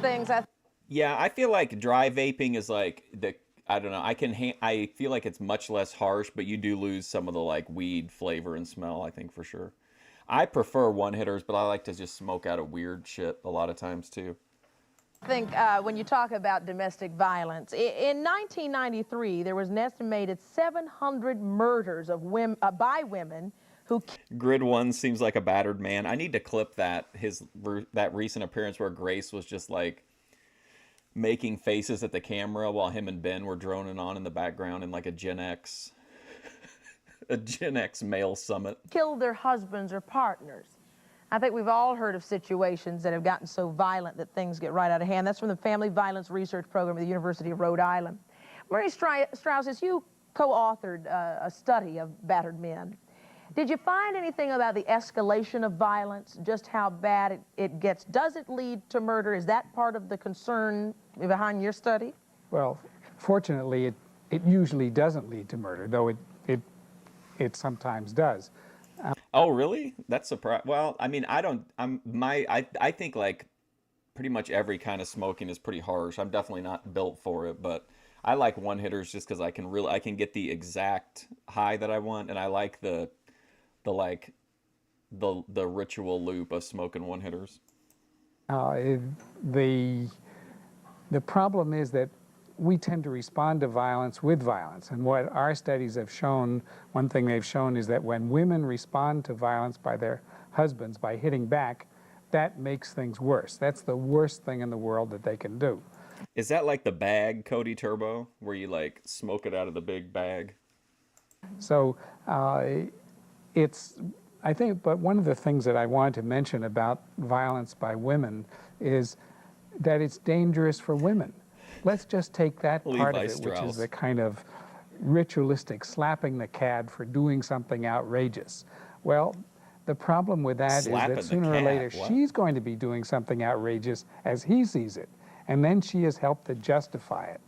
Things. Yeah, I feel like dry vaping is like I don't know. I feel like it's much less harsh, but you do lose some of the like weed flavor and smell, I think, for sure. I prefer one hitters, but I like to just smoke out of weird shit a lot of times too. I think when you talk about domestic violence, in 1993 there was an estimated 700 murders of women by women who. Grid 1 seems like a battered man. I need to clip that that recent appearance where Grace was just like making faces at the camera while him and Ben were droning on in the background in like a Gen X male summit. Killed their husbands or partners. I think we've all heard of situations that have gotten so violent that things get right out of hand. That's from the Family Violence Research Program at the University of Rhode Island. Marie Strauss, as you co-authored a study of battered men, did you find anything about the escalation of violence, just how bad it gets? Does it lead to murder? Is that part of the concern behind your study? Well, fortunately, it usually doesn't lead to murder, though it sometimes does. Oh, really? That's surprising. Well, I mean, I think like pretty much every kind of smoking is pretty harsh. I'm definitely not built for it, but I like one hitters just because I can get the exact high that I want, and I like the ritual loop of smoking one hitters. The problem is that we tend to respond to violence with violence. And what our studies have shown, one thing they've shown is that when women respond to violence by their husbands, by hitting back, that makes things worse. That's the worst thing in the world that they can do. Is that like the bag, Cody Turbo, where you like smoke it out of the big bag? So I think, but one of the things that I wanted to mention about violence by women is that it's dangerous for women. Let's just take that part of it, which is the kind of ritualistic slapping the cad for doing something outrageous. Well, the problem with that is that sooner or later she's going to be doing something outrageous as he sees it, and then she has helped to justify it.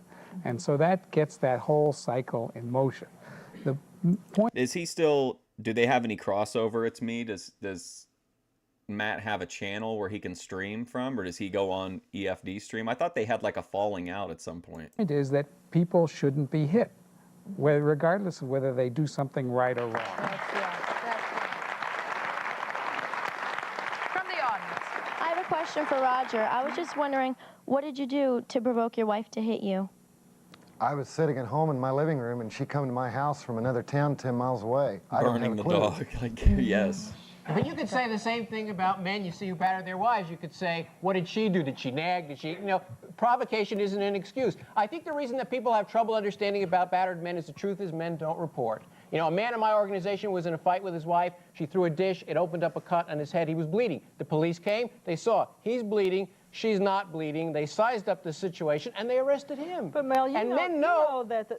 And so that gets that whole cycle in motion. The point is, he still, do they have any crossover? It's Me. Does Matt have a channel where he can stream from, or does he go on EFD stream? I thought they had like a falling out at some point. It is that people shouldn't be hit, regardless of whether they do something right or wrong. From the audience. I have a question for Roger. I was just wondering, what did you do to provoke your wife to hit you? I was sitting at home in my living room, and she come to my house from another town 10 miles away. Burning the dog. Like, yes. But you could say the same thing about men you see who batter their wives. You could say, what did she do? Did she nag? Did she, provocation isn't an excuse. I think the reason that people have trouble understanding about battered men is the truth is men don't report. A man in my organization was in a fight with his wife. She threw a dish. It opened up a cut on his head. He was bleeding. The police came. They saw he's bleeding. She's not bleeding. They sized up the situation, and they arrested him. But Mel, you men know that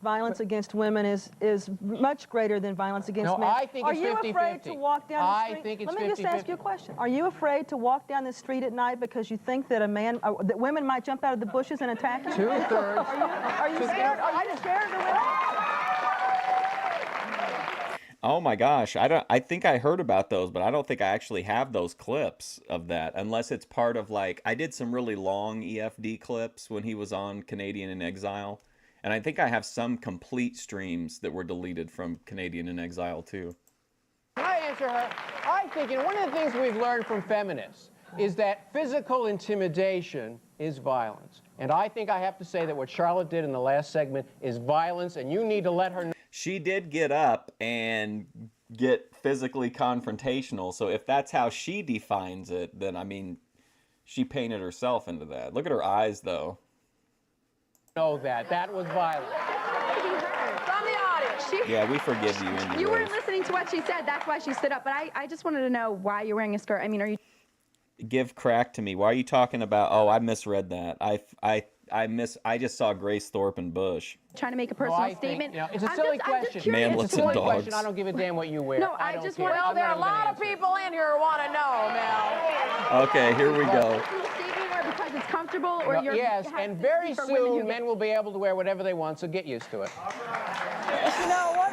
violence against women is much greater than violence against men. I think it's 50-50. Are you afraid to walk down the street? I think it's 50-50. Let me just ask you a question. Are you afraid to walk down the street at night because you think that that women might jump out of the bushes and attack you? Two-thirds. Are you scared? Are you scared of the women? Oh my gosh, I think I heard about those, but I don't think I actually have those clips of that, unless it's part of like, I did some really long EFD clips when he was on Canadian in Exile, and I think I have some complete streams that were deleted from Canadian in Exile too. Can I answer her? I think one of the things we've learned from feminists is that physical intimidation is violence. And I think I have to say that what Charlotte did in the last segment is violence, and you need to let her know. She did get up and get physically confrontational, so if that's how she defines it, then I mean, she painted herself into that. Look at her eyes, though. Know that was violence. From the audience. Yeah, we forgive you, Indy You Rose. weren't listening to what she said. That's why she stood up. But I just wanted to know why you're wearing a skirt. I mean, are you... Give crack to me. Why are you talking about? Oh, I misread that. I just saw Grace Thorpe and Bush. trying to make a personal statement? It's a silly question. Manlets and dogs. I don't give a damn what you wear. No, I just want. Well, there are a lot of people in here who want to know, Mel. Okay, here we go. Statement or because it's comfortable, or you're yes, and very soon men will be able to wear whatever they want. So get used to it.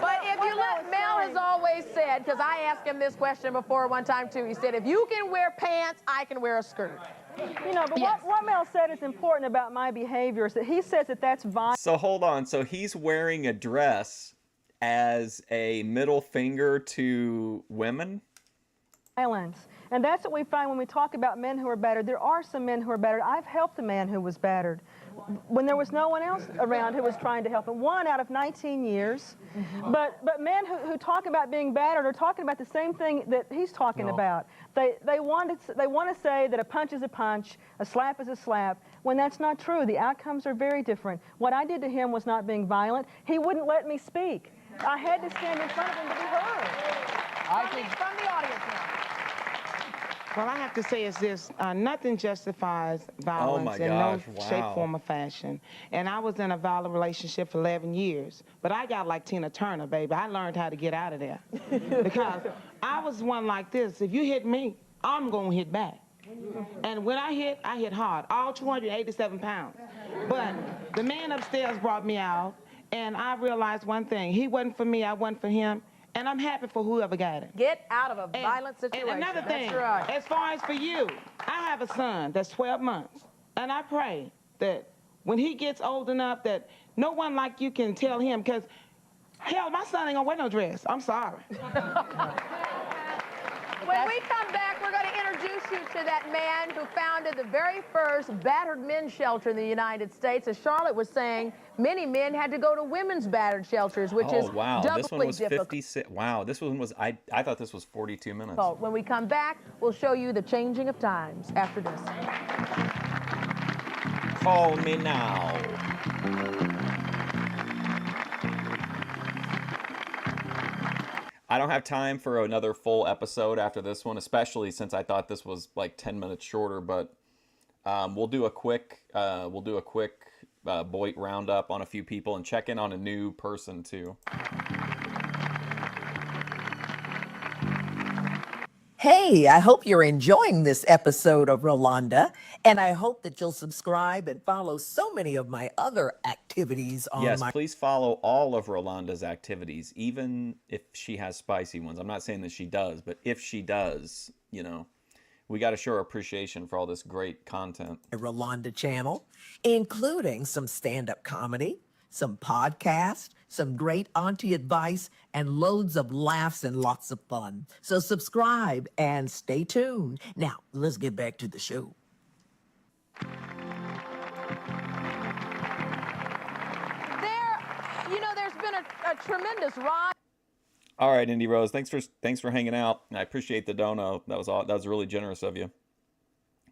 But if you let, Mel has always said, because I asked him this question before one time too, he said, if you can wear pants, I can wear a skirt. But what Mel said is important about my behavior is that he says that that's violence. So hold on. So he's wearing a dress as a middle finger to women? violence. And that's what we find when we talk about men who are battered. There are some men who are battered. I've helped a man who was battered when there was no one else around who was trying to help him. 1 out of 19 years. But men who talk about being battered are talking about the same thing that he's talking about. They want to say that a punch is a punch, a slap is a slap, when that's not true. The outcomes are very different. What I did to him was not being violent. He wouldn't let me speak. I had to stand in front of him to be heard. From the audience now. Well, I have to say is this, nothing justifies violence in no shape, form, or fashion. And I was in a violent relationship for 11 years. But I got like Tina Turner, baby. I learned how to get out of there. Because I was one like this. If you hit me, I'm going to hit back. And when I hit hard, all 287 pounds. But the man upstairs brought me out, and I realized one thing. He wasn't for me, I wasn't for him. And I'm happy for whoever got it. Get out of a violent situation. And another thing, that's right. as far as for you, I have a son that's 12 months. And I pray that when he gets old enough that no one like you can tell him, because, hell, my son ain't gonna wear no dress. I'm sorry. When we come back, we're going to introduce you to that man who founded the very first battered men's shelter in the United States. As Charlotte was saying, many men had to go to women's battered shelters, which is wow. doubly This one was difficult. 56. Wow, this one was, I thought this was 42 minutes. When we come back, we'll show you the changing of times after this. Call me now. I don't have time for another full episode after this one, especially since I thought this was like 10 minutes shorter. But we'll do a quick Boyd roundup on a few people and check in on a new person too. Hey, I hope you're enjoying this episode of Rolanda, and I hope that you'll subscribe and follow so many of my other activities on Yes, my... please follow all of Rolanda's activities, even if she has spicy ones. I'm not saying that she does, but if she does, you know, we got to show our appreciation for all this great content. Rolanda channel, including some stand-up comedy, some podcasts, some great auntie advice, and loads of laughs and lots of fun. So subscribe and stay tuned. Now, let's get back to the show. There's been a tremendous rise. All right, Indy Rose, thanks for hanging out. I appreciate the dono. That was really generous of you.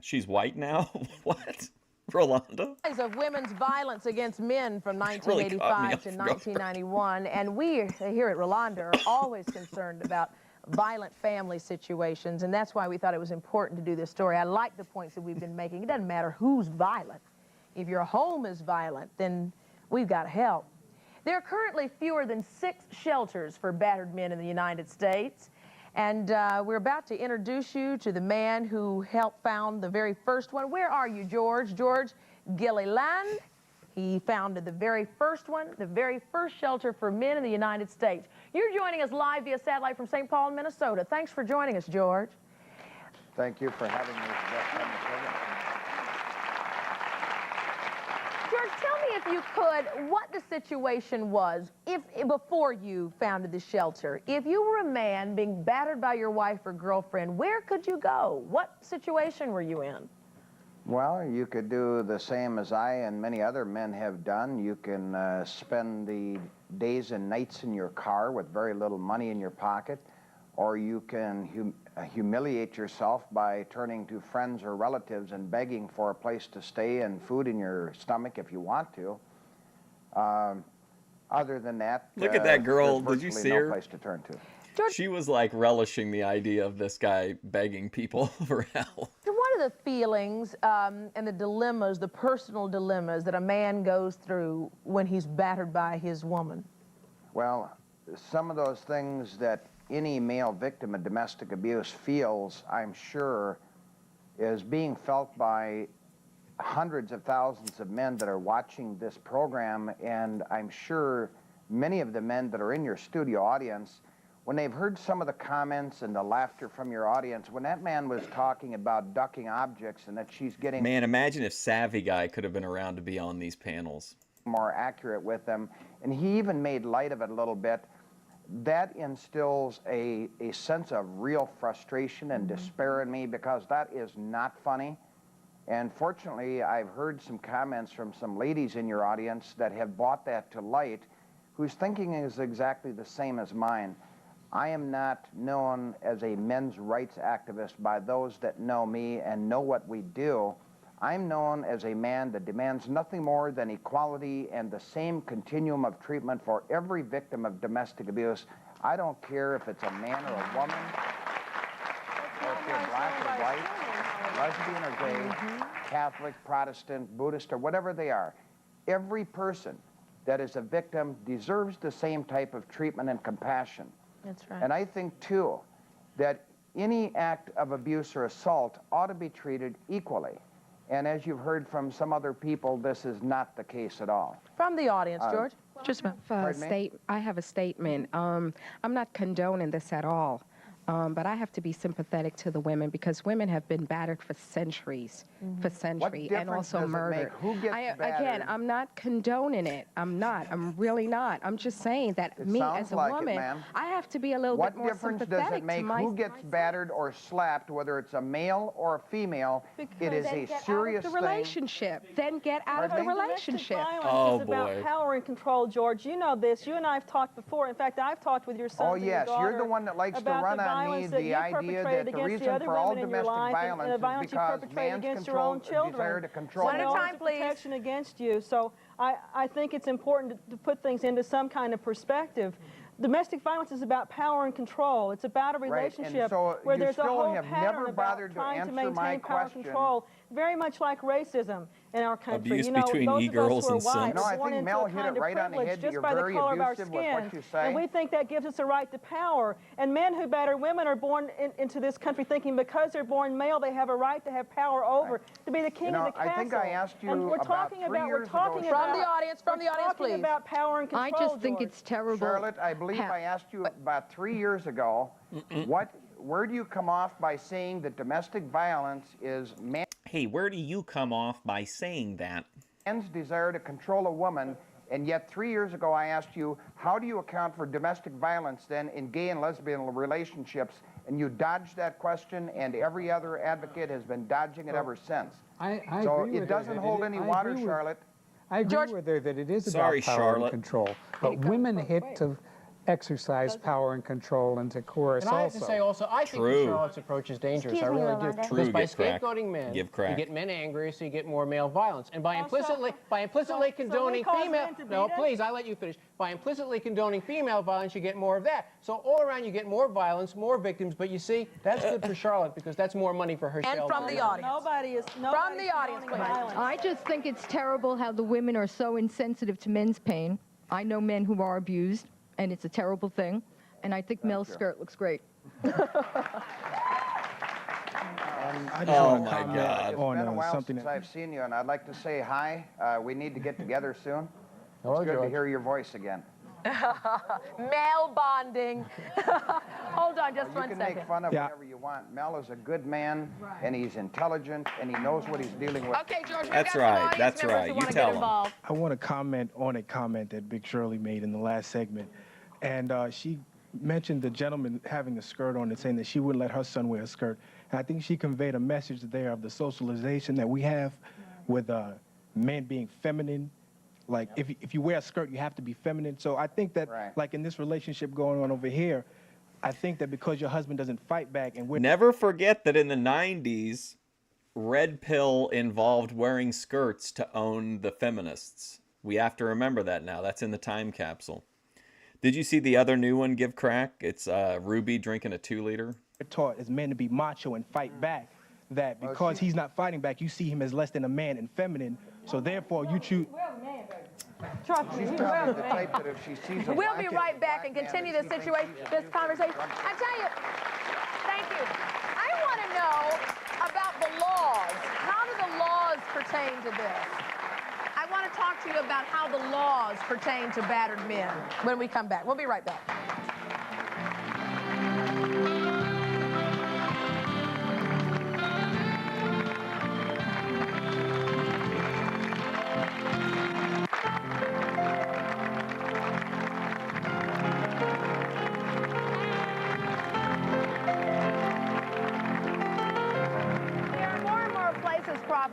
She's white now? What? Rolanda? Of women's violence against men from 1985 to 1991, and we here at Rolanda are always concerned about violent family situations, and that's why we thought it was important to do this story. I like the points that we've been making. It doesn't matter who's violent. If your home is violent, then we've got to help. There are currently fewer than 6 shelters for battered men in the United States. And we're about to introduce you to the man who helped found the very first one. Where are you, George? George Gilliland. He founded the very first one, the very first shelter for men in the United States. You're joining us live via satellite from St. Paul, Minnesota. Thanks for joining us, George. Thank you for having me. George, tell me if you could, what the situation was before you founded the shelter. If you were a man being battered by your wife or girlfriend, where could you go? What situation were you in? Well, you could do the same as I and many other men have done. You can spend the days and nights in your car with very little money in your pocket, or you can humiliate yourself by turning to friends or relatives and begging for a place to stay and food in your stomach if you want to. Other than that, look at that girl. Did you see her? No place to turn to. George, she was like relishing the idea of this guy begging people for help. So what are the feelings and the dilemmas, the personal dilemmas that a man goes through when he's battered by his woman? Well, some of those things that any male victim of domestic abuse feels, I'm sure, is being felt by hundreds of thousands of men that are watching this program, and I'm sure many of the men that are in your studio audience, when they've heard some of the comments and the laughter from your audience, when that man was talking about ducking objects and that she's getting... Man, imagine if Savvy Guy could have been around to be on these panels. ...more accurate with them, and he even made light of it a little bit. that instills a sense of real frustration and despair in me, because that is not funny. And fortunately, I've heard some comments from some ladies in your audience that have brought that to light, whose thinking is exactly the same as mine. I am not known as a men's rights activist by those that know me and know what we do. I'm known as a man that demands nothing more than equality and the same continuum of treatment for every victim of domestic abuse. I don't care if it's a man or a woman, or if they're black or white, lesbian or gay, Catholic, Protestant, Buddhist, or whatever they are. Every person that is a victim deserves the same type of treatment and compassion. That's right. And I think, too, that any act of abuse or assault ought to be treated equally. And as you've heard from some other people, this is not the case at all. From the audience, George. Just I have a statement. I'm not condoning this at all. But I have to be sympathetic to the women, because women have been battered for centuries, and also murdered. Who gets battered? Again, I'm not condoning it. I'm not. I'm really not. I'm just saying that me as a woman, I have to be a little bit more sympathetic to my... What difference does it make who gets battered or slapped, whether it's a male or a female? It is a serious thing. Then get out of the relationship. Violence is about power and control, George. You know this. You and I have talked before. In fact, I've talked with your son. Oh, yes. You're the one that likes to run on me the idea that the reason for all domestic violence is because man's desire to control. One at a time, please. Protection against you. So I think it's important to put things into some kind of perspective. Domestic violence is about power and control. It's about a relationship where there's a whole pattern about trying to maintain power and control, very much like racism in our country. Abuse between e-girls and simps. No, I think Mel hit it right on the head. You're very abusive with what you say. And we think that gives us a right to power. And men who batter women are born into this country thinking because they're born male, they have a right to have power over, to be the king of the castle. I think I asked you and we're talking about, from the audience, please. About power and control. I just think it's terrible. Charlotte, I believe I asked you about 3 years ago, where do you come off by saying that domestic violence is Hey, where do you come off by saying that? Man's desire to control a woman, and yet 3 years ago I asked you, how do you account for domestic violence then in gay and lesbian relationships? And you dodged that question, and every other advocate has been dodging it ever since. So it doesn't hold any water, Charlotte. I agree with her that it is about power and control. But women hit to exercise power and control and to coerce also. And I have to say also, I think Charlotte's approach is dangerous. I really do. Because by scapegoating men, you get men angry, so you get more male violence. And by implicitly condoning female... No, please, I let you finish. By implicitly condoning female violence, you get more of that. So all around, you get more violence, more victims. But you see, that's good for Charlotte, because that's more money for herself. And from the audience. From the audience, I just think it's terrible how the women are so insensitive to men's pain. I know men who are abused, and it's a terrible thing. And I think Mel's skirt looks great. I just oh my God! It's been a while since I've seen you, and I'd like to say hi. We need to get together soon. It's good to hear your voice again. Male bonding. Hold on just 1 second. You can make fun of whatever you want. Mel is a good man, and he's intelligent, and he knows what he's dealing with. Okay, George, that's right. That's right. You tell him. I want to comment on a comment that Big Shirley made in the last segment. And she mentioned the gentleman having a skirt on and saying that she wouldn't let her son wear a skirt. And I think she conveyed a message there of the socialization that we have with men being feminine. Like, if you wear a skirt, you have to be feminine. So I think that, like in this relationship going on over here, I think that because your husband doesn't fight back and we're... Never forget that in the 90s, Red Pill involved wearing skirts to own the feminists. We have to remember that now. That's in the time capsule. Did you see the other new one, Give Crack? It's Ruby drinking a 2-liter. We're taught as men to be macho and fight back. That because he's not fighting back, you see him as less than a man and feminine. So therefore, you choose... She's probably the type that if she sees a We'll be right back and continue this situation, this conversation. I tell you, thank you. I want to know about the laws. How do the laws pertain to this? I want to talk to you about how the laws pertain to battered men when we come back. We'll be right back.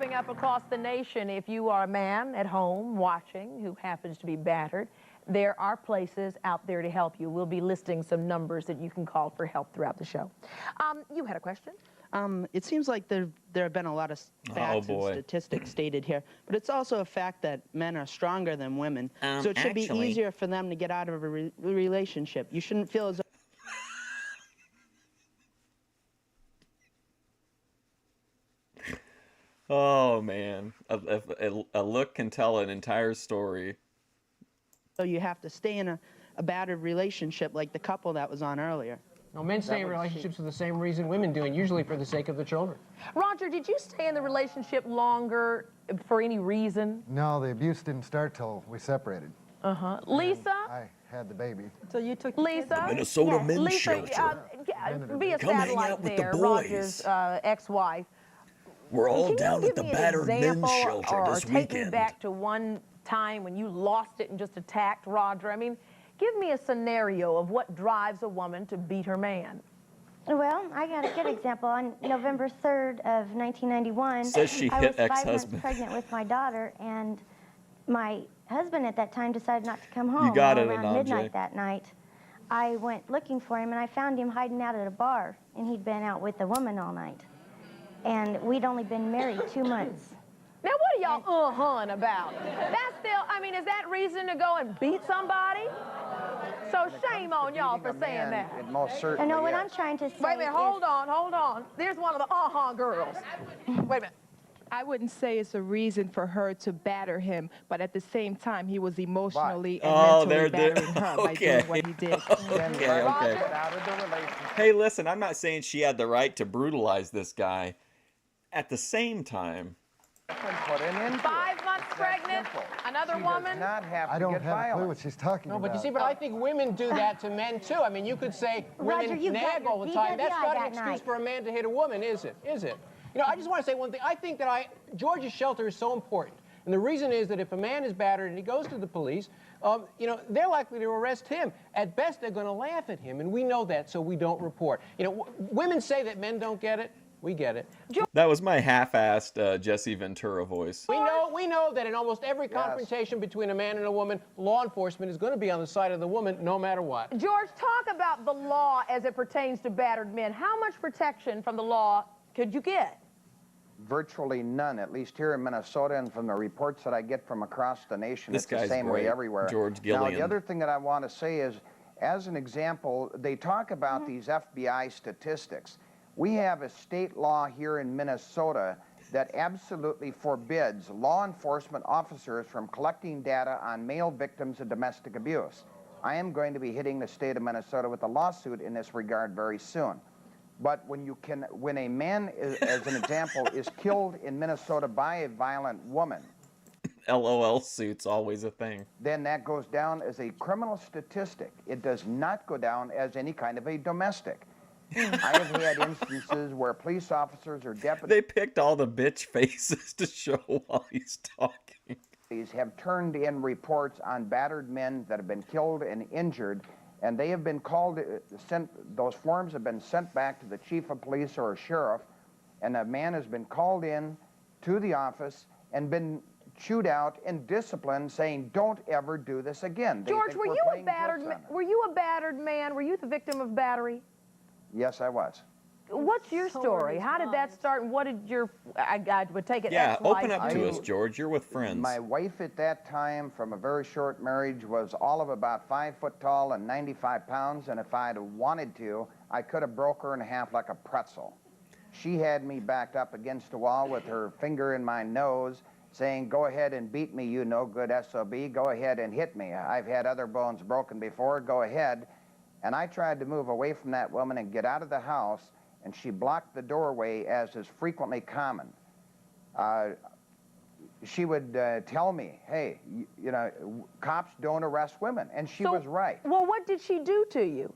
popping up across the nation. If you are a man at home watching who happens to be battered, there are places out there to help you. We'll be listing some numbers that you can call for help throughout the show. You had a question? It seems like there have been a lot of facts and statistics stated here, but it's also a fact that men are stronger than women. So it should be easier for them to get out of a relationship. You shouldn't feel as though... Oh, man. A look can tell an entire story. So you have to stay in a battered relationship like the couple that was on earlier. No, men stay in relationships for the same reason women do, and usually for the sake of the children. Roger, did you stay in the relationship longer for any reason? No, the abuse didn't start till we separated. Uh-huh. Lisa? I had the baby. So you took Lisa? Minnesota Men's Lisa, Shelter. Be a Come hang satellite out with there, the boys. Roger's ex-wife. We're all Can down you at the give me an battered men's example shelter or this take me weekend. back to one time when you lost it and just attacked Roger? I mean, give me a scenario of what drives a woman to beat her man. Well, I got a good example. On November 3rd of 1991, Says she I hit was 5 months ex-husband. pregnant with my daughter, and my husband at that time decided not to come home. You got it, around Anand midnight J. that night. I went looking for him, and I found him hiding out at a bar, and he'd been out with a woman all night. And we'd only been married 2 months. Now, what are y'all uh-huhing about? That's still, I mean, is that reason to go and beat somebody? So shame on y'all for saying that. It most certainly No, what is. I'm trying to say Wait a minute, hold on. There's one of the girls. Wait a minute. I wouldn't say it's a reason for her to batter him, but at the same time, he was emotionally and mentally battering her by doing what he did. Okay. Hey, listen, I'm not saying she had the right to brutalize this guy. At the same time, 5 months pregnant, another woman. I don't have a clue what she's talking No, about. but you see, but I think women do that to men too. I mean, you could say Roger, women you got nag your all the time. That's BWI not an that excuse night. for a man to hit a woman, is it? Is it? You know, I just want to say one thing. I think that George's shelter is so important. And the reason is that if a man is battered and he goes to the police, you know, they're likely to arrest him. At best, they're going to laugh at him, and we know that, so we don't report. You know, women say that men don't get it. We get it. that was my half-assed Jesse Ventura voice. We know that in almost every confrontation between a man and a woman, law enforcement is going to be on the side of the woman no matter what. George, talk about the law as it pertains to battered men. How much protection from the law could you get? Virtually none, at least here in Minnesota, and from the reports that I get from across the nation, This it's the guy's same way great, everywhere. George Now, Gillian. the other thing that I want to say is, as an example, they talk about these FBI statistics. We have a state law here in Minnesota that absolutely forbids law enforcement officers from collecting data on male victims of domestic abuse. I am going to be hitting the state of Minnesota with a lawsuit in this regard very soon. But when a man, as an example, is killed in Minnesota by a violent woman, LOL suit's always a thing. then that goes down as a criminal statistic. It does not go down as any kind of a domestic. I have had instances where police officers or deputies They picked all the bitch faces to show while he's talking. have turned in reports on battered men that have been killed and injured, and they have been called, those forms have been sent back to the chief of police or a sheriff, and a man has been called in to the office and been chewed out and disciplined, saying, don't ever do this again. They George, think were we're you a playing battered jokes man? on them. Were you a battered man? Were you the victim of battery? Yes, I was. What's your story? How did that start, and what did your, I would take it, Yeah, ex-wife open up do? to us, George. You're with friends. My wife at that time, from a very short marriage, was all of about 5 foot tall and 95 pounds, and if I'd wanted to, I could have broke her in half like a pretzel. She had me backed up against the wall with her finger in my nose, saying, go ahead and beat me, you no good SOB. Go ahead and hit me. I've had other bones broken before. Go ahead. And I tried to move away from that woman and get out of the house, and she blocked the doorway, as is frequently common. She would tell me, hey, you know, cops don't arrest women, and she was right. Well, what did she do to you?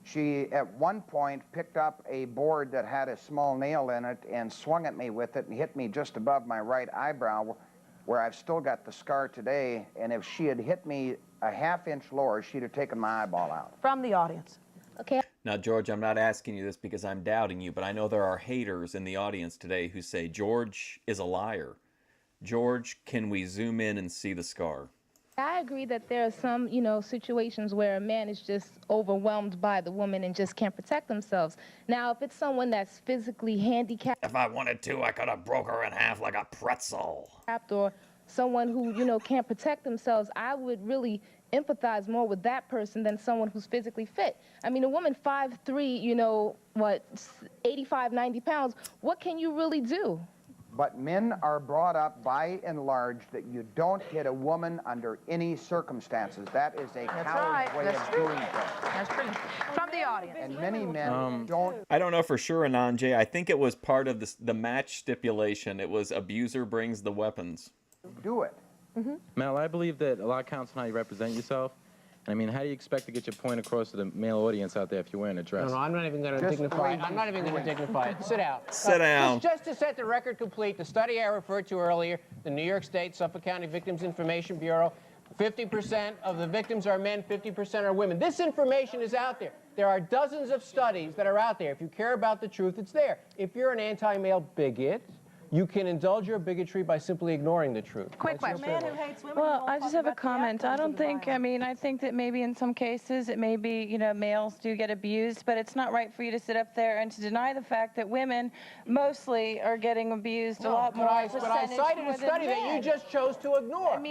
She, at one point, picked up a board that had a small nail in it and swung at me with it and hit me just above my right eyebrow, where I've still got the scar today, and if she had hit me a half-inch lower, she'd have taken my eyeball out. From the audience. Okay. Now, George, I'm not asking you this because I'm doubting you, but I know there are haters in the audience today who say George is a liar. George, can we zoom in and see the scar? I agree that there are some, situations where a man is just overwhelmed by the woman and just can't protect themselves. Now, if it's someone that's physically handicapped, if I wanted to, I could have broke her in half like a pretzel. Or someone who, can't protect themselves, I would really empathize more with that person than someone who's physically fit. I mean, a woman 5'3", 85, 90 pounds, what can you really do? But men are brought up by and large that you don't hit a woman under any circumstances. That is a coward's way of doing things. That's true. From the audience. And many men don't. I don't know for sure, Anand. I think it was part of the match stipulation. It was abuser brings the weapons. Do it. Mel, I believe that a lot counts on how you represent yourself. I mean, how do you expect to get your point across to the male audience out there if you're wearing a dress? No, I'm not even going to dignify it. I'm not even going to dignify it. Sit down. Sit down. Just to set the record complete, the study I referred to earlier, the New York State Suffolk County Victims Information Bureau, 50% of the victims are men, 50% are women. This information is out there. There are dozens of studies that are out there. If you care about the truth, it's there. If you're an anti-male bigot, you can indulge your bigotry by simply ignoring the truth. Quick question. Well, I just have a comment. I think that maybe in some cases it may be, males do get abused, but it's not right for you to sit up there and to deny the fact that women mostly are getting abused a lot more. But I cited a study that you just chose to ignore.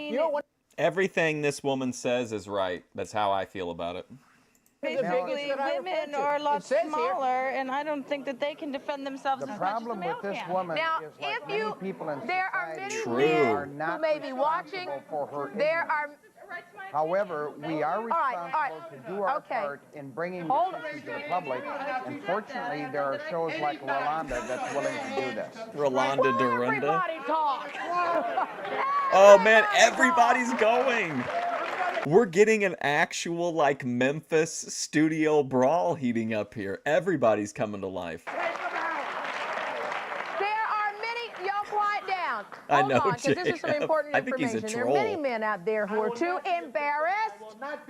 Everything this woman says is right. That's how I feel about it. Basically, women are a lot smaller, and I don't think that they can defend themselves as much as the male can. Now, if many people in there are many are men not who may be watching. for her There are. However, we are responsible to do our part in bringing this issue to the public. And fortunately, there are shows like Rolanda that's willing to do this. Rolanda Dorinda. Everybody talk. Oh man, everybody's going. We're getting an actual Memphis studio brawl heating up here. Everybody's coming to life. There are many, y'all quiet down. I know, Hold on, because this is some important I think he's information. a There are many troll. men out there who are too embarrassed.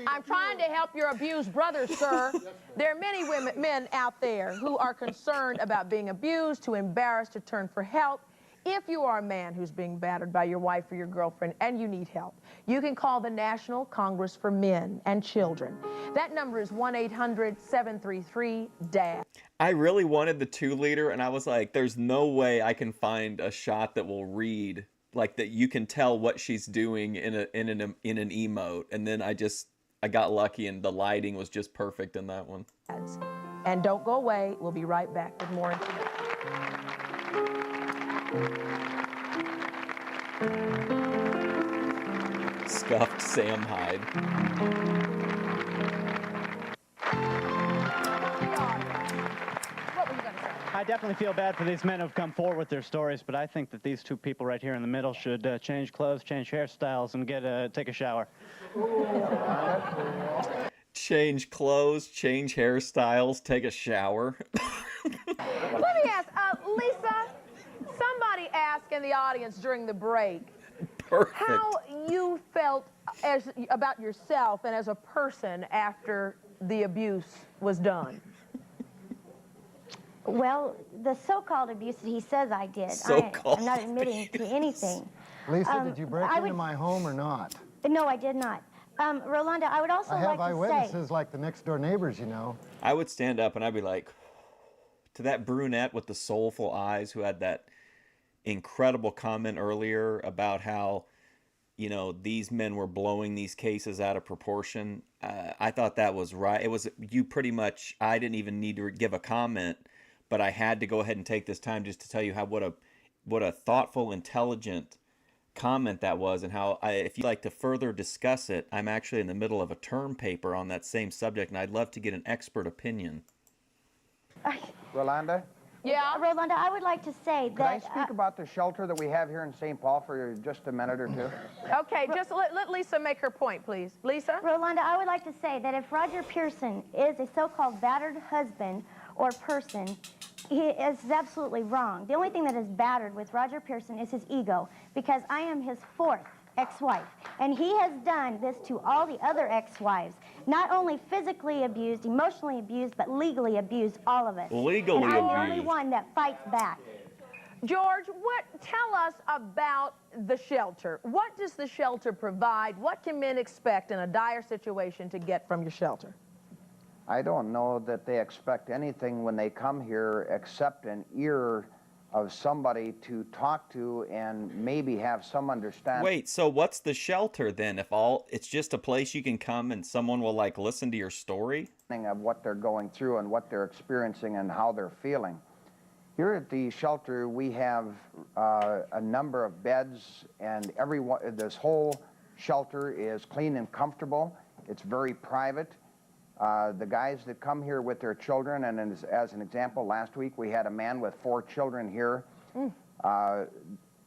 I'm trying to help your abused brother, sir. There are many men out there who are concerned about being abused, too embarrassed to turn for help. If you are a man who's being battered by your wife or your girlfriend and you need help, you can call the National Congress for Men and Children. That number is 1-800-733-DAD. I really wanted the 2-liter, and I was like, there's no way I can find a shot that will read, that you can tell what she's doing in an emote. And then I got lucky, and the lighting was just perfect in that one. And don't go away. We'll be right back with more information. Scuffed Sam Hyde. I definitely feel bad for these men who've come forward with their stories, but I think that these two people right here in the middle should change clothes, change hairstyles, and take a shower. Change clothes, change hairstyles, take a shower. Let me ask, Lisa, somebody asked in the audience during the break how you felt about yourself and as a person after the abuse was done. Well, the so-called abuse that he says I did, I'm not admitting to anything. Lisa, did you break into my home or not? No, I did not. Rolanda, I would also like to say... I have eyewitnesses like the next-door neighbors, I would stand up and I'd be like, to that brunette with the soulful eyes who had that incredible comment earlier about how, these men were blowing these cases out of proportion. I thought that was right. It was you pretty much, I didn't even need to give a comment, but I had to go ahead and take this time just to tell you what a thoughtful, intelligent comment that was, and how if you'd like to further discuss it, I'm actually in the middle of a term paper on that same subject, and I'd love to get an expert opinion. Rolanda? Yeah, Rolanda, I would like to say that... Could I speak about the shelter that we have here in St. Paul for just a minute or two? Okay, just let Lisa make her point, please. Lisa? Rolanda, I would like to say that if Roger Pearson is a so-called battered husband or person, he is absolutely wrong. The only thing that is battered with Roger Pearson is his ego, because I am his fourth ex-wife. And he has done this to all the other ex-wives. Not only physically abused, emotionally abused, but legally abused all of us. Legally and I'm the only abused. one that fights back. George, tell us about the shelter. What does the shelter provide? What can men expect in a dire situation to get from your shelter? I don't know that they expect anything when they come here except an ear of somebody to talk to and maybe have some understanding. Wait, so what's the shelter then? If it's just a place you can come and someone will like listen to your story? Of what they're going through and what they're experiencing and how they're feeling. Here at the shelter, we have a number of beds, and this whole shelter is clean and comfortable. It's very private. The guys that come here with their children, and as an example, last week we had a man with 4 children here.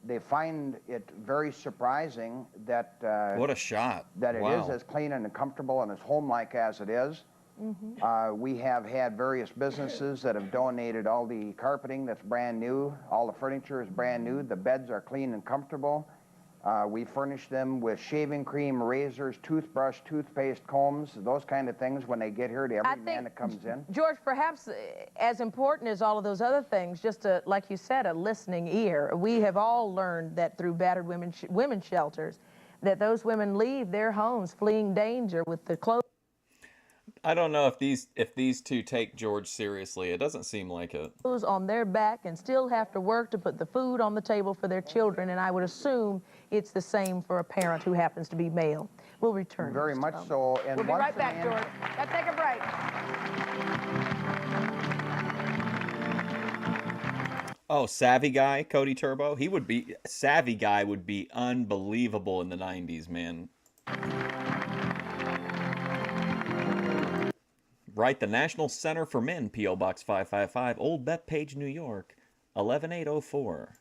They find it very surprising that what a shot! That it is as clean and comfortable and as home-like as it is. We have had various businesses that have donated all the carpeting that's brand new. All the furniture is brand new. The beds are clean and comfortable. We furnish them with shaving cream, razors, toothbrush, toothpaste, combs, those kind of things when they get here to every man that comes in. George, perhaps as important as all of those other things, just like you said, a listening ear. We have all learned that through battered women's shelters, that those women leave their homes fleeing danger with the clothes. I don't know if these two take George seriously. It doesn't seem like it. On their back and still have to work to put the food on the table for their children, and I would assume it's the same for a parent who happens to be male. We'll return. Very much so. And we'll be right back, George. Let's take a break. Oh, Savvy Guy, Cody Turbo. Savvy Guy would be unbelievable in the 90s, man. Write the National Center for Men, P.O. Box 555, Old Bethpage, New York, 11804.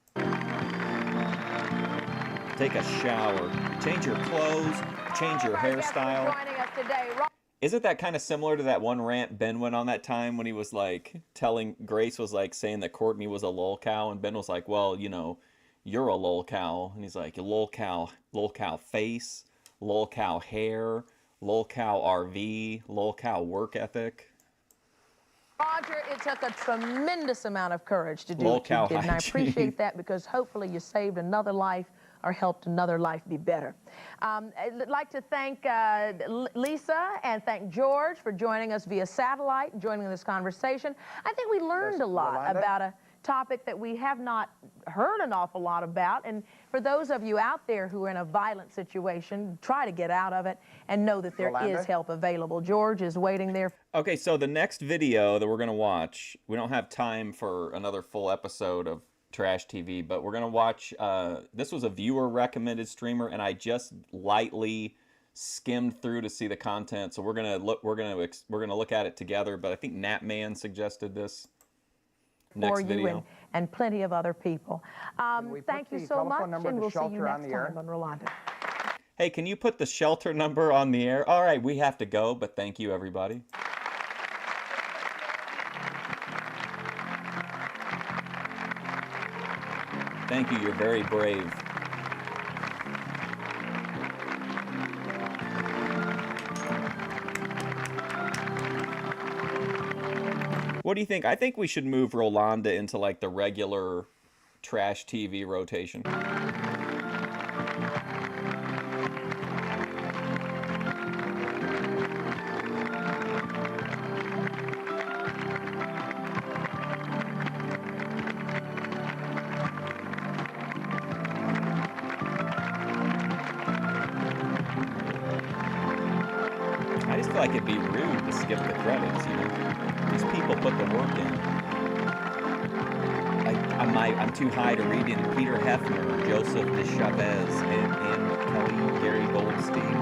Take a shower, change your clothes, change your hairstyle. Isn't that kind of similar to that one rant Ben went on that time when he was like Grace was like saying that Courtney was a lol cow, and Ben was like, well, you know, you're a lol cow. And he's like, lol cow face, lol cow hair, lol cow RV, lol cow work ethic. Roger, it took a tremendous amount of courage to do Lol what you cow did, and I hygiene. appreciate that because hopefully you saved another life or helped another life be better. I'd like to thank Lisa and thank George for joining us via satellite and joining this conversation. I think we learned a lot about a topic that we have not heard an awful lot about, and for those of you out there who are in a violent situation, try to get out of it and know that there is help available. George is waiting there. Okay, so the next video that we're going to watch, we don't have time for another full episode of Trash TV, but we're going to watch, this was a viewer recommended streamer, and I just lightly skimmed through to see the content, so we're going to look at it together, but I think Natman suggested this. For you and plenty of other people. Thank you so much, and we'll see you next time on Rolando. Hey, can you put the shelter number on the air? All right, we have to go, but thank you, everybody. Thank you, you're very brave. What do you think? I think we should move Rolanda into like the regular Trash TV rotation. I just feel like it'd be rude to skip the credits, you know? These people put the work in. I'm too high to read in. Peter Hefner, Joseph Deschavez, Ann Kelly, Gary Goldstein,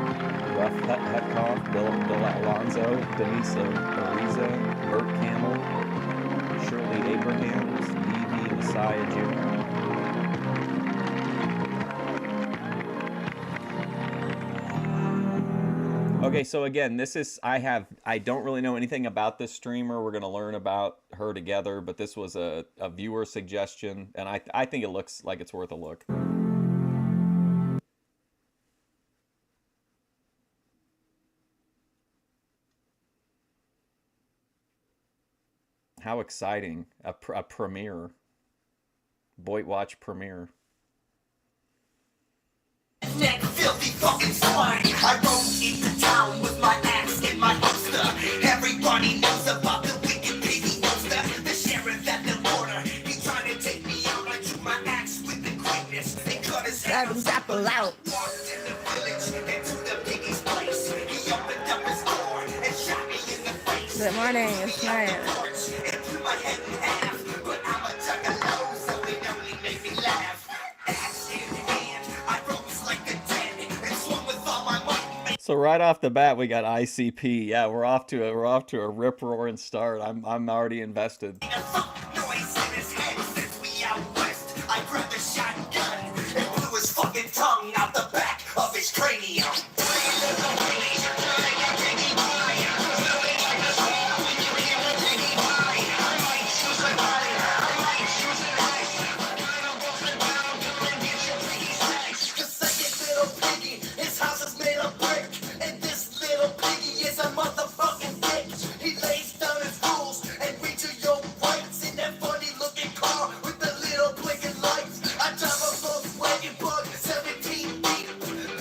Ruff Hutkoff, Bill Alonzo, Denise Ariza, Bert Campbell, Shirley Abrahams, Levy Messiah Jr. Okay, so again, this is, I don't really know anything about this streamer. We're going to learn about her together, but this was a viewer suggestion, and I think it looks like it's worth a look. How exciting. A premiere. Boyd Watch premiere. That filthy fucking swine. I rode into town with my axe in my holster. Everybody knows about the wicked piggy monster. The sheriff at the border, he tried to take me out. I drew my axe with the quickness. They cut his head out. Walked in the village into the piggy's place. He opened up his door and shot me in the face. Good morning, it's nice. And threw my head in half. But I'm a juggalo, so it only made me laugh. Axe in hand, I rose like a dead and swung with all my might. So right off the bat, we got ICP. Yeah, we're off to a rip roaring start. I'm already invested. Noise in his head since we out west. I grabbed a shotgun and blew his fucking tongue out the back of his cranium. The second little piggy, his house is made of brick, and this little piggy is a motherfucking bitch. He lays down his rules and reads to your rights in that funny looking car with the little blinking lights. I drive a Volkswagen Bug 17 deep,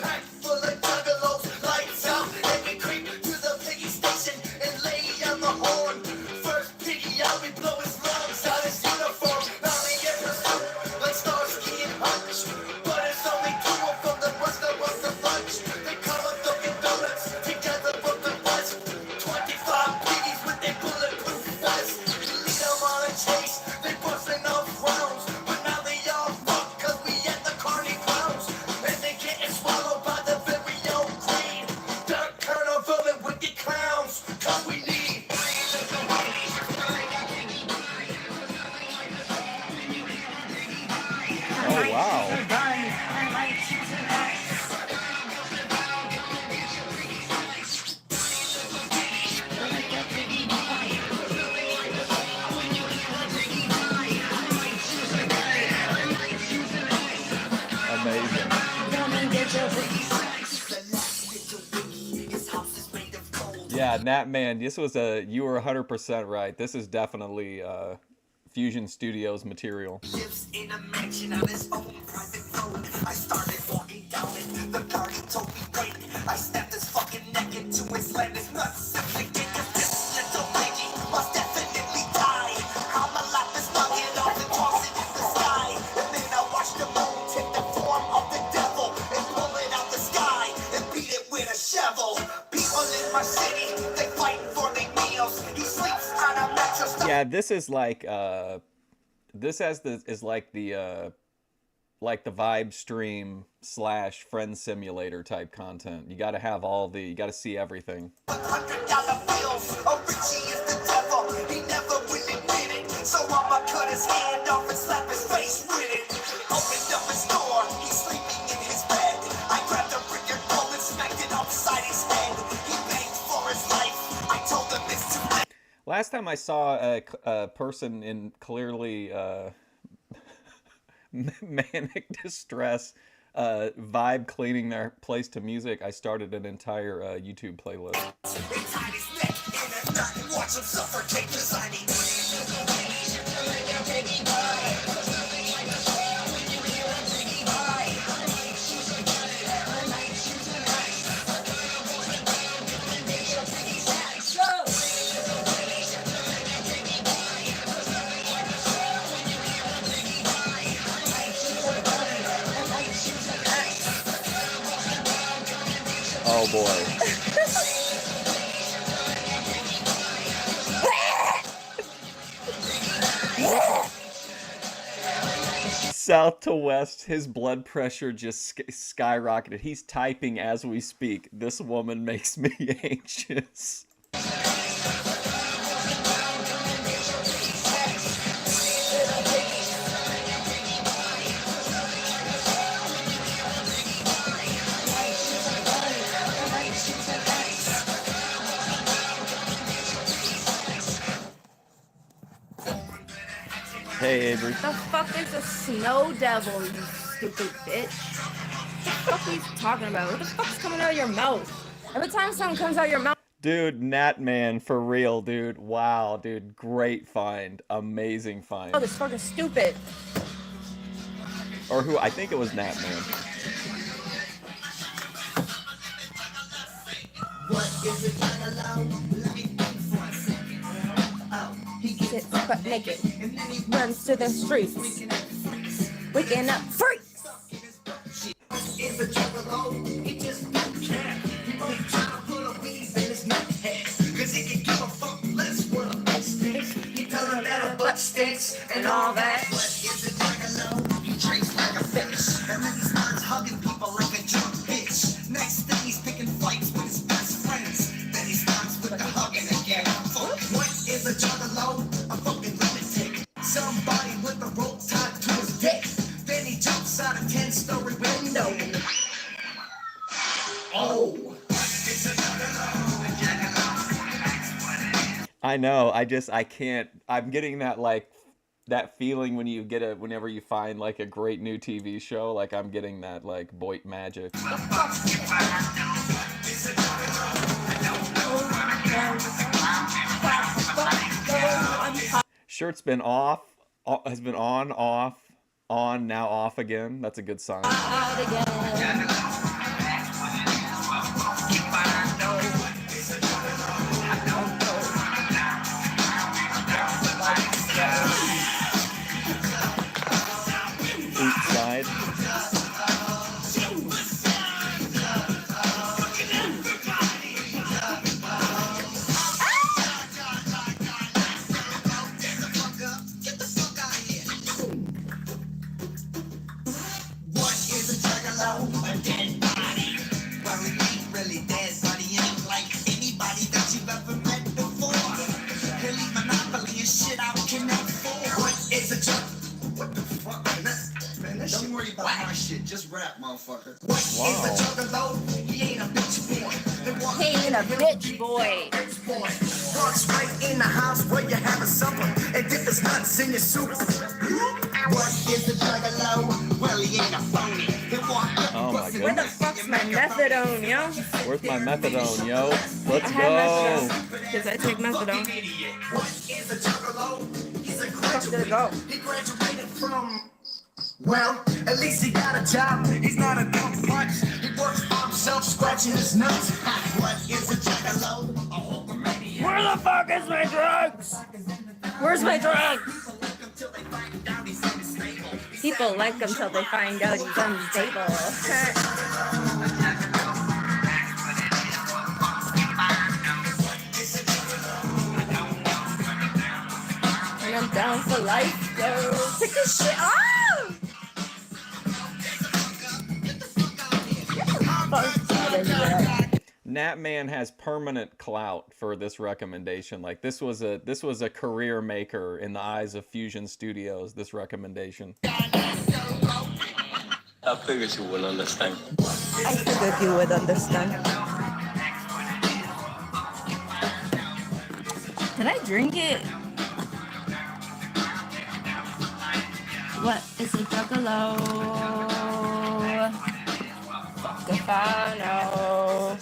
packed full of juggalos, lights out, and we creep to the piggy station and lay on the horn. First piggy out, we blow his lungs out his uniform. Now they get pursuit like Starsky and Hutch, but it's only two of them that was the lunch. They come up Dunkin' Donuts together from the west. 25 piggies with their bulletproof vests. Lead them on a chase, they busting off rounds, but now they all fucked 'cause we at the carny grounds, and they getting swallowed by the very old green. Dark Colonel Vermin wicked clowns, 'cause we need. Oh wow. Amazing. Yeah, Nat Man, you were 100% right. This is definitely Fusion Studios material. Lives in a mansion on his own private road. I started walking down it. The party told me wait. I snapped his fucking neck into his land. His nuts simply kicked his this little piggy must definitely die. I'm a lap is knock it off and toss it in the sky. And then I watched the moon take the form of the devil and pull it out the sky and beat it with a shovel. People in my city, they fight for their meals. He sleeps on a mattress. Yeah, this is like this is like the Vibe Stream / Friend Simulator type content. You got to have you got to see everything. $100 bills. Oh, Richie is the devil. He never really did it. So I'ma cut his hand off and slap his face with it. Opened up his door. He's sleeping in his bed. I grabbed a brick and roll and smacked it upside his head. He begged for his life. I told him it's too late. Last time I saw a person in clearly manic distress vibe cleaning their place to music, I started an entire YouTube playlist. They tied his neck in a knot and watched him suffocate 'cause I need Oh boy. South to west, his blood pressure just skyrocketed. He's typing as we speak. This woman makes me anxious. Hey, Avery. The fuck is a snow devil, you stupid bitch? What the fuck are you talking about? What the fuck's coming out of your mouth? Every time something comes out of your mouth. Dude, Nat Man, for real, dude. Wow, dude. Great find. Amazing find. Oh, this fucking stupid. Or who? I think it was Nat Man. He gets butt naked, runs to the streets, waking up freaks. Butt sticks and all that. He drinks like a fish, and then he starts hugging people like a drunk bitch. Next thing he's picking fights with his best friends. Then he starts with the hugging again. What is a juggalo? A fucking lunatic. Somebody with a rope tied to his dick. Then he jumps out a 10-story window. Oh, it's a juggalo. I know. I can't. I'm getting that that feeling when you get whenever you find like a great new TV show. Like I'm getting that like Boit magic. Shirt's been off, has been on, off, on, now off again. That's a good sign. Side. What is a juggalo? A dead body. Well, it ain't really dead, but he ain't like anybody that you've ever met before. He'll eat Monopoly and shit out Connect 4. What is a juggalo? What the fuck, man? Don't worry about my shit. Just rap, motherfucker. What is a juggalo? He ain't a bitch boy. He ain't a bitch boy. Walks right in the house where you have a supper and dip his nuts in your soup. What is a juggalo? Well, he ain't a phony. Oh my Where the goodness. fuck's my methadone, yo? Where's my methadone, yo? Let's I go. have methadone, because I take methadone. What is a juggalo? He's a Where did it go? He graduated from... Well, at least he got a job. He's not a dumb punch. He works for himself, scratching his nuts. What is a juggalo? Where the fuck is my drugs? Where's my drugs? People like him till they find out he's unstable. And I'm down for life, yo. Take this shit off! Nat Man has permanent clout for this recommendation. Like this was a career maker in the eyes of Fusion Studios. This recommendation. I figured you would understand. I figured you would understand. Did I drink it? What is a juggalo? Fuck if I know.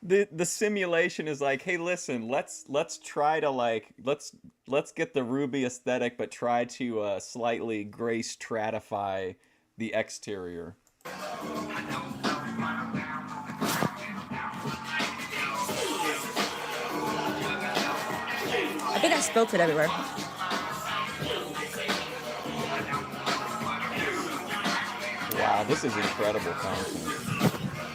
The simulation is like, hey, listen, let's try to let's get the Ruby aesthetic, but try to slightly gray stratify the exterior. I think I spilled it everywhere. Wow, this is incredible content.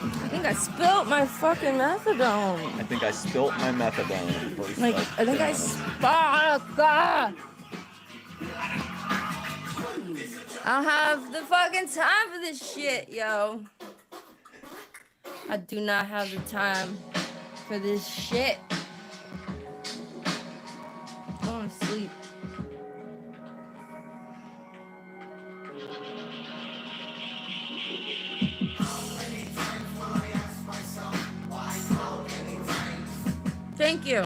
I think I spilled my fucking methadone. I think I spilt my methadone. First, Like, I think I spilled. I don't have the fucking time for this shit, yo. I do not have the time for this shit. I'm going to sleep. Thank you.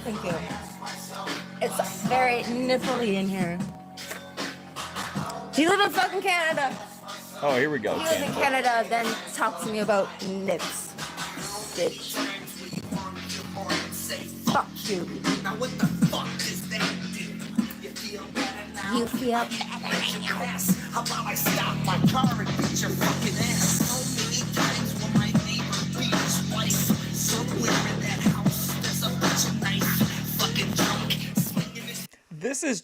Thank you. It's very nipply in here. Do you live in fucking Canada? Oh, here we go. You live in Canada, then talk to me about nips, bitch. Fuck you. Now what the fuck does that do? You feel better now? You feel better in your ass. How about I stop my car and beat your fucking ass? So many times when my neighbor beat his wife. Somewhere in that house, there's a bunch of nice fucking drunk. This is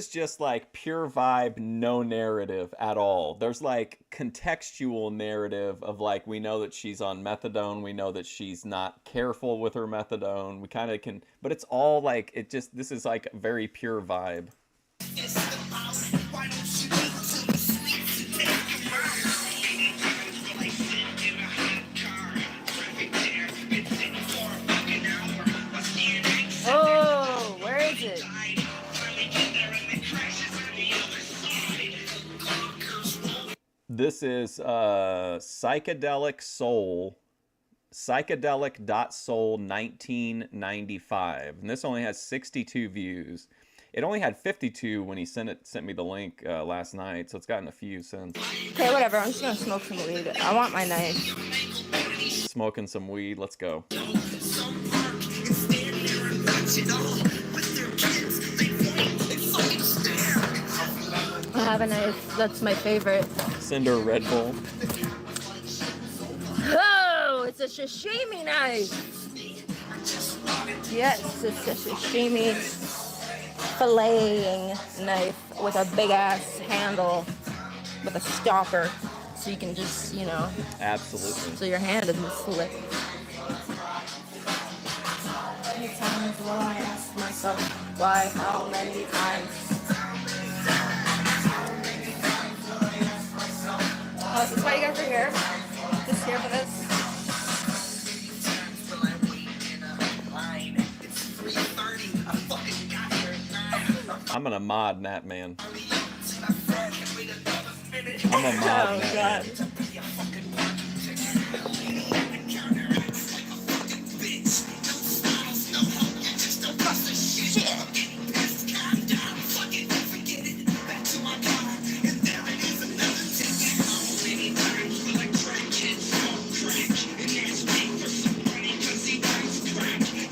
just like pure vibe, no narrative at all. There's like contextual narrative of like, we know that she's on methadone, we know that she's not careful with her methadone, we kind of can, but it's all like, this is like very pure vibe. Oh, where is it? This is Psychedelic Soul, psychedelic.soul 1995, and this only has 62 views. It only had 52 when he sent me the link last night, so it's gotten a few since. Okay, whatever. I'm just gonna smoke some weed. I want my knife. Smoking some weed. Let's go. I have a knife. That's my favorite. Send her a Red Bull. Oh, it's a sashimi knife. Yes, it's a sashimi filleting knife with a big ass handle with a stopper, so you can just, you know. Absolutely. So your hand doesn't slip. Many times will I ask myself why? How many times? Oh, is this why you guys are here? Just here for this? I'm gonna mod that, man. I'm a mod that.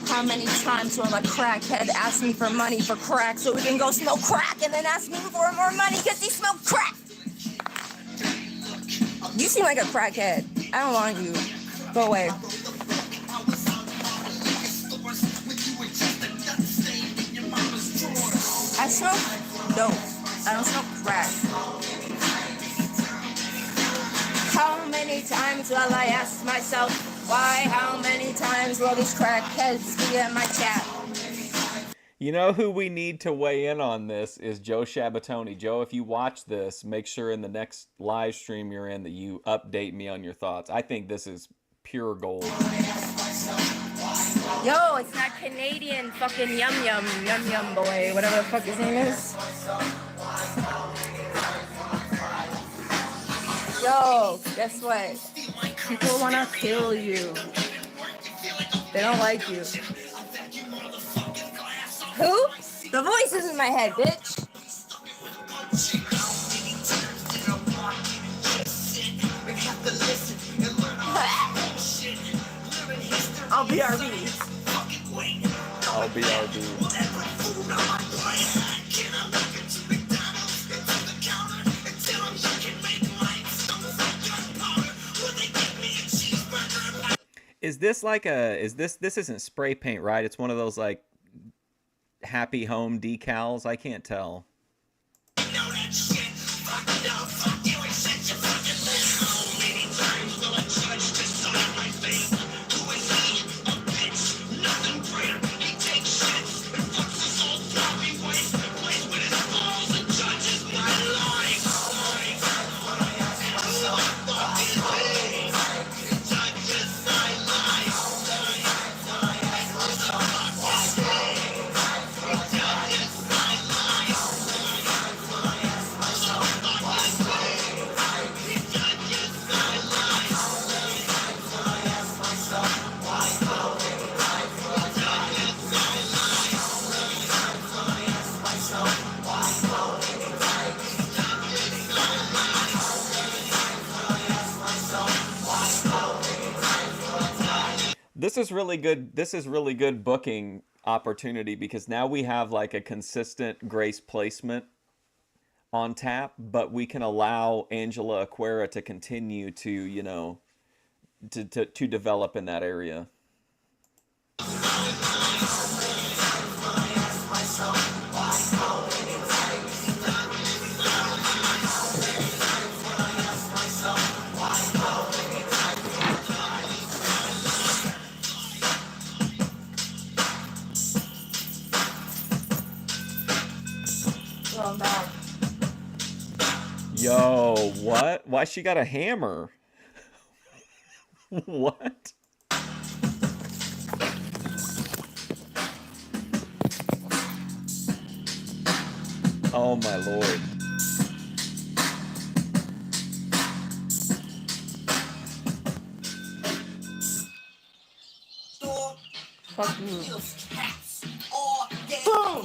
How many times will a crackhead ask me for money for crack so we can go smoke crack and then ask me for more money because he smoked crack? You seem like a crackhead. I don't want you. Go away. I smoke dope. I don't smoke crack. How many times will I ask myself why? How many times will these crackheads be in my chat? You know who we need to weigh in on this is Joe Shabatoni. Joe, if you watch this, make sure in the next live stream you're in that you update me on your thoughts. I think this is pure gold. Yo, it's that Canadian fucking yum yum boy, whatever the fuck his name is. Yo, guess what? People wanna kill you. They don't like you. Who? The voices in my head, bitch. I'll be RB. I'll be RB. Is this like this isn't spray paint, right? It's one of those like Happy Home decals. I can't tell. this is really good. This is really good booking opportunity because now we have like a consistent Grace placement on tap, but we can allow Angela Aquera to continue to, you know, to develop in that area. Yo, what? Why she got a hammer? What? Oh my lord. Fuck you. Boom!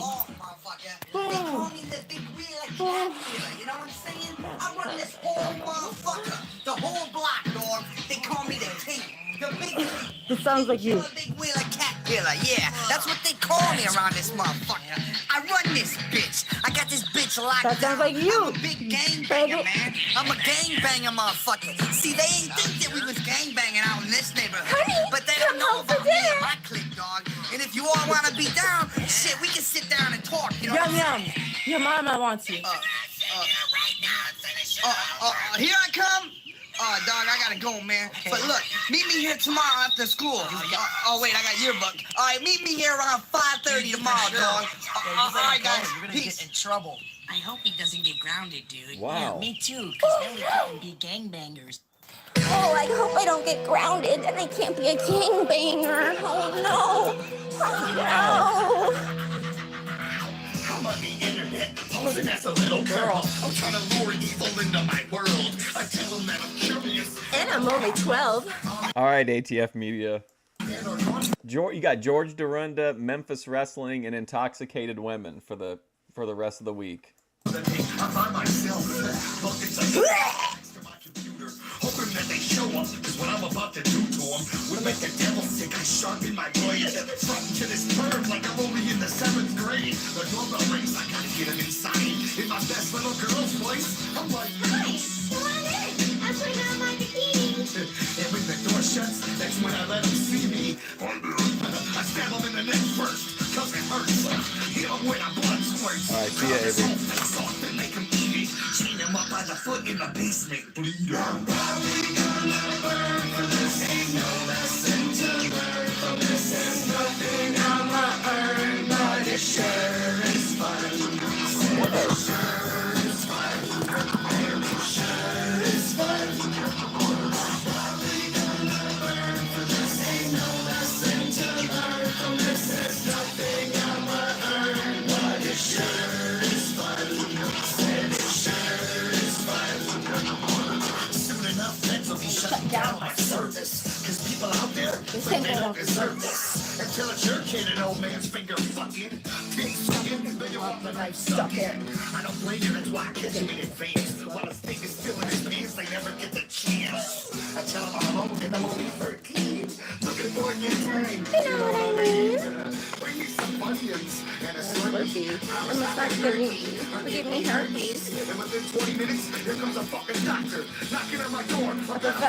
Boom! They call me the big wheel cat killer, you know what I'm saying? I run this whole motherfucker, the whole block, dog. They call me the king, the big king. It sounds like you. The big wheel cat killer, yeah. That's what they call me around this motherfucker. I run this bitch. I got this bitch locked down. That sounds like you. I'm a big gangbanger, man. I'm a gangbanger, motherfucker. See, they ain't think that we was gangbanging out in this neighborhood. Honey, but they don't know about me and my clique, dog. And if you all want to be down, shit, we can sit down and talk, you know what I'm saying? Your mama wants you. Here I come. Oh, dog, I gotta go, man. Okay. But look, meet me here tomorrow after school. Oh, wait, I got yearbook. All right, meet me here around 5:30 tomorrow, dog. All right, guys. You're gonna get in trouble. I hope he doesn't get grounded, dude. Wow. Yeah, me too, because then we can be gangbangers. Oh, I hope I don't get grounded and I can't be a gangbanger. Oh, no. Oh, no. I'm on the internet, posing as a little girl. I'm trying to lure evil into my world. I tell them that I'm curious. And I'm only 12. All right, ATF Media. You got George Dorinda, Memphis Wrestling, and Intoxicated Women for the rest of the week. I'm by myself, looking to my computer, hoping that they show up, because what I'm about to do to them will make the devil sick. I sharpen my blade, fronting to this bird like I'm only in the 7th grade. The doorbell rings, I gotta get him inside. In my best little girl's voice, I'm like, Hi, come on in. I'm putting on my bikini. and when the door shuts, that's when I let him see me. I stab him in the neck first, cause it hurts. Hit him when I blood squirts. All right, see ya, Avery. Then make him eat me. Chain him up by the foot in the basement. Bleed out. Probably gonna burn for this. Ain't no lesson to learn from this. There's nothing I'ma earn, but it sure is fun. It sure is fun. It sure is fun. Probably gonna burn for this. Ain't no lesson to learn from this. There's nothing I'ma earn, but it sure is fun. And it sure is fun. Soon enough, Feds will be shutting down my service. Cause people out there think they don't deserve this. Until it's your kid and old man's finger fucking. Big sucking, but you want the knife stuck in. I don't blame you, that's why I catch him in advance. While his thing is still in his pants, they never get the chance. I tell him I'm old and I'm only 13. Looking for a new time. You know what I mean? Bring me some onions and a slippy. I'm gonna start giving me herpes. And within 20 minutes, here comes a fucking doctor knocking on my door.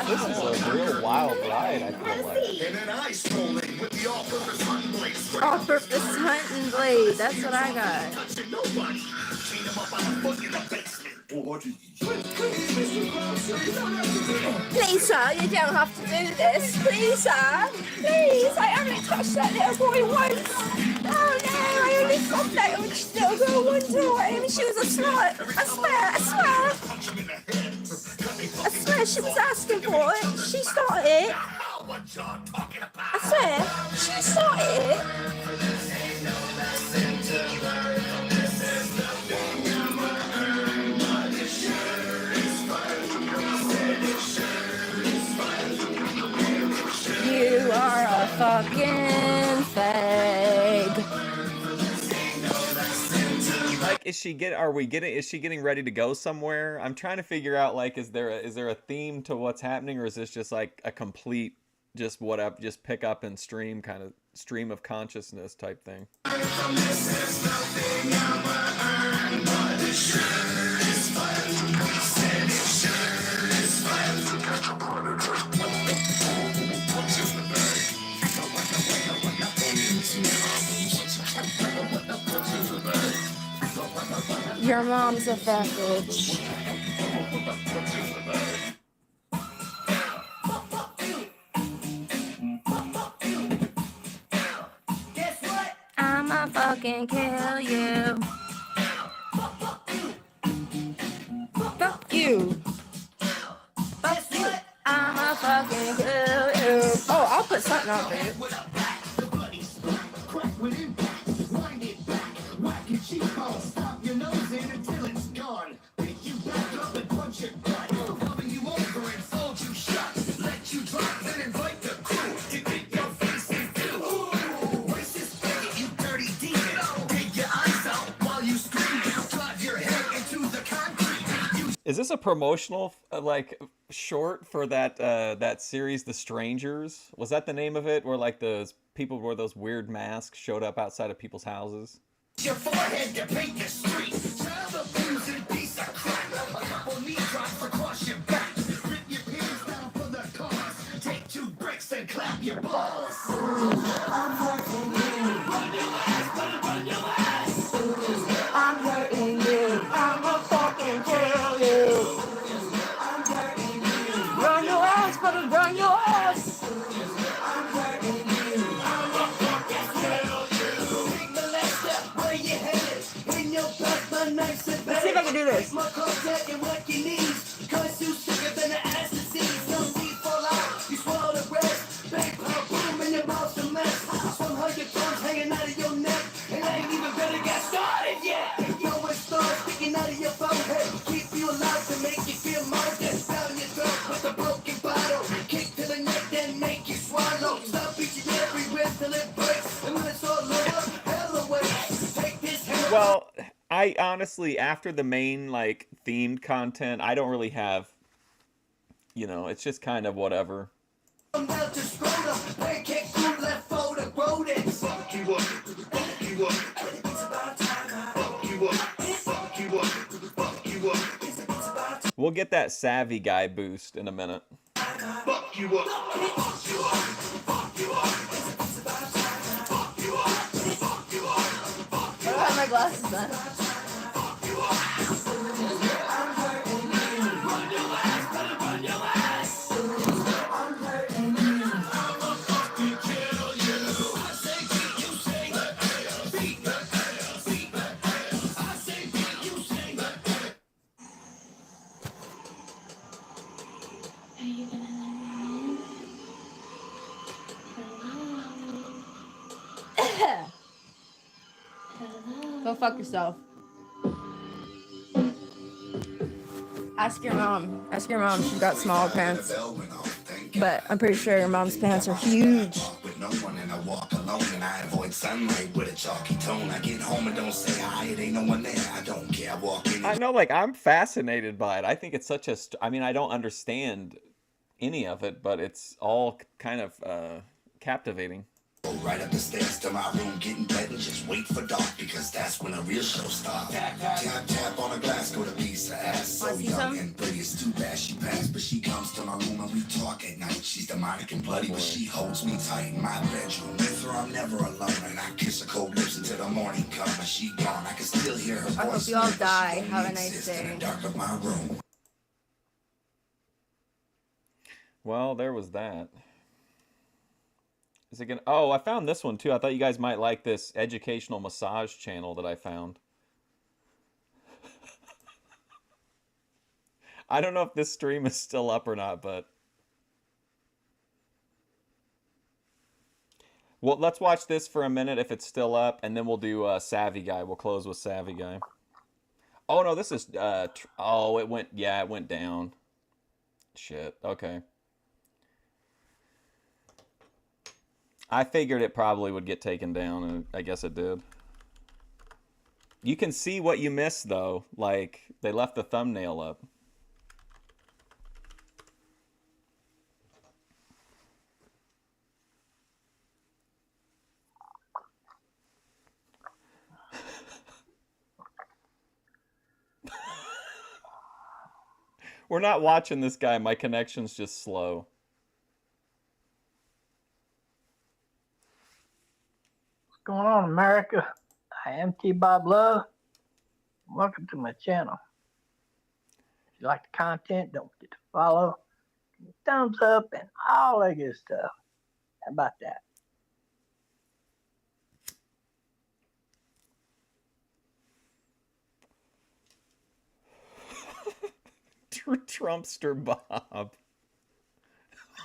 This is a real wild ride, I feel like. And then I stroll in with the all-purpose hunting blade. All-purpose hunting blade. That's what I got. Touching nobody. Chain him up on a foot in the basement. Please, sir, you don't have to do this. Please, sir. Please, I only touched that little boy once. Oh no, I only fucked that little girl one time. She was a slut. I swear she was asking for it. She started it. I swear, she started it. You are a fucking fag. Like, is she getting ready to go somewhere? I'm trying to figure out, like, is there a theme to what's happening, or is this just like a complete just whatever, just pick up and stream, kind of stream of consciousness type thing. Your mom's a fat bitch. I'ma fucking kill you. Fuck you. Fuck you. I'ma fucking kill you. Oh, I'll put something on for you. Is this a promotional like short for that that series, The Strangers? Was that the name of it? Where like those people wore those weird masks showed up outside of people's houses? Your forehead to paint the street. Child abusing piece of crap. A couple knee drops across your back. Rip your pants down for the cause. Take 2 bricks and clap your balls. I'm hurting you. Run your ass, run your ass. I'm hurting you. I'ma fucking kill you. I'm hurting you. Run your ass, better run your ass. I'm hurting you. I'ma fucking kill you. Take the last step where you headed. In your back, my nice and Let's see if I can do this. my contact and wreck your knees. Cause you sicker than the acid seeds. No teeth fall out. You swallow the rest. Bang, pop, boom, and your mouth's a mess. Somehow your tongue's hanging out of your neck. And I ain't even better get started yet. Yo, it starts sticking out of your forehead. Keep you alive to make you feel more dead. Down your throat with a broken bottle. Kick to the neck, then make you swallow. Stop each and every rib till it breaks. And when it's all over, hell away. Take this hell. Well, I honestly, after the main like themed content, I don't really have, you know, it's just kind of whatever. I'm out to scrotum. Pancake food left for the rodents. Fuck you up. Fuck you up. It's about time. Fuck you up. Fuck you up. Fuck you up. It's about time. We'll get that savvy guy boost in a minute. Fuck you up. Fuck you up. Fuck you up. It's about time. Fuck you up. Fuck you up. Fuck you I don't have my glasses on. Fuck you up. I'm hurting you. Run your ass. Better run your ass. I'm hurting you. I'ma fucking kill you. I say beat, you say beat. Beat. I say beat, you say Are you gonna Go fuck yourself. Ask your mom. Ask your mom. She's got small pants. But I'm pretty sure your mom's pants are huge. with no one and I walk alone and I avoid sunlight with a chalky tone. I get home and don't say hi, it ain't no one there. I don't care. I walk in. I know, like, I'm fascinated by it. I think it's such a. I mean, I don't understand any of it, but it's all kind of captivating. Go right up the stairs to my room, get in bed and just wait for dark because that's when a real show starts. Tap, tap on a glass, go to piece of ass. So young and pretty, it's too bad she passed, but she comes to my room and we talk at night. She's demonic and bloody, but she holds me tight in my bedroom. With her, I'm never alone, and I kiss her cold lips until the morning comes. But she gone, I can still hear her voice. I hope you all die. Have a nice day. In the dark of my room. Well, there was that. Is it gonna? Oh, I found this one too. I thought you guys might like this educational massage channel that I found. I don't know if this stream is still up or not, but well, let's watch this for a minute if it's still up, and then we'll do Savvy Guy. We'll close with Savvy Guy. Oh no, this is oh, it went down. Shit. Okay. I figured it probably would get taken down, and I guess it did. You can see what you missed, though. Like, they left the thumbnail up. We're not watching this guy. My connection's just slow. What's going on, America? I am T Bob Love. Welcome to my channel. If you like the content, don't forget to follow, thumbs up, and all that good stuff. How about that? Trumpster Bob.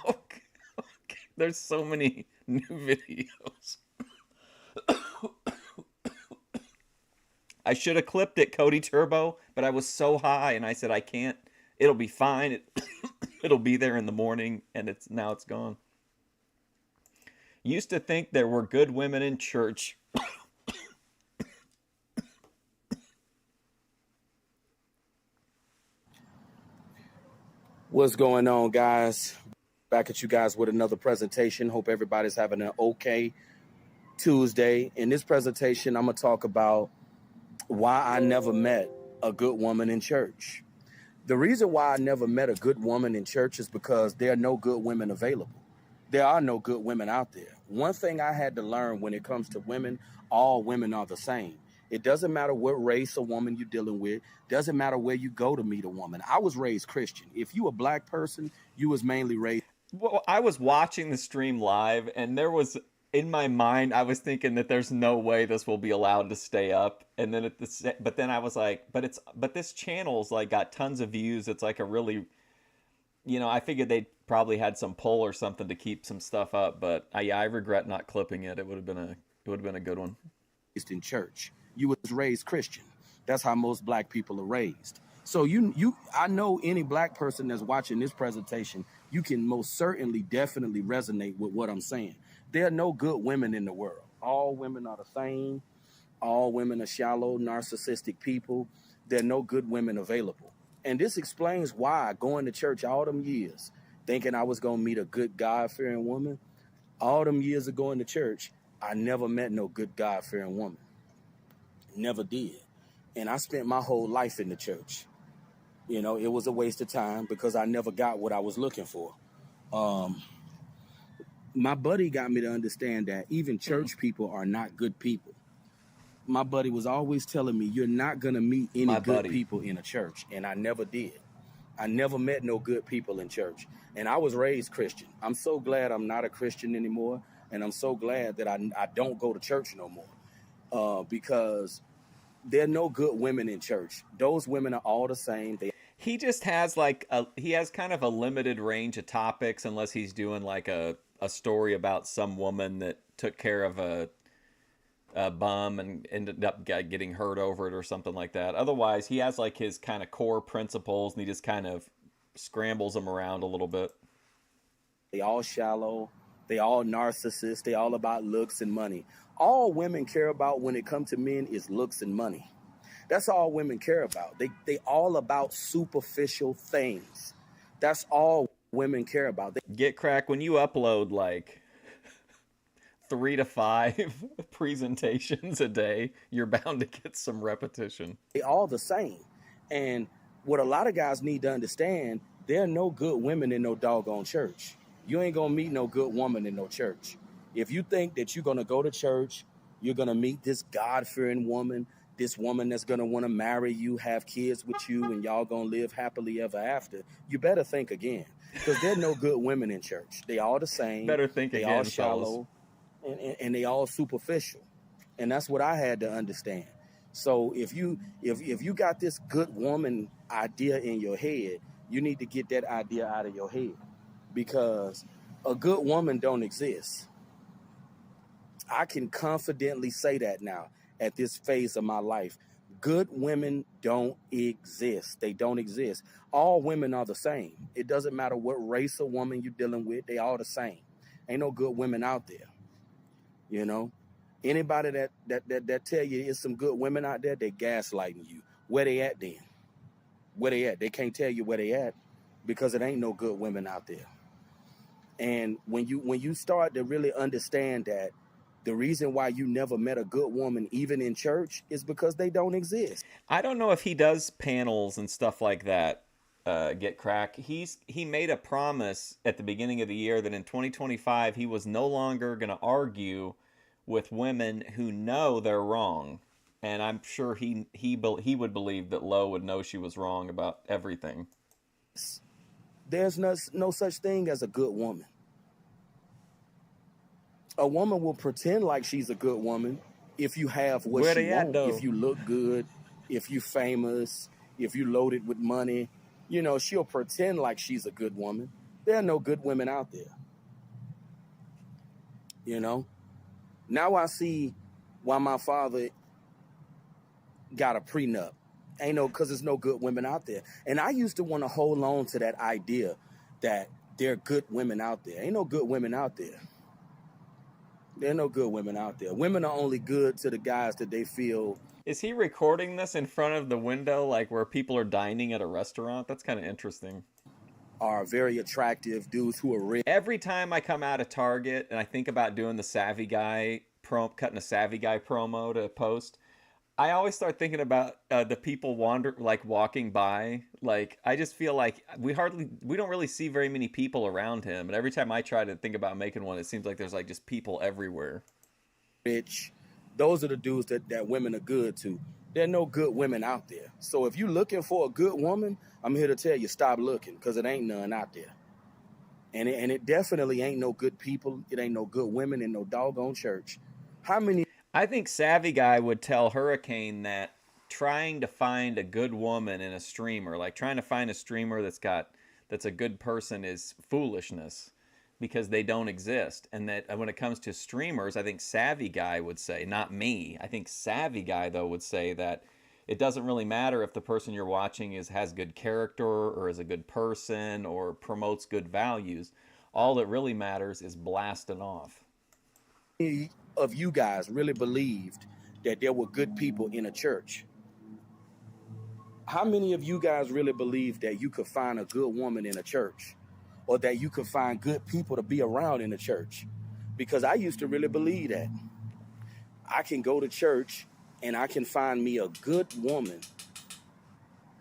Okay. There's so many new videos. I should have clipped it, Cody Turbo, but I was so high and I said I can't. It'll be fine. It'll be there in the morning, and now it's gone. Used to think there were good women in church. What's going on, guys? Back at you guys with another presentation. Hope everybody's having an okay Tuesday. In this presentation, I'm going to talk about why I never met a good woman in church. The reason why I never met a good woman in church is because there are no good women available. There are no good women out there. One thing I had to learn when it comes to women, all women are the same. It doesn't matter what race or woman you're dealing with. Doesn't matter where you go to meet a woman. I was raised Christian. If you a black person, you was mainly raised. Well, I was watching the stream live, and there was, in my mind, I was thinking that there's no way this will be allowed to stay up. And then but then I was like, but this channel's like got tons of views. It's like a really, I figured they probably had some pull or something to keep some stuff up. But I regret not clipping it. It would have been a good one. In church, you was raised Christian. That's how most black people are raised. So I know any black person that's watching this presentation, you can most certainly, definitely resonate with what I'm saying. There are no good women in the world. All women are the same. All women are shallow, narcissistic people. There are no good women available. And this explains why going to church all them years, thinking I was going to meet a good God-fearing woman, all them years of going to church, I never met no good God-fearing woman. Never did. And I spent my whole life in the church. It was a waste of time because I never got what I was looking for. My buddy got me to understand that even church people are not good people. My buddy was always telling me, you're not going to meet any good people in a church. And I never did. I never met no good people in church. And I was raised Christian. I'm so glad I'm not a Christian anymore. And I'm so glad that I don't go to church no more. Because there are no good women in church. Those women are all the same. He just has he has kind of a limited range of topics unless he's doing like a story about some woman that took care of a bum and ended up getting hurt over it or something like that. Otherwise, he has like his kind of core principles and he just kind of scrambles them around a little bit. They all shallow. They all narcissists. They all about looks and money. All women care about when it comes to men is looks and money. That's all women care about. They all about superficial things. That's all women care about. Get crack, when you upload like 3 to 5 presentations a day, you're bound to get some repetition. They all the same. And what a lot of guys need to understand, there are no good women in no doggone church. You ain't gonna meet no good woman in no church. If you think that you're gonna go to church, you're gonna meet this God-fearing woman, this woman that's gonna wanna marry you, have kids with you, and y'all gonna live happily ever after, you better think again. Because there are no good women in church. They all the same. Better think again, all shallow, and they all superficial. And that's what I had to understand. So if you got this good woman idea in your head, you need to get that idea out of your head. Because a good woman don't exist. I can confidently say that now at this phase of my life. Good women don't exist. They don't exist. All women are the same. It doesn't matter what race of woman you're dealing with. They all the same. Ain't no good women out there. Anybody that tell you there's some good women out there, they gaslighting you. Where they at then? Where they at? They can't tell you where they at because it ain't no good women out there. And when you start to really understand that the reason why you never met a good woman, even in church, is because they don't exist. I don't know if he does panels and stuff like that. get crack. He made a promise at the beginning of the year that in 2025 he was no longer going to argue with women who know they're wrong. And I'm sure he would believe that Lo would know she was wrong about everything. There's no such thing as a good woman. A woman will pretend like she's a good woman if you have what Where she they at, wants. though? If you look good, if you famous, if you loaded with money, you know, she'll pretend like she's a good woman. There are no good women out there. You know? Now I see why my father got a prenup. Because there's no good women out there. And I used to want to hold on to that idea that there are good women out there. Ain't no good women out there. There are no good women out there. Women are only good to the guys that they feel. Is he recording this in front of the window, like where people are dining at a restaurant? That's kind of interesting. Are very attractive dudes who are rich. Every time I come out of Target and I think about doing the Savvy Guy cutting a Savvy Guy promo to post, I always start thinking about the people walking by. Like, I just feel like we don't really see very many people around him. And every time I try to think about making one, it seems like there's like just people everywhere. Rich. Those are the dudes that women are good to. There are no good women out there. So if you're looking for a good woman, I'm here to tell you, stop looking, because it ain't none out there. And it definitely ain't no good people. It ain't no good women in no doggone church. How many... I think Savvy Guy would tell Hurricane that trying to find a good woman in a streamer, like trying to find a streamer that's a good person, is foolishness because they don't exist. And that when it comes to streamers, I think Savvy Guy would say, not me, I think Savvy Guy though would say that it doesn't really matter if the person you're watching has good character or is a good person or promotes good values. All that really matters is blasting off. Of you guys really believed that there were good people in a church? How many of you guys really believed that you could find a good woman in a church, or that you could find good people to be around in a church? Because I used to really believe that. I can go to church and I can find me a good woman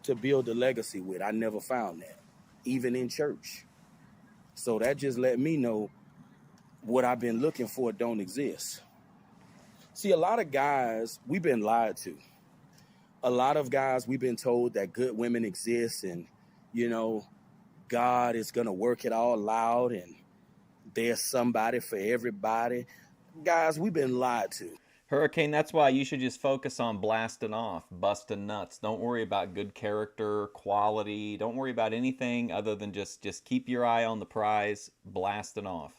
to build a legacy with. I never found that, even in church. So that just let me know what I've been looking for don't exist. See, a lot of guys, we've been lied to. A lot of guys, we've been told that good women exist and, you know, God is going to work it all out and there's somebody for everybody. Guys, we've been lied to. Hurricane, that's why you should just focus on blasting off, busting nuts. Don't worry about good character, quality. Don't worry about anything other than just keep your eye on the prize, blasting off.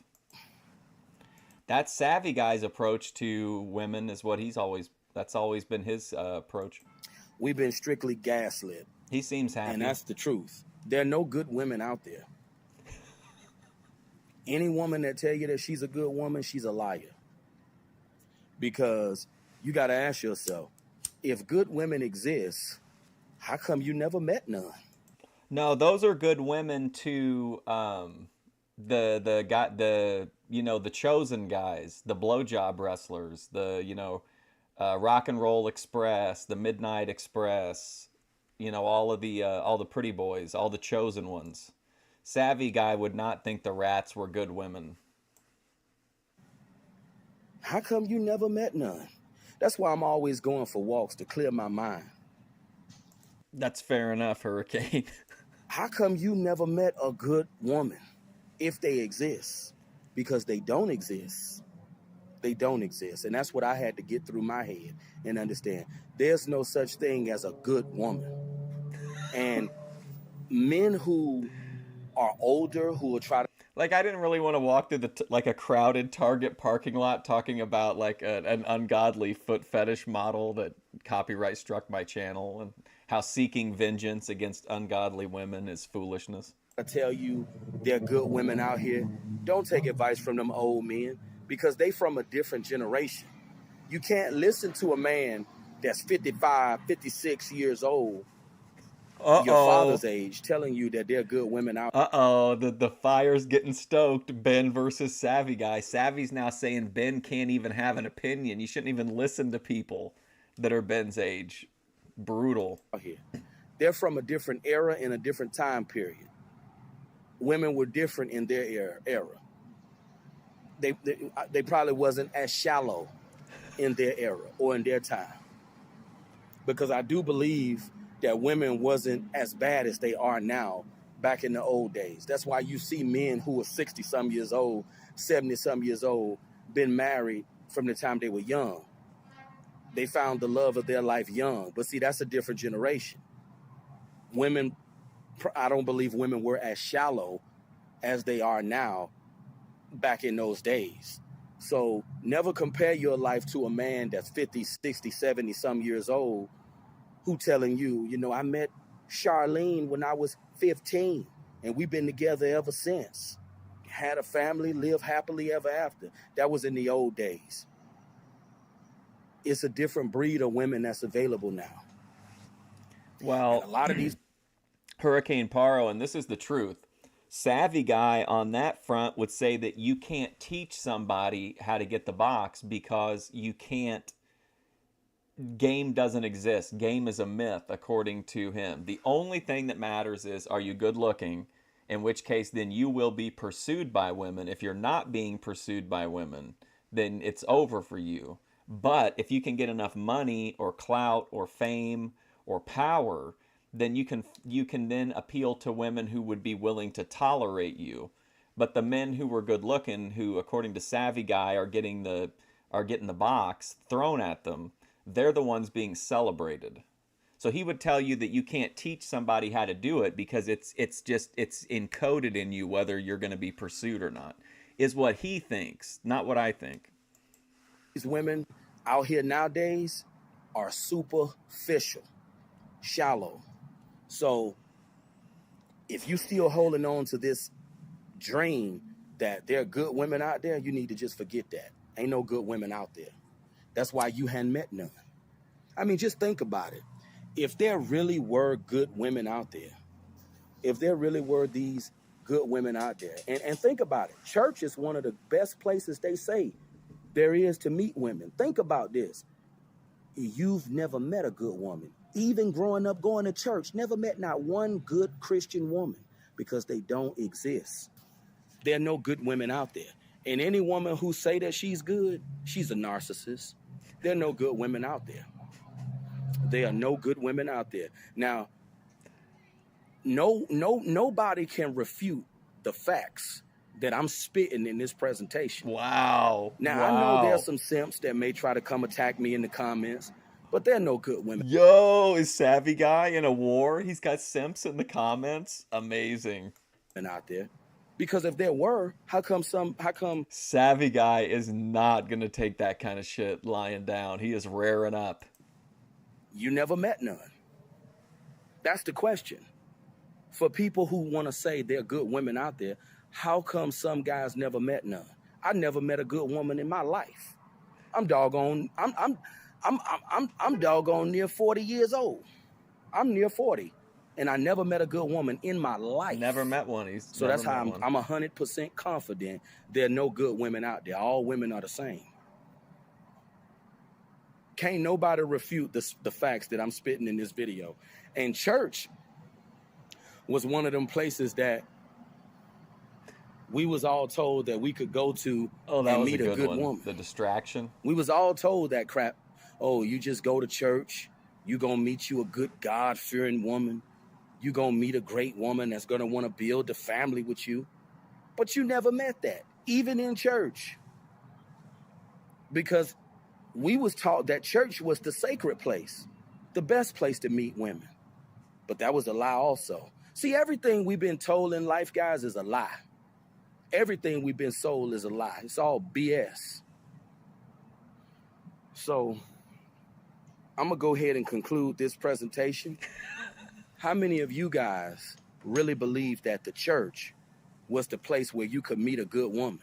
That's Savvy Guy's approach to women is what that's always been his approach. We've been strictly gaslit. He seems happy. And that's the truth. There are no good women out there. Any woman that tell you that she's a good woman, she's a liar. Because you got to ask yourself, if good women exist, how come you never met none? No, those are good women to the chosen guys, the blowjob wrestlers, Rock and Roll Express, the Midnight Express, all the pretty boys, all the chosen ones. Savvy Guy would not think the rats were good women. How come you never met none? That's why I'm always going for walks to clear my mind. That's fair enough, Hurricane. How come you never met a good woman if they exist? Because they don't exist. They don't exist. And that's what I had to get through my head and understand. There's no such thing as a good woman. And men who are older, who will try to... Like, I didn't really want to walk through a crowded Target parking lot talking about like an ungodly foot fetish model that copyright struck my channel and how seeking vengeance against ungodly women is foolishness. I tell you, there are good women out here. Don't take advice from them old men because they from a different generation. You can't listen to a man that's 55, 56 years old, your father's age, telling you that there are good women out there. The fire's getting stoked. Ben versus Savvy Guy. Savvy's now saying Ben can't even have an opinion. You shouldn't even listen to people that are Ben's age. Brutal. Here. They're from a different era and a different time period. Women were different in their era. They probably wasn't as shallow in their era or in their time. Because I do believe that women wasn't as bad as they are now back in the old days. That's why you see men who are 60-some years old, 70-some years old, been married from the time they were young. They found the love of their life young. But see, that's a different generation. Women, I don't believe women were as shallow as they are now back in those days. So never compare your life to a man that's 50, 60, 70 some years old who telling you, you know, I met Charlene when I was 15 and we've been together ever since. Had a family, lived happily ever after. That was in the old days. It's a different breed of women that's available now. Well, and a lot of these Hurricane Paro, and this is the truth. Savvy guy on that front would say that you can't teach somebody how to get the box because you can't. Game doesn't exist. Game is a myth, according to him. The only thing that matters is, are you good looking? In which case, then you will be pursued by women. If you're not being pursued by women, then it's over for you. But if you can get enough money or clout or fame or power, then you can then appeal to women who would be willing to tolerate you. But the men who were good looking, who according to Savvy Guy are getting the box thrown at them, they're the ones being celebrated. So he would tell you that you can't teach somebody how to do it because it's encoded in you whether you're going to be pursued or not, is what he thinks, not what I think. These women out here nowadays are superficial, shallow. So if you still holding on to this dream that there are good women out there, you need to just forget that. Ain't no good women out there. That's why you hadn't met none. I mean, just think about it. If there really were good women out there, if there really were these good women out there, and think about it, church is one of the best places they say there is to meet women. Think about this. You've never met a good woman. Even growing up going to church, never met not one good Christian woman because they don't exist. There are no good women out there. And any woman who say that she's good, she's a narcissist. There are no good women out there. There are no good women out there. Now, nobody can refute the facts that I'm spitting in this presentation. Wow. Now, I know there's some simps that may try to come attack me in the comments, but there are no good women. Yo, is Savvy Guy in a war? He's got simps in the comments. Amazing. Out there. Because if there were, how come Savvy Guy is not going to take that kind of shit lying down. He is raring up. You never met none. That's the question. For people who want to say there are good women out there, how come some guys never met none? I never met a good woman in my life. I'm doggone near 40 years old. I'm near 40. And I never met a good woman in my life. Never met one. So that's how I'm 100% confident there are no good women out there. All women are the same. Can't nobody refute the facts that I'm spitting in this video. And church was one of them places that we was all told that we could go to and meet a good woman. The distraction. We was all told that crap. Oh, you just go to church. You gonna meet you a good God-fearing woman. You gonna meet a great woman that's gonna want to build a family with you. But you never met that, even in church. Because we was taught that church was the sacred place, the best place to meet women. But that was a lie also. See, everything we've been told in life, guys, is a lie. Everything we've been sold is a lie. It's all BS. So I'm gonna go ahead and conclude this presentation. How many of you guys really believe that the church was the place where you could meet a good woman?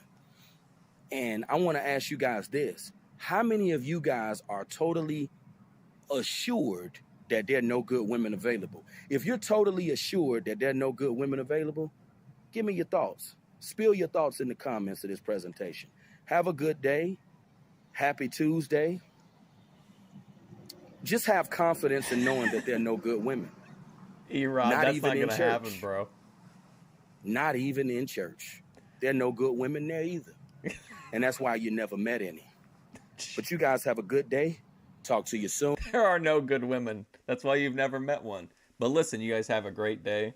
And I want to ask you guys this. How many of you guys are totally assured that there are no good women available? If you're totally assured that there are no good women available, give me your thoughts. Spill your thoughts in the comments of this presentation. Have a good day. Happy Tuesday. Just have confidence in knowing that there are no good women. E-Rod, Not that's even not in gonna church. happen, bro. Not even in church. There are no good women there either. And that's why you never met any. But you guys have a good day. Talk to you soon. There are no good women. That's why you've never met one. But listen, you guys have a great day.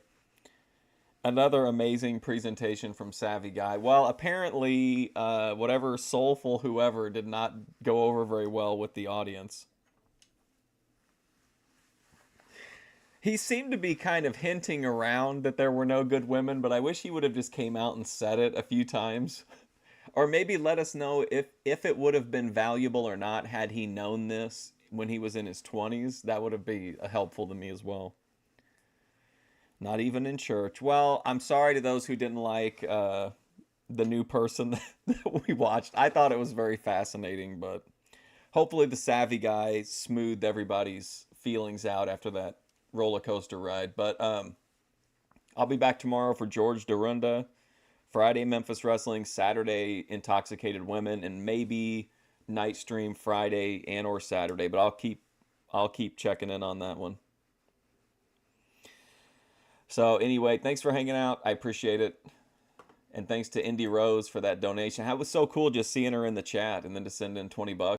Another amazing presentation from Savvy Guy. Well, apparently, whatever soulful whoever did not go over very well with the audience. He seemed to be kind of hinting around that there were no good women, but I wish he would have just came out and said it a few times. Or maybe let us know if it would have been valuable or not had he known this when he was in his 20s. That would have been helpful to me as well. Not even in church. Well, I'm sorry to those who didn't like the new person that we watched. I thought it was very fascinating, but hopefully the Savvy Guy smoothed everybody's feelings out after that roller coaster ride. But I'll be back tomorrow for George Dorunda, Friday Memphis Wrestling, Saturday Intoxicated Women, and maybe Night Stream Friday and or Saturday. But I'll keep checking in on that one. So anyway, thanks for hanging out. I appreciate it. And thanks to Indy Rose for that donation. It was so cool just seeing her in the chat and then to send in $20.